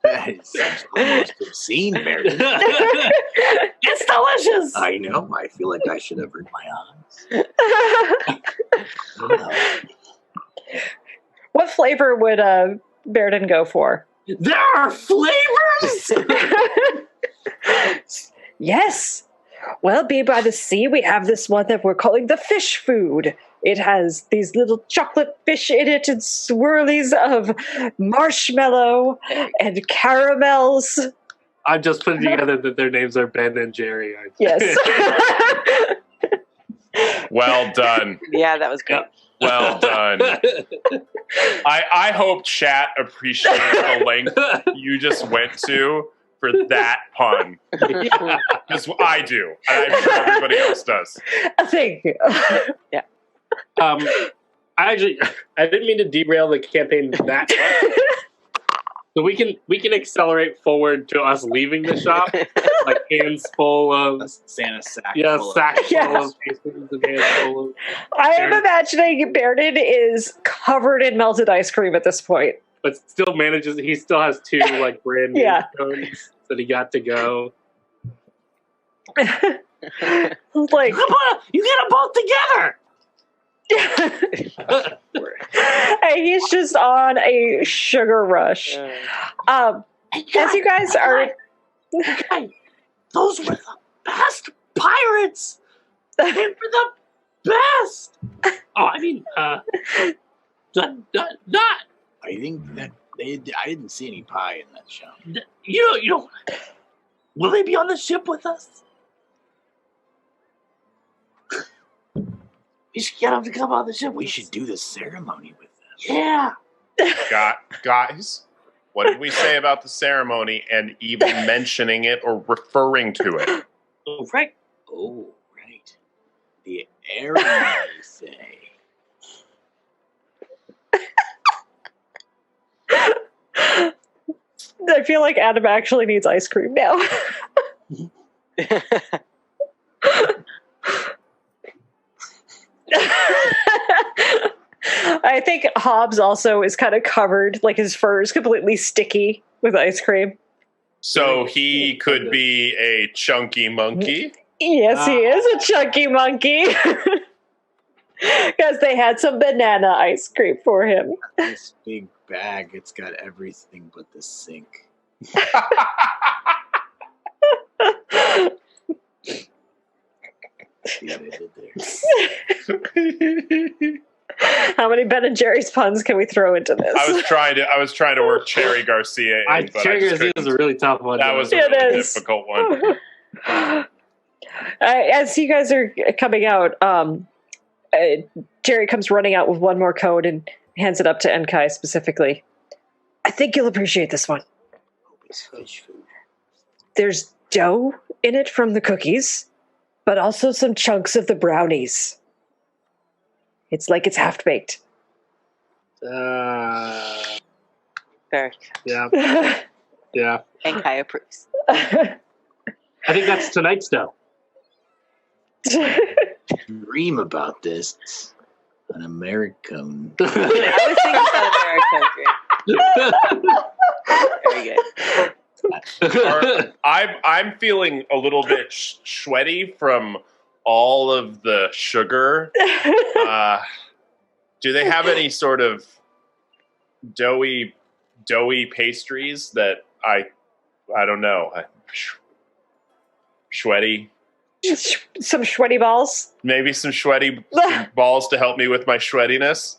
That sounds almost obscene, Mary. It's delicious! I know. I feel like I should avert my eyes. What flavor would Baeridin go for? There are flavors! Yes. Well, being by the sea, we have this one that we're calling the fish food. It has these little chocolate fish in it and swirlies of marshmallow and caramels. I'm just putting together that their names are Ben and Jerry. Yes. Well done. Yeah, that was good. Well done. I hope chat appreciates the length you just went to for that pun. Because I do. And I'm sure everybody else does. Thank you. I didn't mean to derail the campaign that much. So we can accelerate forward to us leaving the shop, like hands full of Santa sack. sacks full Yeah. of pastries and hands full of. I am imagining Baeridin is covered in melted ice cream at this point. But still manages. He still has 2 like brand new Yeah. cones that he got to go. Like, You get them both together. and he's just on a sugar rush. As you guys are, Hey, those were the best pirates. They were the best. Oh, I mean, Not I think that I didn't see any pie in that show. you know. Will they be on the ship with us? We should get them to come on the ship. We should do the ceremony with them. Yeah. Guys, what did we say about the ceremony and even mentioning it or referring to it? Oh, right. Oh, right. The ceremony, say. I feel like Adam actually needs ice cream now. I think Hobbs also is kind of covered, like his fur is completely sticky with ice cream. So he could be a chunky monkey. Yes, he is a chunky monkey. Because they had some banana ice cream for him. This big bag, it's got everything but the sink. See what I did there? How many Ben and Jerry's puns can we throw into this? I was trying to work Cherry Garcia in, but I Cherry just Garcia is a really tough one. that was a It really is. difficult one. As you guys are coming out, Jerry comes running out with one more code and hands it up to Enkai specifically. I think you'll appreciate this one. It's fish food. There's dough in it from the cookies, but also some chunks of the brownies. It's like it's half-baked. Uh, Very. yeah, yeah. Enkai approves. I think that's tonight's dough. Dream about this. An American. I was thinking South American. Very good. I'm feeling a little bit sweaty from all of the sugar. Do they have any sort of doughy pastries that I don't know? Sweaty. Some sweaty balls. Maybe some sweaty some balls to help me with my sweatiness.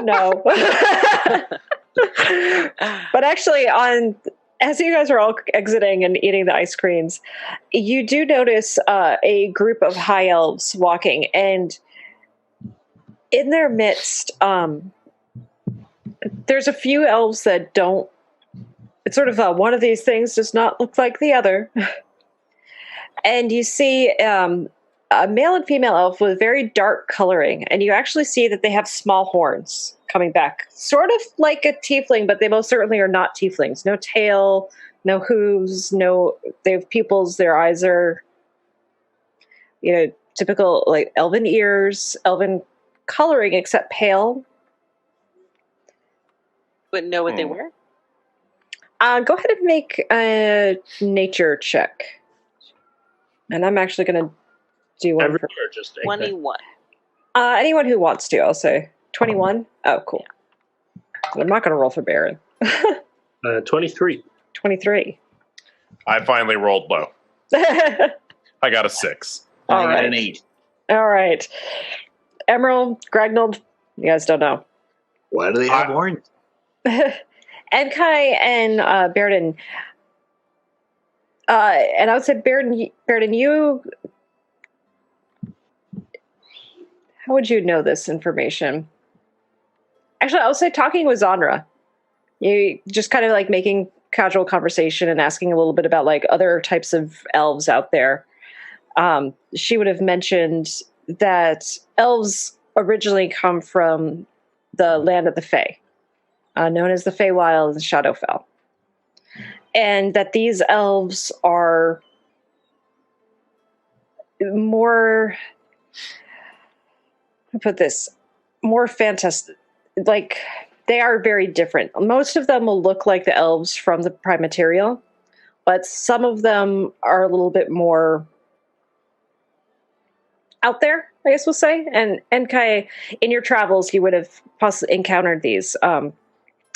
No. But actually, as you guys are all exiting and eating the ice creams, you do notice a group of high elves walking, and in their midst, there's a few elves that don't. It's sort of one of these things does not look like the other. And you see a male and female elf with very dark coloring, and you actually see that they have small horns coming back, sort of like a tiefling, but they most certainly are not tieflings. No tail, no hooves, they have pupils, their eyes are, typical like elven ears, elven coloring, except pale. Wouldn't know what they were. Go ahead and make a nature check. And I'm actually going to do one for 21. anyone who wants to, I'll say. 21? Oh, cool. I'm not going to roll for Baron. 23. 23. I finally rolled low. I got a 6. All I got right. an 8. All right. Immeral, Gragnold, you guys don't know. Why do they have horns? Enkai and Baeridin. And I would say, Baeridin, you... How would you know this information? Actually, I would say talking with Zanra. You just kind of like making casual conversation and asking a little bit about like other types of elves out there. She would have mentioned that elves originally come from the land of the Fae, known as the Feywild and Shadowfell. And that these elves are more, more fantastic. Like, they are very different. Most of them will look like the elves from the Prime Material, but some of them are a little bit more out there, I guess we'll say. And Enkai, in your travels, you would have possibly encountered these.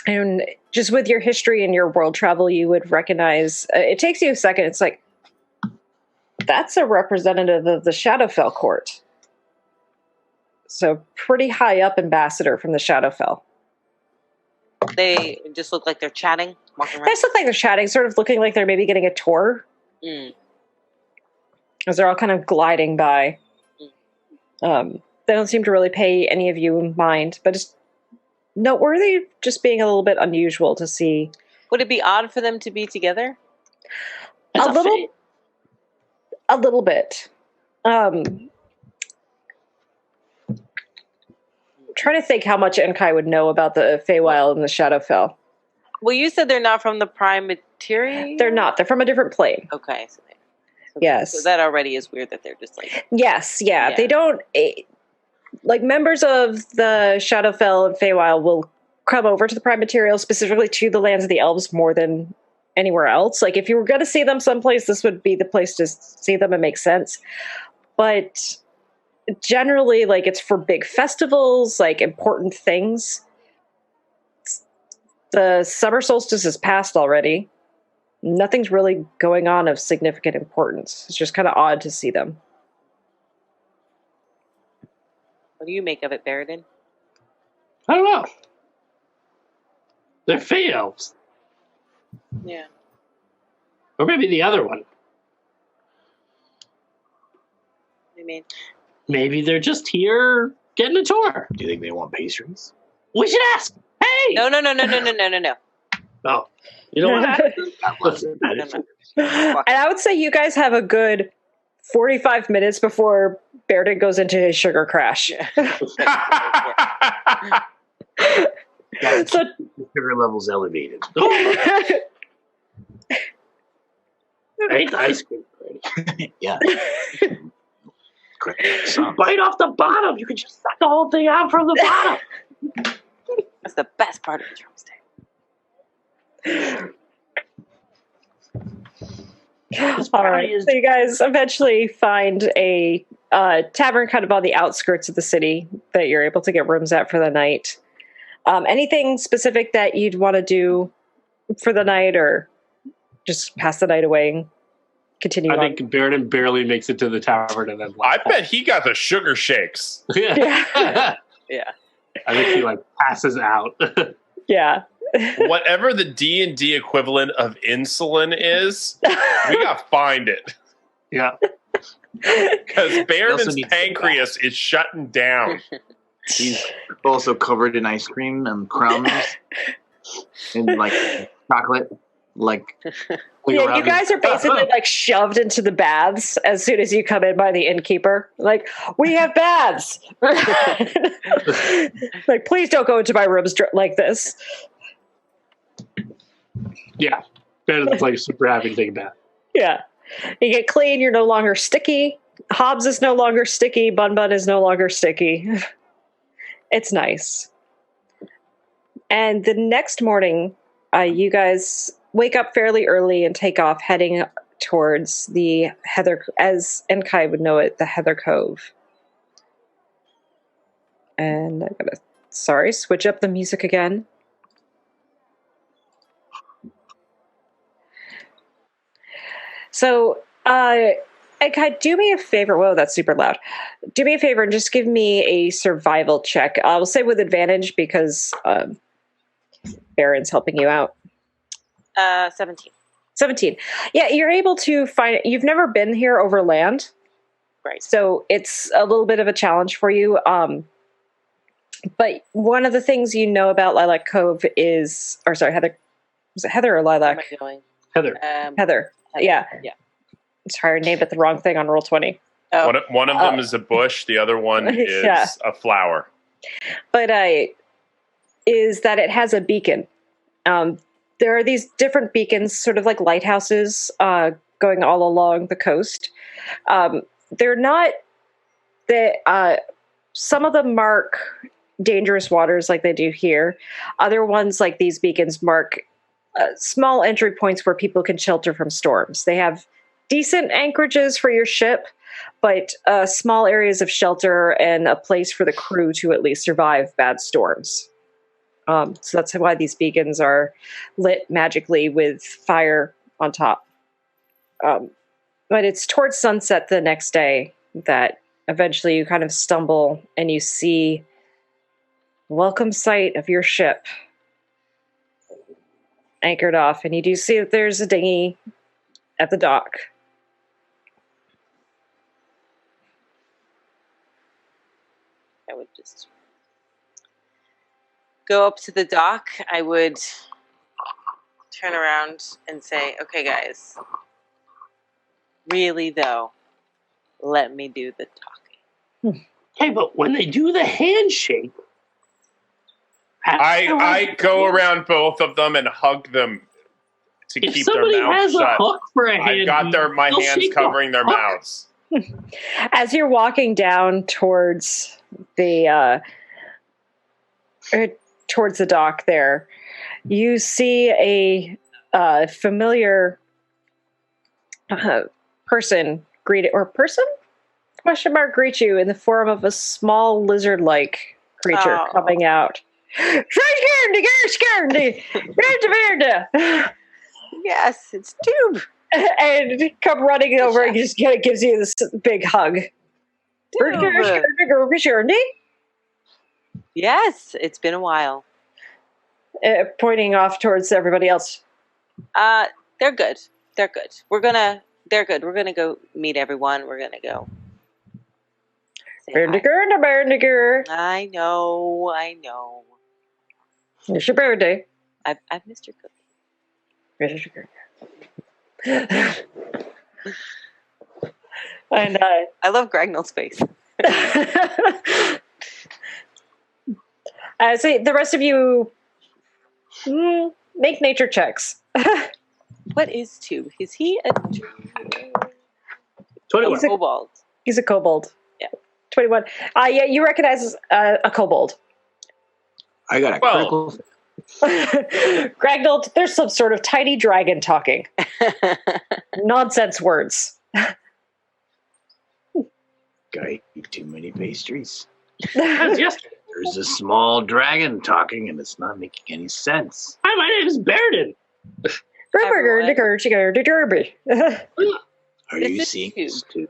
And just with your history and your world travel, you would recognize, it takes you a second, it's like, that's a representative of the Shadowfell court. So pretty high up ambassador from the Shadowfell. They just look like they're chatting, walking around. They just look like they're chatting, sort of looking like they're maybe getting a tour. As they're all kind of gliding by. They don't seem to really pay any of you mind, but it's noteworthy, just being a little bit unusual to see. Would it be odd for them to be together? A little bit. Trying to think how much Enkai would know about the Feywild and the Shadowfell. Well, you said they're not from the Prime Material? They're not. They're from a different plane. Okay. Yes. So that already is weird that they're just like... Yes, yeah. They don't... like, members of the Shadowfell and Feywild will come over to the Prime Material, specifically to the lands of the elves, more than anywhere else. Like, if you were going to see them someplace, this would be the place to see them and make sense. But generally, like, it's for big festivals, like, important things. The summer solstice is past already. Nothing's really going on of significant importance. It's just kind of odd to see them. What do you make of it, Baeridin? I don't know. They're Fey elves. Yeah. Or maybe the other one. I mean... Maybe they're just here getting a tour. Do you think they want pastries? We should ask. Hey! No. Oh. You know what? And I would say you guys have a good 45 minutes before Baeridin goes into his sugar crash. So, sugar levels elevated. I ate the ice cream already. Yeah. Great. Bite off the bottom. You can just suck the whole thing out from the bottom. That's the best part of the drumstick. all right. So you guys eventually find a tavern kind of on the outskirts of the city that you're able to get rooms at for the night. Anything specific that you'd want to do for the night, or just pass the night away and continue on? I think Baeridin barely makes it to the tavern and then I bet he got the sugar shakes. Yeah. Yeah. I think he like passes out. Yeah. Whatever the D&D equivalent of insulin is, we gotta find it. Yeah. Because Baeridin's needs to pancreas is shutting down. He's also covered in ice cream and crumbs and like chocolate. Like, Yeah, you guys are basically like shoved into the baths as soon as you come in by the innkeeper. Like, we have baths. Like, please don't go into my rooms like this. Yeah. Baeridin's like super happy to take a bath. Yeah. You get clean, you're no longer sticky. Hobbs is no longer sticky. Bun Bun is no longer sticky. It's nice. And the next morning, you guys wake up fairly early and take off, heading towards the Heather, as Enkai would know it, the Heather Cove. And I'm gonna, switch up the music again. So, Enkai, do me a favor. Whoa, that's super loud. Do me a favor and just give me a survival check. I'll say with advantage because Baron's helping you out. 17. 17. Yeah, you're able to find it. You've never been here over land. Right. So it's a little bit of a challenge for you. But one of the things you know about Lilac Cove is, or sorry, Heather. Was it Heather or Lilac? What am I doing? Heather. Heather. Yeah. Yeah. Sorry, I named it the wrong thing on Roll20. Oh. One of them is a bush. The other one is Yeah. a flower. But is that it has a beacon. There are these different beacons, sort of like lighthouses, going all along the coast. They're not some of them mark dangerous waters like they do here. Other ones, like these beacons, mark small entry points where people can shelter from storms. They have decent anchorages for your ship, but small areas of shelter and a place for the crew to at least survive bad storms. So that's why these beacons are lit magically with fire on top. But it's towards sunset the next day that eventually you kind of stumble and you see welcome sight of your ship anchored off, and you do see that there's a dinghy at the dock. I would just go up to the dock. I would turn around and say, okay, guys, really, though, let me do the talking. Hey, but when they do the handshake, I go around both of them and hug them to if keep their somebody mouths has a shut. hook for a I've hand, got my they'll hands shake the covering their hook. mouths. As you're walking down towards the dock there, you see a familiar person greet you in the form of a small lizard-like creature Oh. coming out. Yes, it's Tube. And come running over and just gives you this big hug. Yes, it's been a while. Pointing off towards everybody else. They're good. They're good. They're good. We're gonna go meet everyone. We're gonna go. say hi. I know. It's your birthday. I've missed your cookie. And I love Gragnold's face. see the rest of you make nature checks. What is Tube? Is he a 21. kobold? He's a kobold. Yeah. 21. Yeah, you recognize a kobold. I got a 12. critical. Gragnold, there's some sort of tiny dragon talking. Nonsense words. Guy eat too many pastries. That's yesterday. There's a small dragon talking, and it's not making any sense. Hi, my name is Baeridin. Are This you is seeing Tube. this too?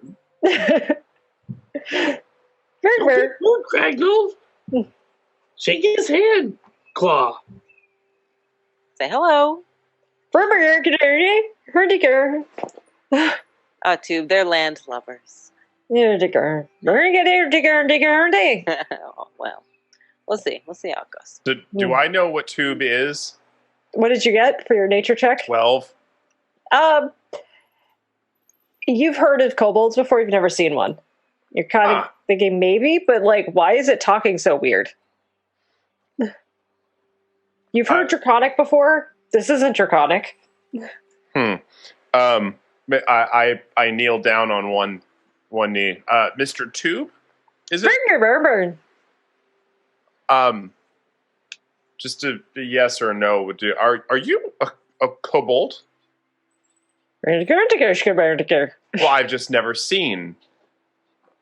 Gragnold. Shake his hand, Claw. Say hello. Oh, Tube, they're land lovers. Oh, well, we'll see. We'll see how it goes. Do I know what Tube is? What did you get for your nature check? 12. You've heard of kobolds before, you've never seen one. You're kind of thinking maybe, but like, why is it talking so weird? You've heard draconic before? This isn't draconic. I kneel down on one knee. Mr. Tube? Is it? Just a yes or no would do. Are you a kobold? Well, I've just never seen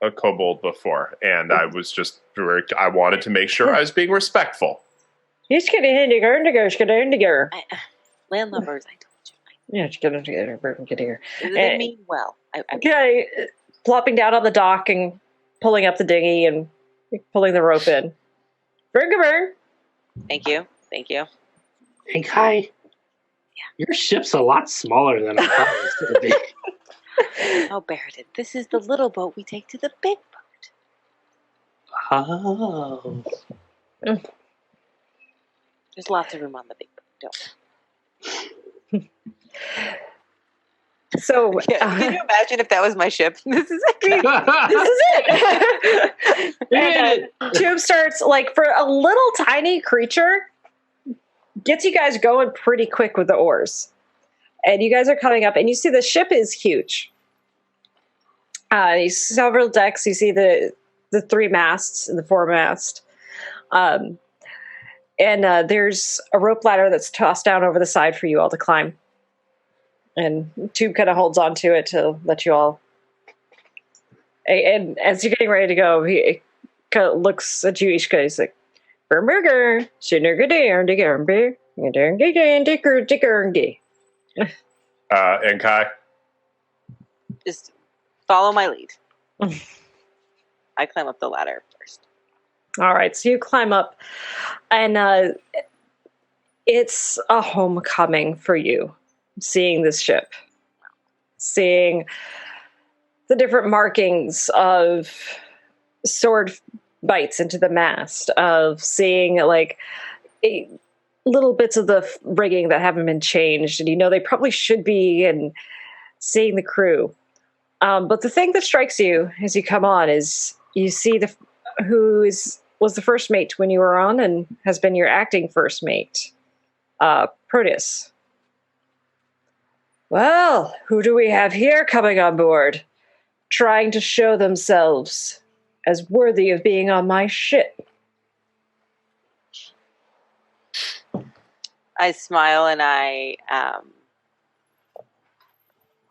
a kobold before, and I was just I wanted to make sure I was being respectful. Land lovers, I told you. They mean well. Okay, plopping down on the dock and pulling up the dinghy and pulling the rope in. Thank you. Enkai, your ship's a lot smaller than I thought it was going to be. Oh, Baeridin, this is the little boat we take to the big boat. Oh. There's lots of room on the big boat. Don't. So Can you imagine if that was my ship? This is it. this is it. And Tube starts, like, for a little tiny creature, gets you guys going pretty quick with the oars. And you guys are coming up, and you see the ship is huge. You see several decks. You see the 3 masts and the 4 mast. And there's a rope ladder that's tossed down over the side for you all to climb. And Tube kind of holds on to it to let you all. And as you're getting ready to go, he kind of looks at you each guy. He's like, "Burger, Enkai. Just follow my lead. I climb up the ladder first. All right, so you climb up, and it's a homecoming for you, seeing this ship, seeing the different markings of sword bites into the mast, of seeing, like, little bits of the rigging that haven't been changed, and you know they probably should be, and seeing the crew. But the thing that strikes you as you come on is you see was the first mate when you were on and has been your acting first mate, Proteus. Well, who do we have here coming on board, trying to show themselves as worthy of being on my ship? I smile and I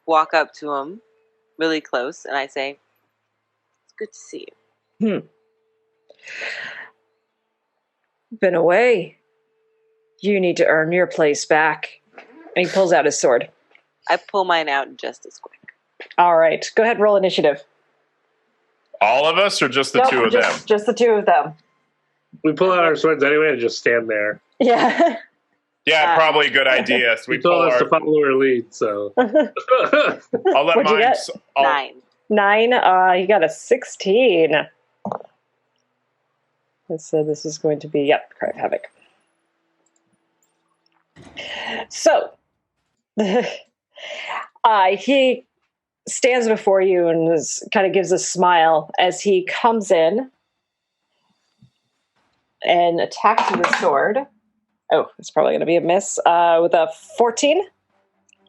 walk up to him really close and I say, "It's good to see you." Been away. You need to earn your place back. And he pulls out his sword. I pull mine out just as quick. All right, go ahead, roll initiative. All of us, or just the two of them? Just the 2 of them. We pull out our swords anyway and just stand there. Yeah. Yeah, probably a good idea. So we told us to follow her lead, so. I'll let What'd you mine. get? 9. 9. You got a 16. So this is going to be, Cry of Havoc. So, he stands before you and kind of gives a smile as he comes in and attacks with his sword. Oh, it's probably going to be a miss. With a 14?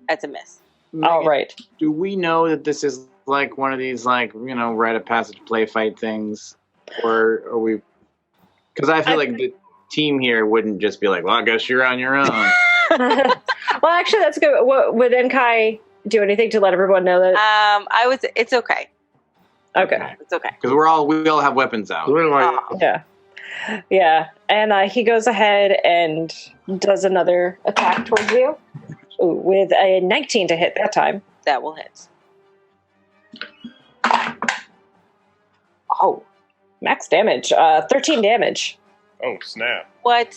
That's a miss. All right. Do we know that this is like one of these, like, rite of passage play fight things? Or are we... Because I feel like the team here wouldn't just be like, well, I guess you're on your own. Well, actually, that's good. Would Enkai do anything to let everyone know that? I would say it's okay. Okay. It's okay. Because we all have weapons out. We're like, Yeah. And he goes ahead and does another attack towards you. Ooh, with a 19 to hit that time. That will hit. Oh, max damage. 13 damage. Oh, snap. What?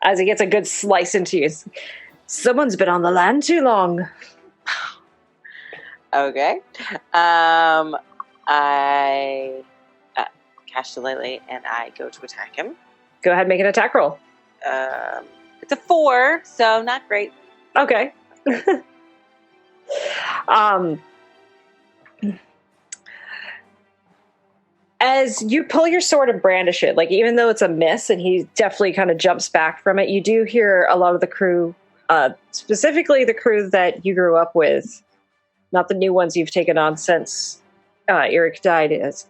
As he gets a good slice into you. Someone's been on the land too long. Okay. I cast Shillelagh and I go to attack him. Go ahead and make an attack roll. It's a 4, so not great. Okay. As you pull your sword and brandish it, like, even though it's a miss and he definitely kind of jumps back from it, you do hear a lot of the crew, specifically the crew that you grew up with, not the new ones you've taken on since Eric died, is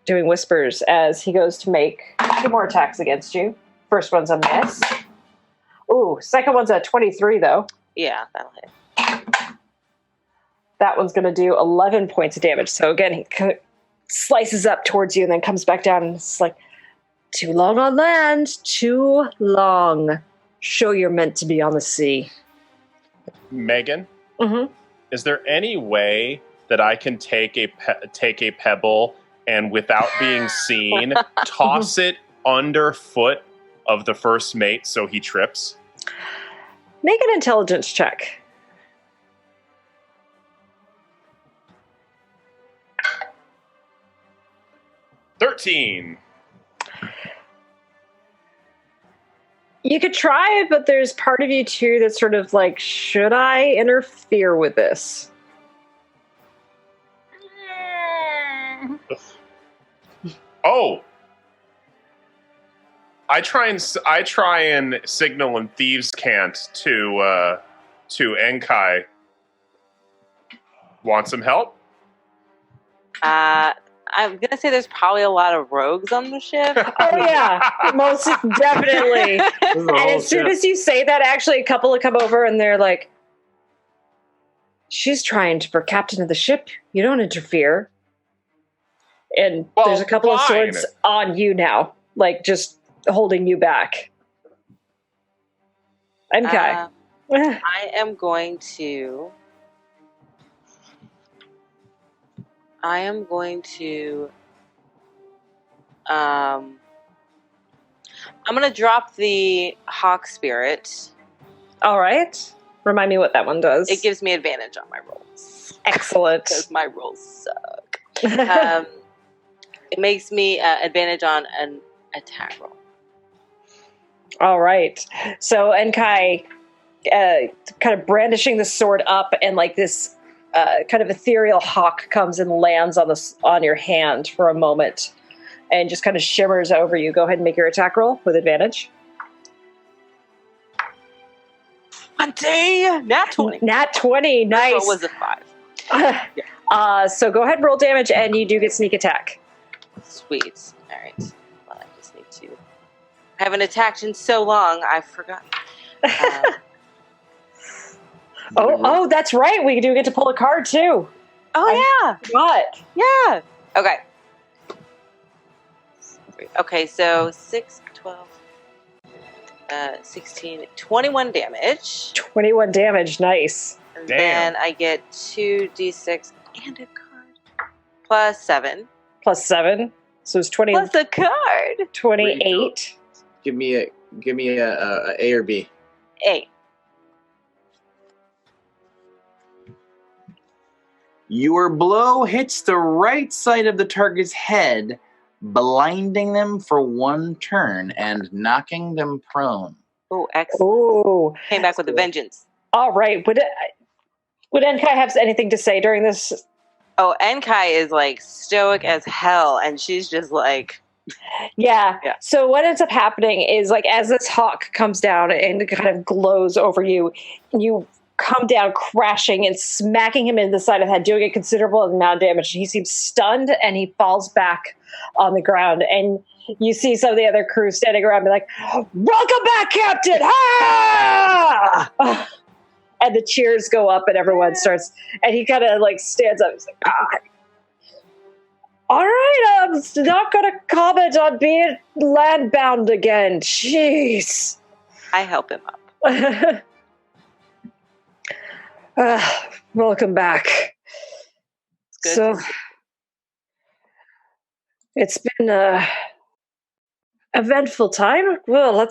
doing whispers as he goes to make 2 more attacks against you. First one's a miss. Ooh, second one's a 23, though. Yeah, that'll hit. That one's going to do 11 points of damage. So again, he slices up towards you and then comes back down and it's like, too long on land, too long. Show you're meant to be on the sea. Megan, Mm-hmm. is there any way that I can take a pebble and, without being seen, toss it underfoot of the first mate so he trips? Make an intelligence check. You could try it, but there's part of you too that's sort of like, should I interfere with this? Oh, I try and signal in thieves' cant to Enkai. Want some help? I'm gonna say there's probably a lot of rogues on the ship. Oh yeah, most definitely. And as soon as you say that, actually, a couple will come over and they're like, "She's trying to be captain of the ship. You don't interfere." And there's a couple of swords on you now, like just holding you back. Enkai. I am going to. I'm going to drop the Hawk Spirit. All right. Remind me what that one does. It gives me advantage on my rolls. Excellent. Because my rolls suck. It makes me advantage on an attack roll. All right. So Enkai kind of brandishing the sword up, and like this kind of ethereal hawk comes and lands on your hand for a moment and just kind of shimmers over you. Go ahead and make your attack roll with advantage. 20! Nat 20. Nat 20. Nice. What was a 5? So go ahead and roll damage, and you do get sneak attack. Sweet. All right. Well, I just need to. I haven't attacked in so long, I've forgotten. Oh, that's right. We do get to pull a card too. Oh, yeah. What? Yeah. Okay. Okay, so 6, 12, 16, 21 damage. 21 damage. Nice. And Damn. then I get 2d6 and a card. Plus 7. Plus 7. So it's 20. Plus a card. 28. Give me a A or B. A. Your blow hits the right side of the target's head, blinding them for 1 turn and knocking them prone. Oh, excellent. Oh. Came back with a vengeance. All right. Would Enkai have anything to say during this? Oh, Enkai is like stoic as hell, and she's just like... Yeah. Yeah. So what ends up happening is, like, as this hawk comes down and kind of glows over you, you come down crashing and smacking him in the side of the head, doing a considerable amount of damage. He seems stunned and he falls back on the ground. And you see some of the other crew standing around, be like, "Welcome back, Captain!" Ah! And the cheers go up and everyone starts, and he kind of like stands up. He's like, "Ah. All right, I'm not going to comment on being land-bound again. Jeez." I help him up. Welcome back. Good. So, it's been an eventful time. Well,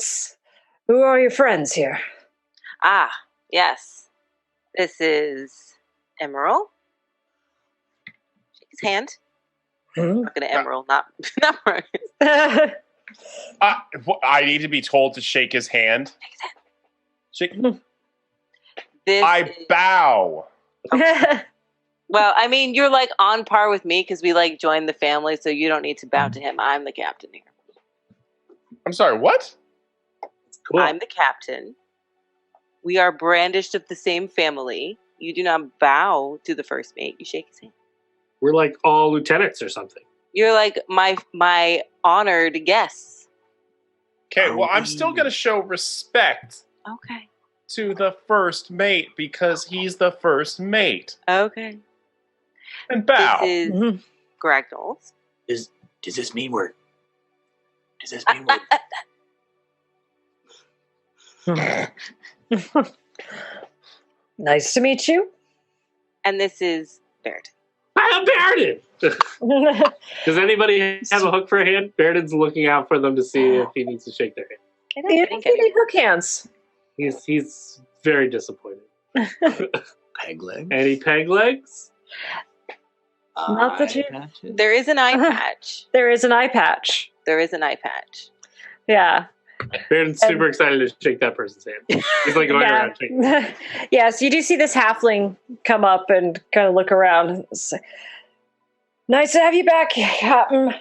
who are your friends here? Ah, yes. This is Immeral. Shake his hand. I'm not going to Immeral, not Marius. I need to be told to shake his hand. Shake his hand. Bow. Well, I mean, you're like on par with me because we like joined the family, so you don't need to bow to him. I'm the captain here. I'm sorry, what? Cool. I'm the captain. We are brandished of the same family. You do not bow to the first mate. You shake his hand. We're like all lieutenants or something. You're like my honored guests. Okay, well, I'm still going to show respect Okay. to the first mate because he's the first mate. Okay. And bow. This is Gragnold. Does this mean we're... Nice to meet you. And this is Baeridin. I'm Baeridin! Does anybody have a hook for a hand? Baeridin's looking out for them to see if he needs to shake their hand. You don't get any hook hands. He's very disappointed. Peg leg? Any peg legs? Not that you... There is an eye patch. There is an eye patch. There is an eye patch. Yeah. Baeridin's super excited to shake that person's hand. He's like going around shaking. Yes, you do see this halfling come up and kind of look around. Nice to have you back, Captain.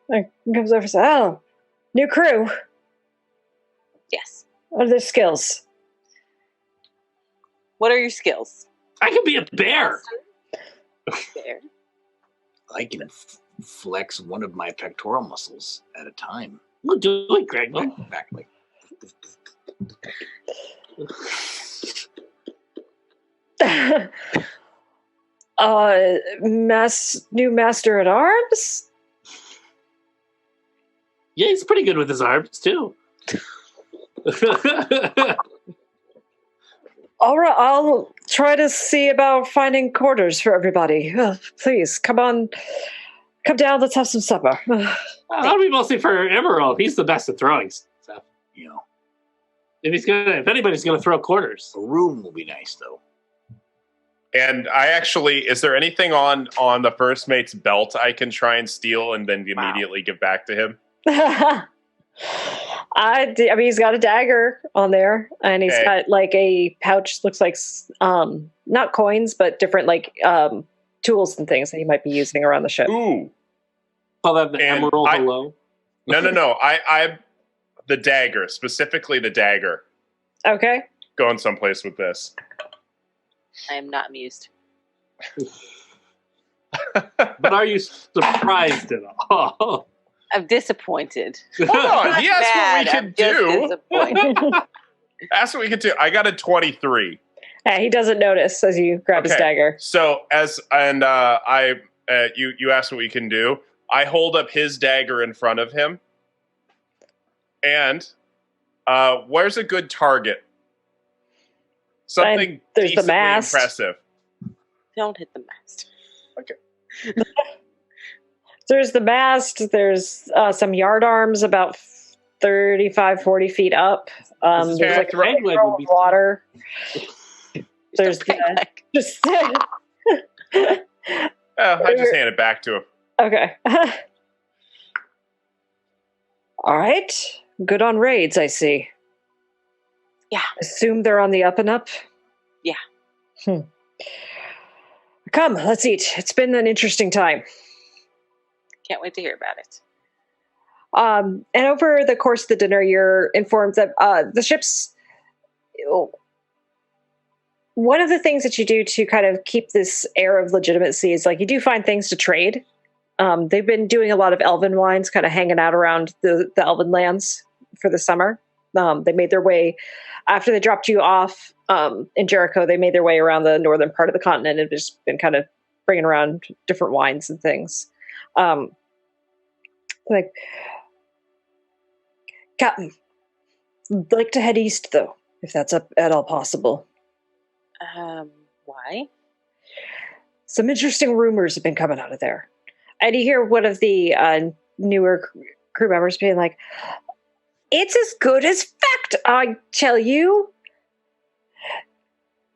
And comes over and says, "Oh, new crew. Yes. What are their skills?" What are your skills? I could be a bear. Bear. I can flex one of my pectoral muscles at a time. We'll do it, Greg. Back like. New master at arms? Yeah, he's pretty good with his arms, too. All right, I'll try to see about finding quarters for everybody. Please, come on. Come down, let's have some supper. That'll be mostly for Immeral. He's the best at throwing stuff. You know, If anybody's gonna throw quarters. a room will be nice, though. And I actually, is there anything on the first mate's belt I can try and steal and then immediately give back to him? I mean, he's got a dagger on there, and he's got like a pouch. Looks like not coins, but different like tools and things that he might be using around the ship. Ooh. Call that the Emerald Hello. No. I the dagger, specifically the dagger. Okay. Going someplace with this. I am not amused. But are you surprised at all? I'm disappointed. Hold on, he asked what we Mad, could I'm just do. disappointed. Ask what we could do. I got a 23. He doesn't notice as you grab his dagger. So you asked what we can do. I hold up his dagger in front of him. And where's a good target? Something there's the decently mast. impressive. Don't hit the mast. Okay. There's the mast. There's some yard arms about 35, 40 feet up. There's like a Peg leg would be water. There's Peg leg. just I just hand it back to him. okay. All right. Good on raids, I see. Yeah. Assume they're on the up and up? Yeah. Come, let's eat. It's been an interesting time. Can't wait to hear about it. And over the course of the dinner, you're informed that the ship's... One of the things that you do to kind of keep this air of legitimacy is like you do find things to trade. They've been doing a lot of elven wines, kind of hanging out around the elven lands for the summer. They made their way, after they dropped you off in Jericho, they made their way around the northern part of the continent and just been kind of bringing around different wines and things. Like, Captain, I'd like to head east, though, if that's at all possible. Why? Some interesting rumors have been coming out of there. And you hear one of the newer crew members being like, "It's as good as fact, I tell you.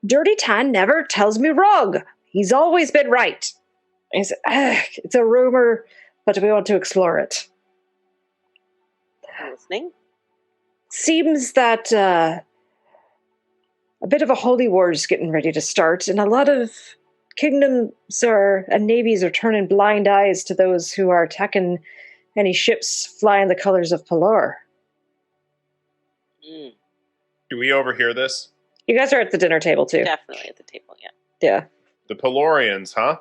Dirty Tan never tells me wrong. He's always been right." And he said, "It's a rumor, but we want to explore it." I'm listening. Seems that a bit of a holy war is getting ready to start, and a lot of kingdoms and navies are turning blind eyes to those who are attacking any ships flying the colors of Pelor. Do we overhear this? You guys are at the dinner table, too. Definitely at the table, yeah. Yeah. The Pelorians, huh?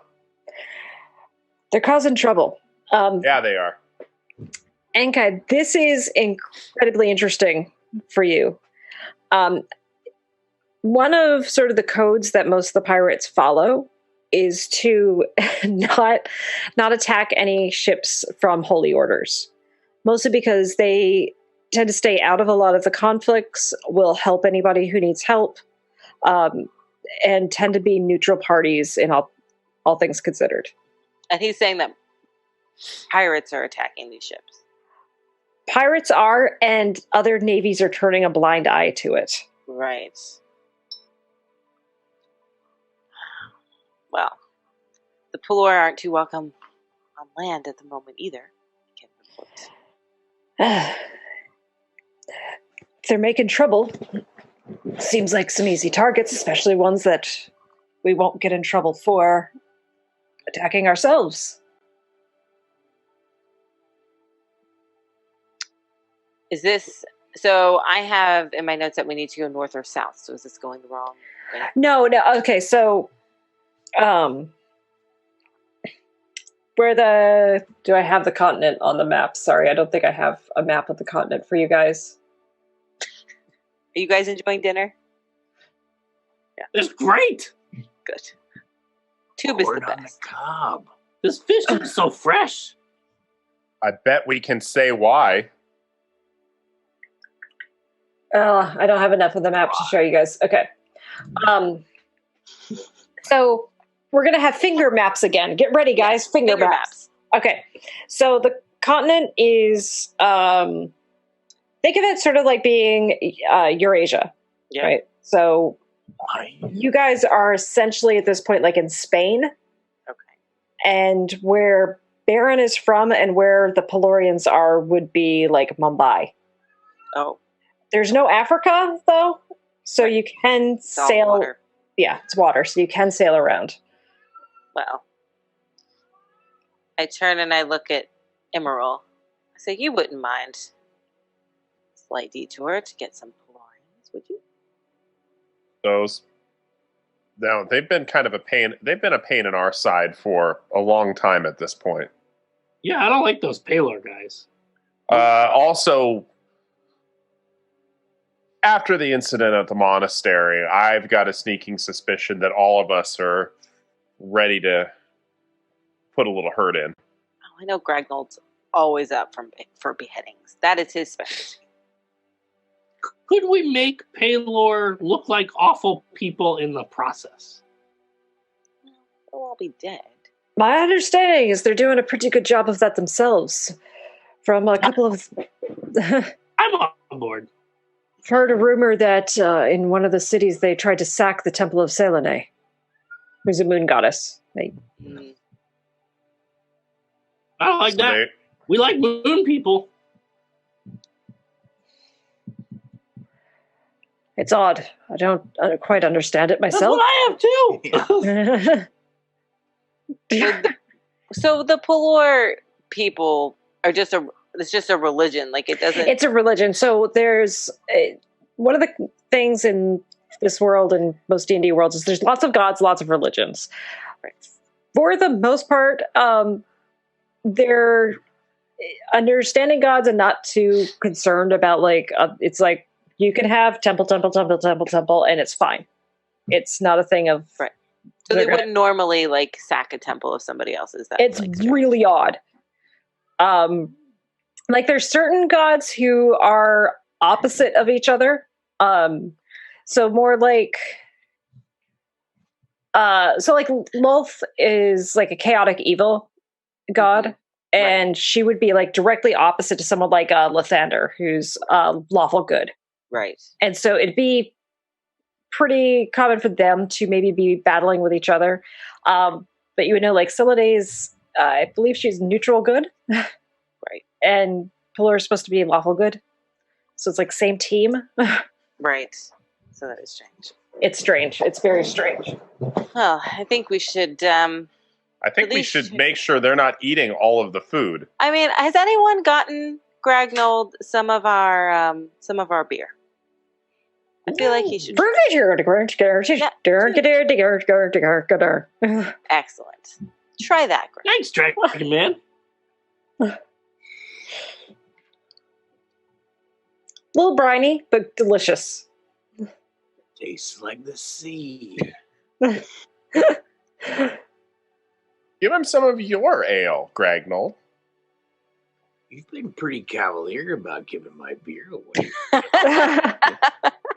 They're causing trouble. Yeah, they are. Enkai, this is incredibly interesting for you. One of sort of the codes that most of the pirates follow is to not attack any ships from holy orders. Mostly because they tend to stay out of a lot of the conflicts, will help anybody who needs help, and tend to be neutral parties in all things considered. And he's saying that pirates are attacking these ships. Pirates are, and other navies are turning a blind eye to it. Right. Well, the Pelor aren't too welcome on land at the moment either. I can report. if they're making trouble, seems like some easy targets, especially ones that we won't get in trouble for attacking ourselves. Is this... So I have in my notes that we need to go north or south. So is this going the wrong way? No. Okay, so... do I have the continent on the map? Sorry, I don't think I have a map of the continent for you guys. Are you guys enjoying dinner? Yeah. It's great. Good. Tube is the Corn on the best. cob. This fish is so fresh. I bet we can say why. I don't have enough of the map to show you guys. Okay. So we're going to have finger maps again. Get ready, guys. Finger maps. Okay. So the continent is, think of it sort of like being Eurasia, right? So you guys are essentially at this point like in Spain. Okay. And where Baron is from and where the Pelorians are would be like Mumbai. Oh. There's no Africa, though, so you can sail. Water. Yeah, it's water, so you can sail around. Well, I turn and I look at Immeral. I say, you wouldn't mind a slight detour to get some Pelorians, would you? Those, now they've been kind of a pain. They've been a pain in our side for a long time at this point. Yeah, I don't like those Palor guys. Also, after the incident at the monastery, I've got a sneaking suspicion that all of us are ready to put a little hurt in. Oh, I know Gragnold's always up for beheadings. That is his specialty. Could we make Palor look like awful people in the process? They'll all be dead. My understanding is they're doing a pretty good job of that themselves. From a couple of... I'm on board. Heard a rumor that in one of the cities they tried to sack the Temple of Selene, who's a moon goddess. I don't like that. We like moon people. It's odd. I don't quite understand it myself. That's what I have too. So the Pelor people are just it's just a religion. Like it doesn't. It's a religion. So there's one of the things in this world and most D&D worlds is there's lots of gods, lots of religions. Right. For the most part, they're understanding gods and not too concerned about it's like you can have temple, and it's fine. It's not a thing of right. So they wouldn't normally sack a temple of somebody else's. It's really odd. There's certain gods who are opposite of each other. So more Lolth is like a chaotic evil god, and she would be directly opposite to someone like Lathander, who's lawful good. Right. And so it'd be pretty common for them to maybe be battling with each other. But you would know, Selene's, I believe she's neutral good. Right. And Pelor is supposed to be lawful good. So it's same team. Right. So that is strange. It's strange. It's very strange. Well, I think we should... I think we should make sure they're not eating all of the food. I mean, has anyone gotten Gragnold some of our beer? I feel like he should. Excellent. Try that, Greg. Thanks, Dragon Man. Little briny, but delicious. Tastes like the sea. Give him some of your ale, Gragnold. You've been pretty cavalier about giving my beer away.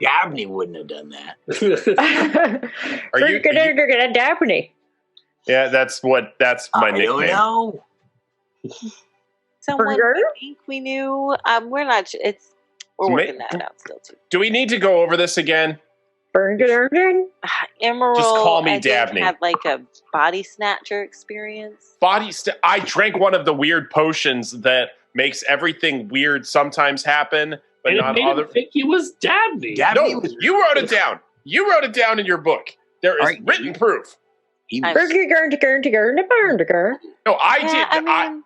Dabney wouldn't have done that. Are you Dabney? Yeah, that's my nickname. I don't know. Someone we think we knew. We're not. We're working that out still too. Do we need to go over this again? Immeral. Just call me Dabney. Had a body snatcher experience. I drank one of the weird potions that makes everything weird sometimes happen, but And it not made other. him think he was Dabney. Dabney No, was you wrote it down. You wrote it down in your book. There is All right. written proof. he I- was No, I Yeah, did. I mean,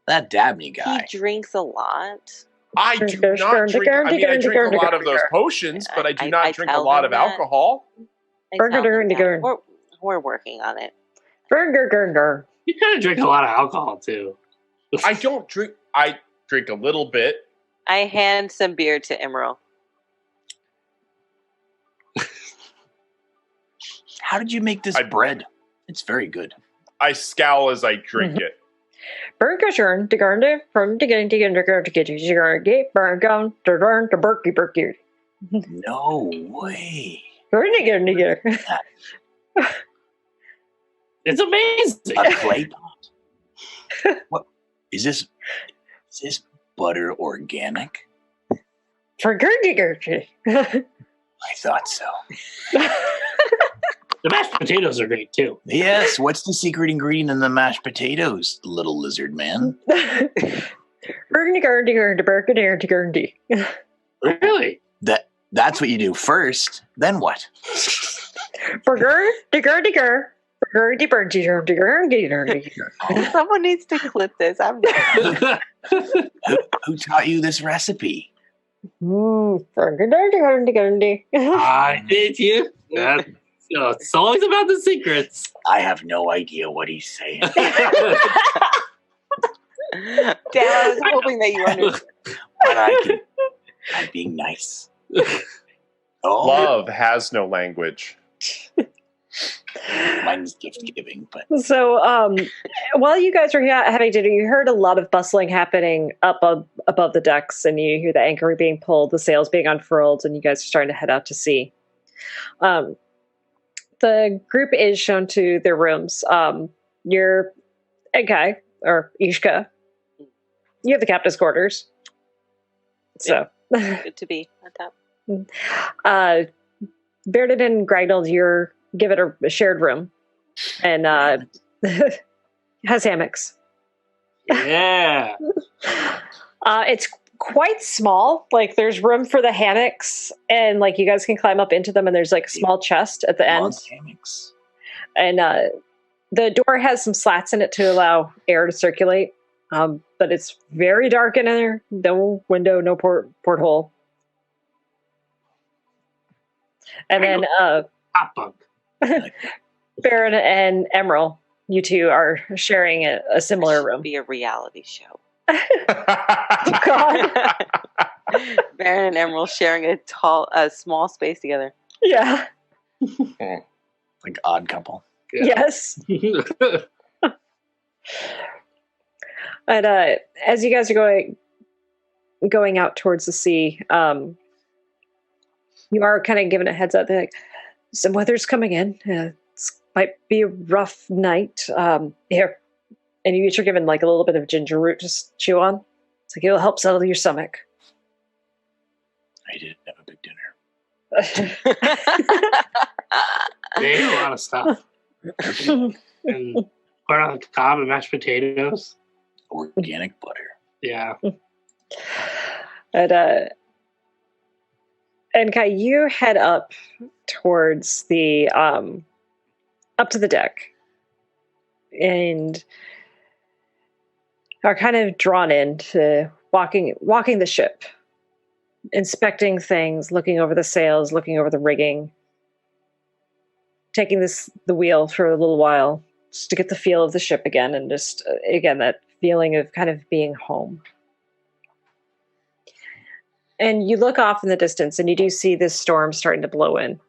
that Dabney guy. he drinks a lot. I do not drink. I mean, I drink a lot of those potions, but I do not drink a tell lot him of that. alcohol. I tell him that. Burger. We're working on it. You kind of drink a lot of alcohol, too. I don't drink. I drink a little bit. I hand some beer to Immeral. How did you make this bread? It's very good. I scowl as I drink it. No way. It's amazing. A clay pot. What is this? Is this butter organic? I thought so. The mashed potatoes are great, too. Yes. What's the secret ingredient in the mashed potatoes, little lizard man? Really? That's what you do first. Then what? Someone needs to clip this. I'm Who taught you this recipe? I did you. It's always about the secrets. I have no idea what he's saying. Damn, I was hoping that you understood. But I'm being nice. Oh, Love has no language. mine's gift giving, but So, while you guys were having dinner, you heard a lot of bustling happening up above the decks, and you hear the anchor being pulled, the sails being unfurled, and you guys are starting to head out to sea. The group is shown to their rooms. You're Enkai, or Ishka. You have the captain's quarters. So, Good to be on top. Baeridin and Gragnold, you're given a shared room, and has hammocks. Yeah. It's quite small. Like, there's room for the hammocks, and like you guys can climb up into them, and there's like a small chest at the end. hammocks. And the door has some slats in it to allow air to circulate, but it's very dark in there. No window, no porthole. And then Hot bunk. Baron and Immeral, you two are sharing a similar room. Be a reality show. God. Baron and Emerald sharing a small space together. Yeah. Like odd couple. Yes. And as you guys are going out towards the sea, you are kind of given a heads up. They're like, some weather's coming in. It might be a rough night. Here. And you each are given like a little bit of ginger root to chew on. It's like, it'll help settle your stomach. I didn't have a big dinner. They ate a lot of stuff. And put on the cob and mashed potatoes. Organic butter. Yeah. And Kai, you head up towards the up to the deck, and are kind of drawn into walking the ship, inspecting things, looking over the sails, looking over the rigging, taking the wheel for a little while just to get the feel of the ship again, and just again that feeling of kind of being home. And you look off in the distance, and you do see this storm starting to blow in.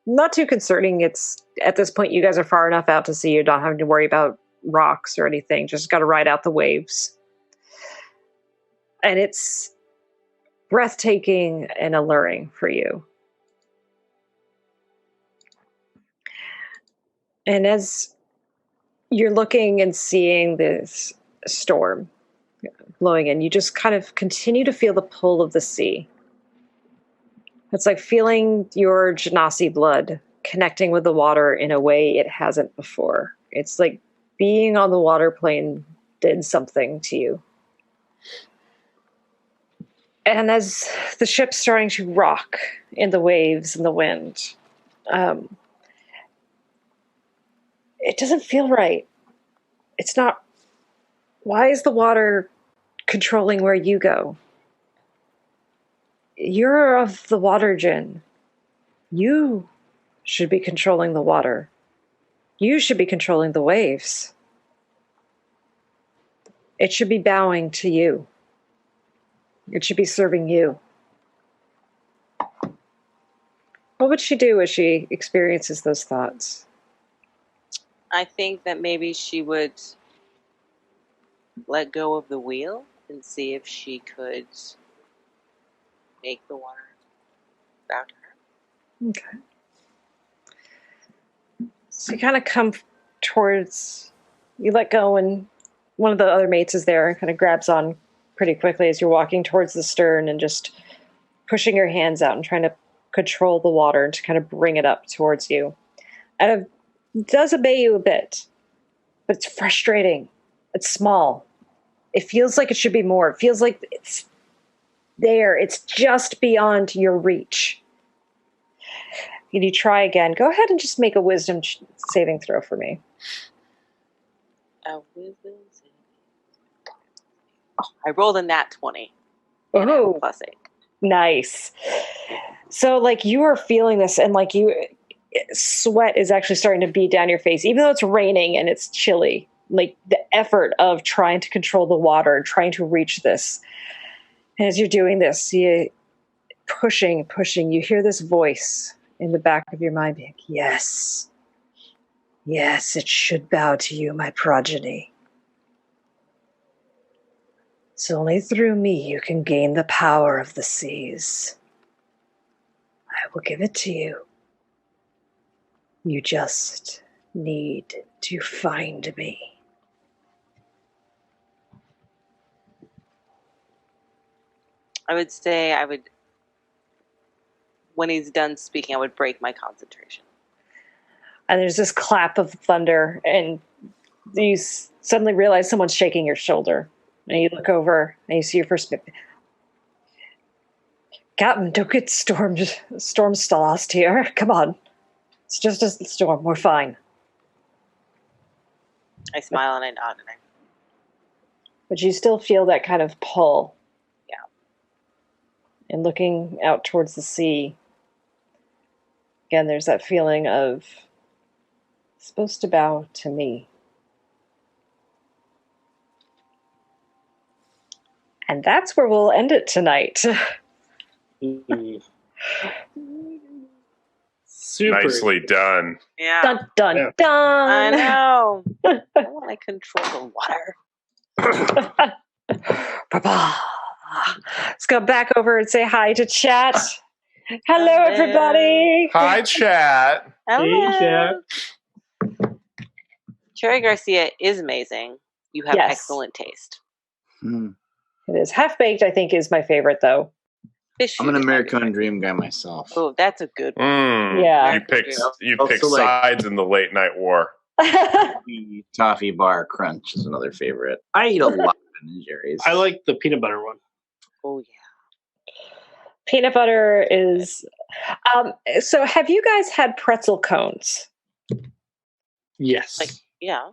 Not too concerning. It's at this point you guys are far enough out to sea. You're not having to worry about rocks or anything. Just got to ride out the waves. And it's breathtaking and alluring for you. And as you're looking and seeing this storm blowing in, you just kind of continue to feel the pull of the sea. It's like feeling your Genasi blood connecting with the water in a way it hasn't before. It's like being on the water plane did something to you. And as the ship's starting to rock in the waves and the wind, it doesn't feel right. It's not. Why is the water controlling where you go? You're of the water djinn. You should be controlling the water. You should be controlling the waves. It should be bowing to you. It should be serving you. What would she do as she experiences those thoughts? I think that maybe she would let go of the wheel and see if she could make the water bow to her. Okay. So you kind of come towards, you let go, and one of the other mates is there and kind of grabs on pretty quickly as you're walking towards the stern and just pushing your hands out and trying to control the water and to kind of bring it up towards you. And it does obey you a bit, but it's frustrating. It's small. It feels like it should be more. It feels like it's there. It's just beyond your reach. Can you try again? Go ahead and just make a wisdom saving throw for me. A wisdom saving. Oh, I rolled a nat 20. Oh, +8. Nice. So, like, you are feeling this, and like sweat is actually starting to bead down your face, even though it's raining and it's chilly. Like the effort of trying to control the water and trying to reach this. And as you're doing this, you pushing, you hear this voice in the back of your mind being, yes, it should bow to you, my progeny. It's only through me you can gain the power of the seas. I will give it to you. You just need to find me. I would say when he's done speaking, I would break my concentration. And there's this clap of thunder, and you suddenly realize someone's shaking your shoulder. And you look over, and you see your first... Captain, don't get storm's lost here. Come on. It's just a storm. We're fine. I smile and I nod. But you still feel that kind of pull. Yeah. And looking out towards the sea, again, there's that feeling of supposed to bow to me. And that's where we'll end it tonight. Super. Nicely done. Yeah. Dun, dun, Yeah. dun. I know. I want to control the water. Let's go back over and say hi to chat. Hello, everybody. Hi, chat. Hey, chat. Cherry Garcia is amazing. You have Yes. excellent taste. It is half-baked, I think, is my favorite, though. Fish I'm an food is my American favorite. Dream guy myself. Oh, that's a good one. Yeah. You picked Also, like- sides in the late night war. The Toffee Bar Crunch is another favorite. I eat a lot of Ben & Jerry's. I like the peanut butter one. Oh, yeah. Peanut butter is... so have you guys had pretzel cones? Yes. Like, yeah.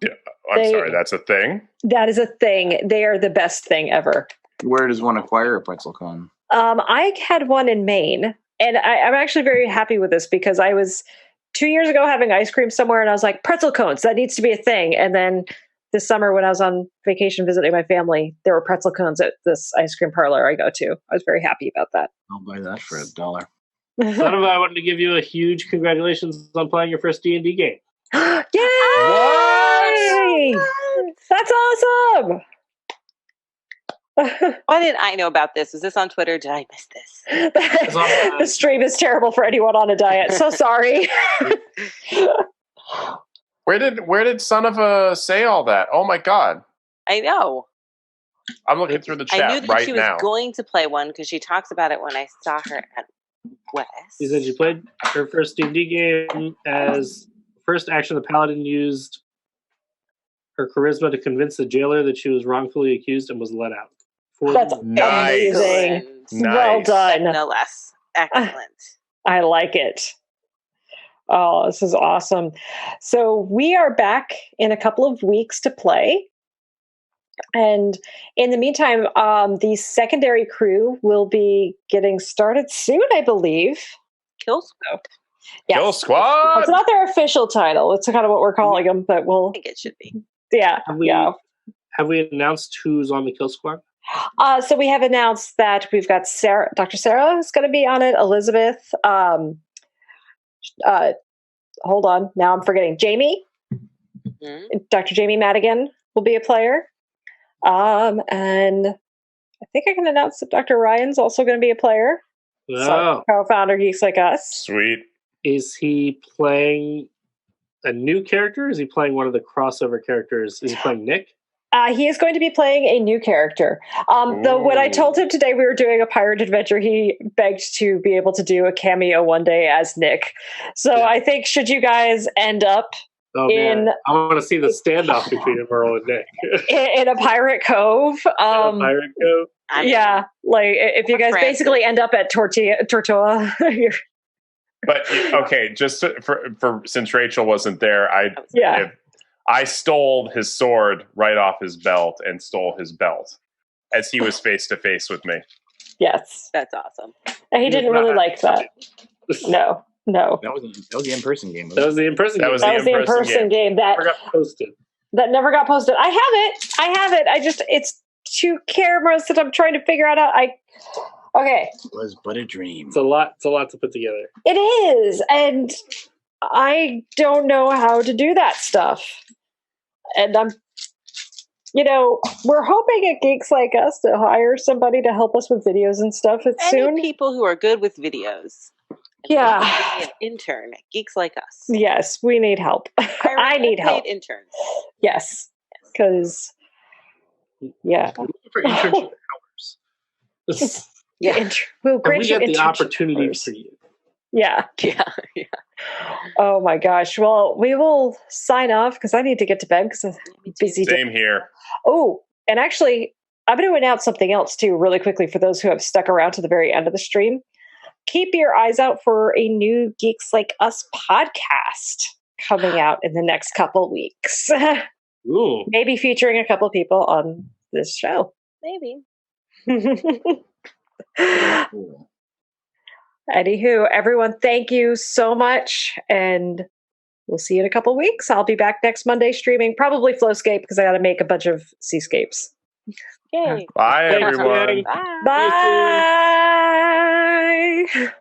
I'm They- sorry, that's a thing. That is a thing. They are the best thing ever. Where does one acquire a pretzel cone? I had one in Maine, and I'm actually very happy with this because I was 2 years ago having ice cream somewhere, and I was like, pretzel cones, that needs to be a thing. And then this summer when I was on vacation visiting my family, there were pretzel cones at this ice cream parlor I go to. I was very happy about that. I'll buy that for $1. Son of I wanted to give you a huge congratulations on playing your first D&D game. Yay! That's awesome! Why didn't I know about this? Was this on Twitter? Did I miss this? The stream is terrible for anyone on a diet. So sorry. Where did Son of a say all that? Oh my god. I know. I'm looking through the I knew chat that right she was now. going to play one because she talks about it when I saw her at West. She said she played her first D&D game as first action. The paladin used her charisma to convince the jailer that she was wrongfully accused and was let out. That's Nice. amazing. Excellent. Well Nice. done. No less. Excellent. I like it. Oh, this is awesome. So we are back in a couple of weeks to play. And in the meantime, the secondary crew will be getting started soon, I believe. Kill Squad. Yes. Kill Squad! It's not their official title. It's kind of what we're calling them, but we'll, I think it should be. yeah. Have we announced who's on the Kill Squad? So we have announced that we've got Sarah, Dr. Sarah is going to be on it, Elizabeth, hold on, now I'm forgetting, Jamie, Dr. Jamie Madigan will be a player. And I think I can announce that Dr. Ryan's also going to be a player. Oh. So, co-founder Geeks Like Us. Sweet. Is he playing a new character? Is he playing one of the crossover characters? Is he playing Nick? He is going to be playing a new character. Though when I told him today we were doing a pirate adventure, he begged to be able to do a cameo one day as Nick. So yeah. I think should you guys end up man. I want to see the standoff between Immeral and Nick. in a pirate cove. Pirate cove? Yeah, like if you guys basically end up at Tortola. But okay, just for since Rachel wasn't there, I stole his sword right off his belt and stole his belt as he was face to face with me. Yes, that's awesome. And he didn't really like that. No. That was the in-person game. That was the in-person game. That was the in-person game that never got posted. That never got posted. I have it. It's two cameras that I'm trying to figure out. Okay. It was but a dream. It's a lot to put together. It is, and I don't know how to do that stuff. And we're hoping at Geeks Like Us to hire somebody to help us with videos and stuff. Soon. People who are good with videos. Yeah. An intern at Geeks Like Us. Yes, we need help. I need help. Interns. Yes, because we're looking for internship hours. We'll grant we get the opportunity hours. For you. Yeah. Oh my gosh. Well, we will sign off because I need to get to bed because I'm busy. Same here. Oh, and actually, I'm going to announce something else too, really quickly for those who have stuck around to the very end of the stream. Keep your eyes out for a new Geeks Like Us podcast coming out in the next couple weeks. Ooh. Maybe featuring a couple people on this show. Maybe. Cool. Anywho, everyone, thank you so much, and we'll see you in a couple weeks. I'll be back next Monday streaming, probably Flowscape, because I got to make a bunch of seascapes. Yay. Bye, everyone. Bye. Bye.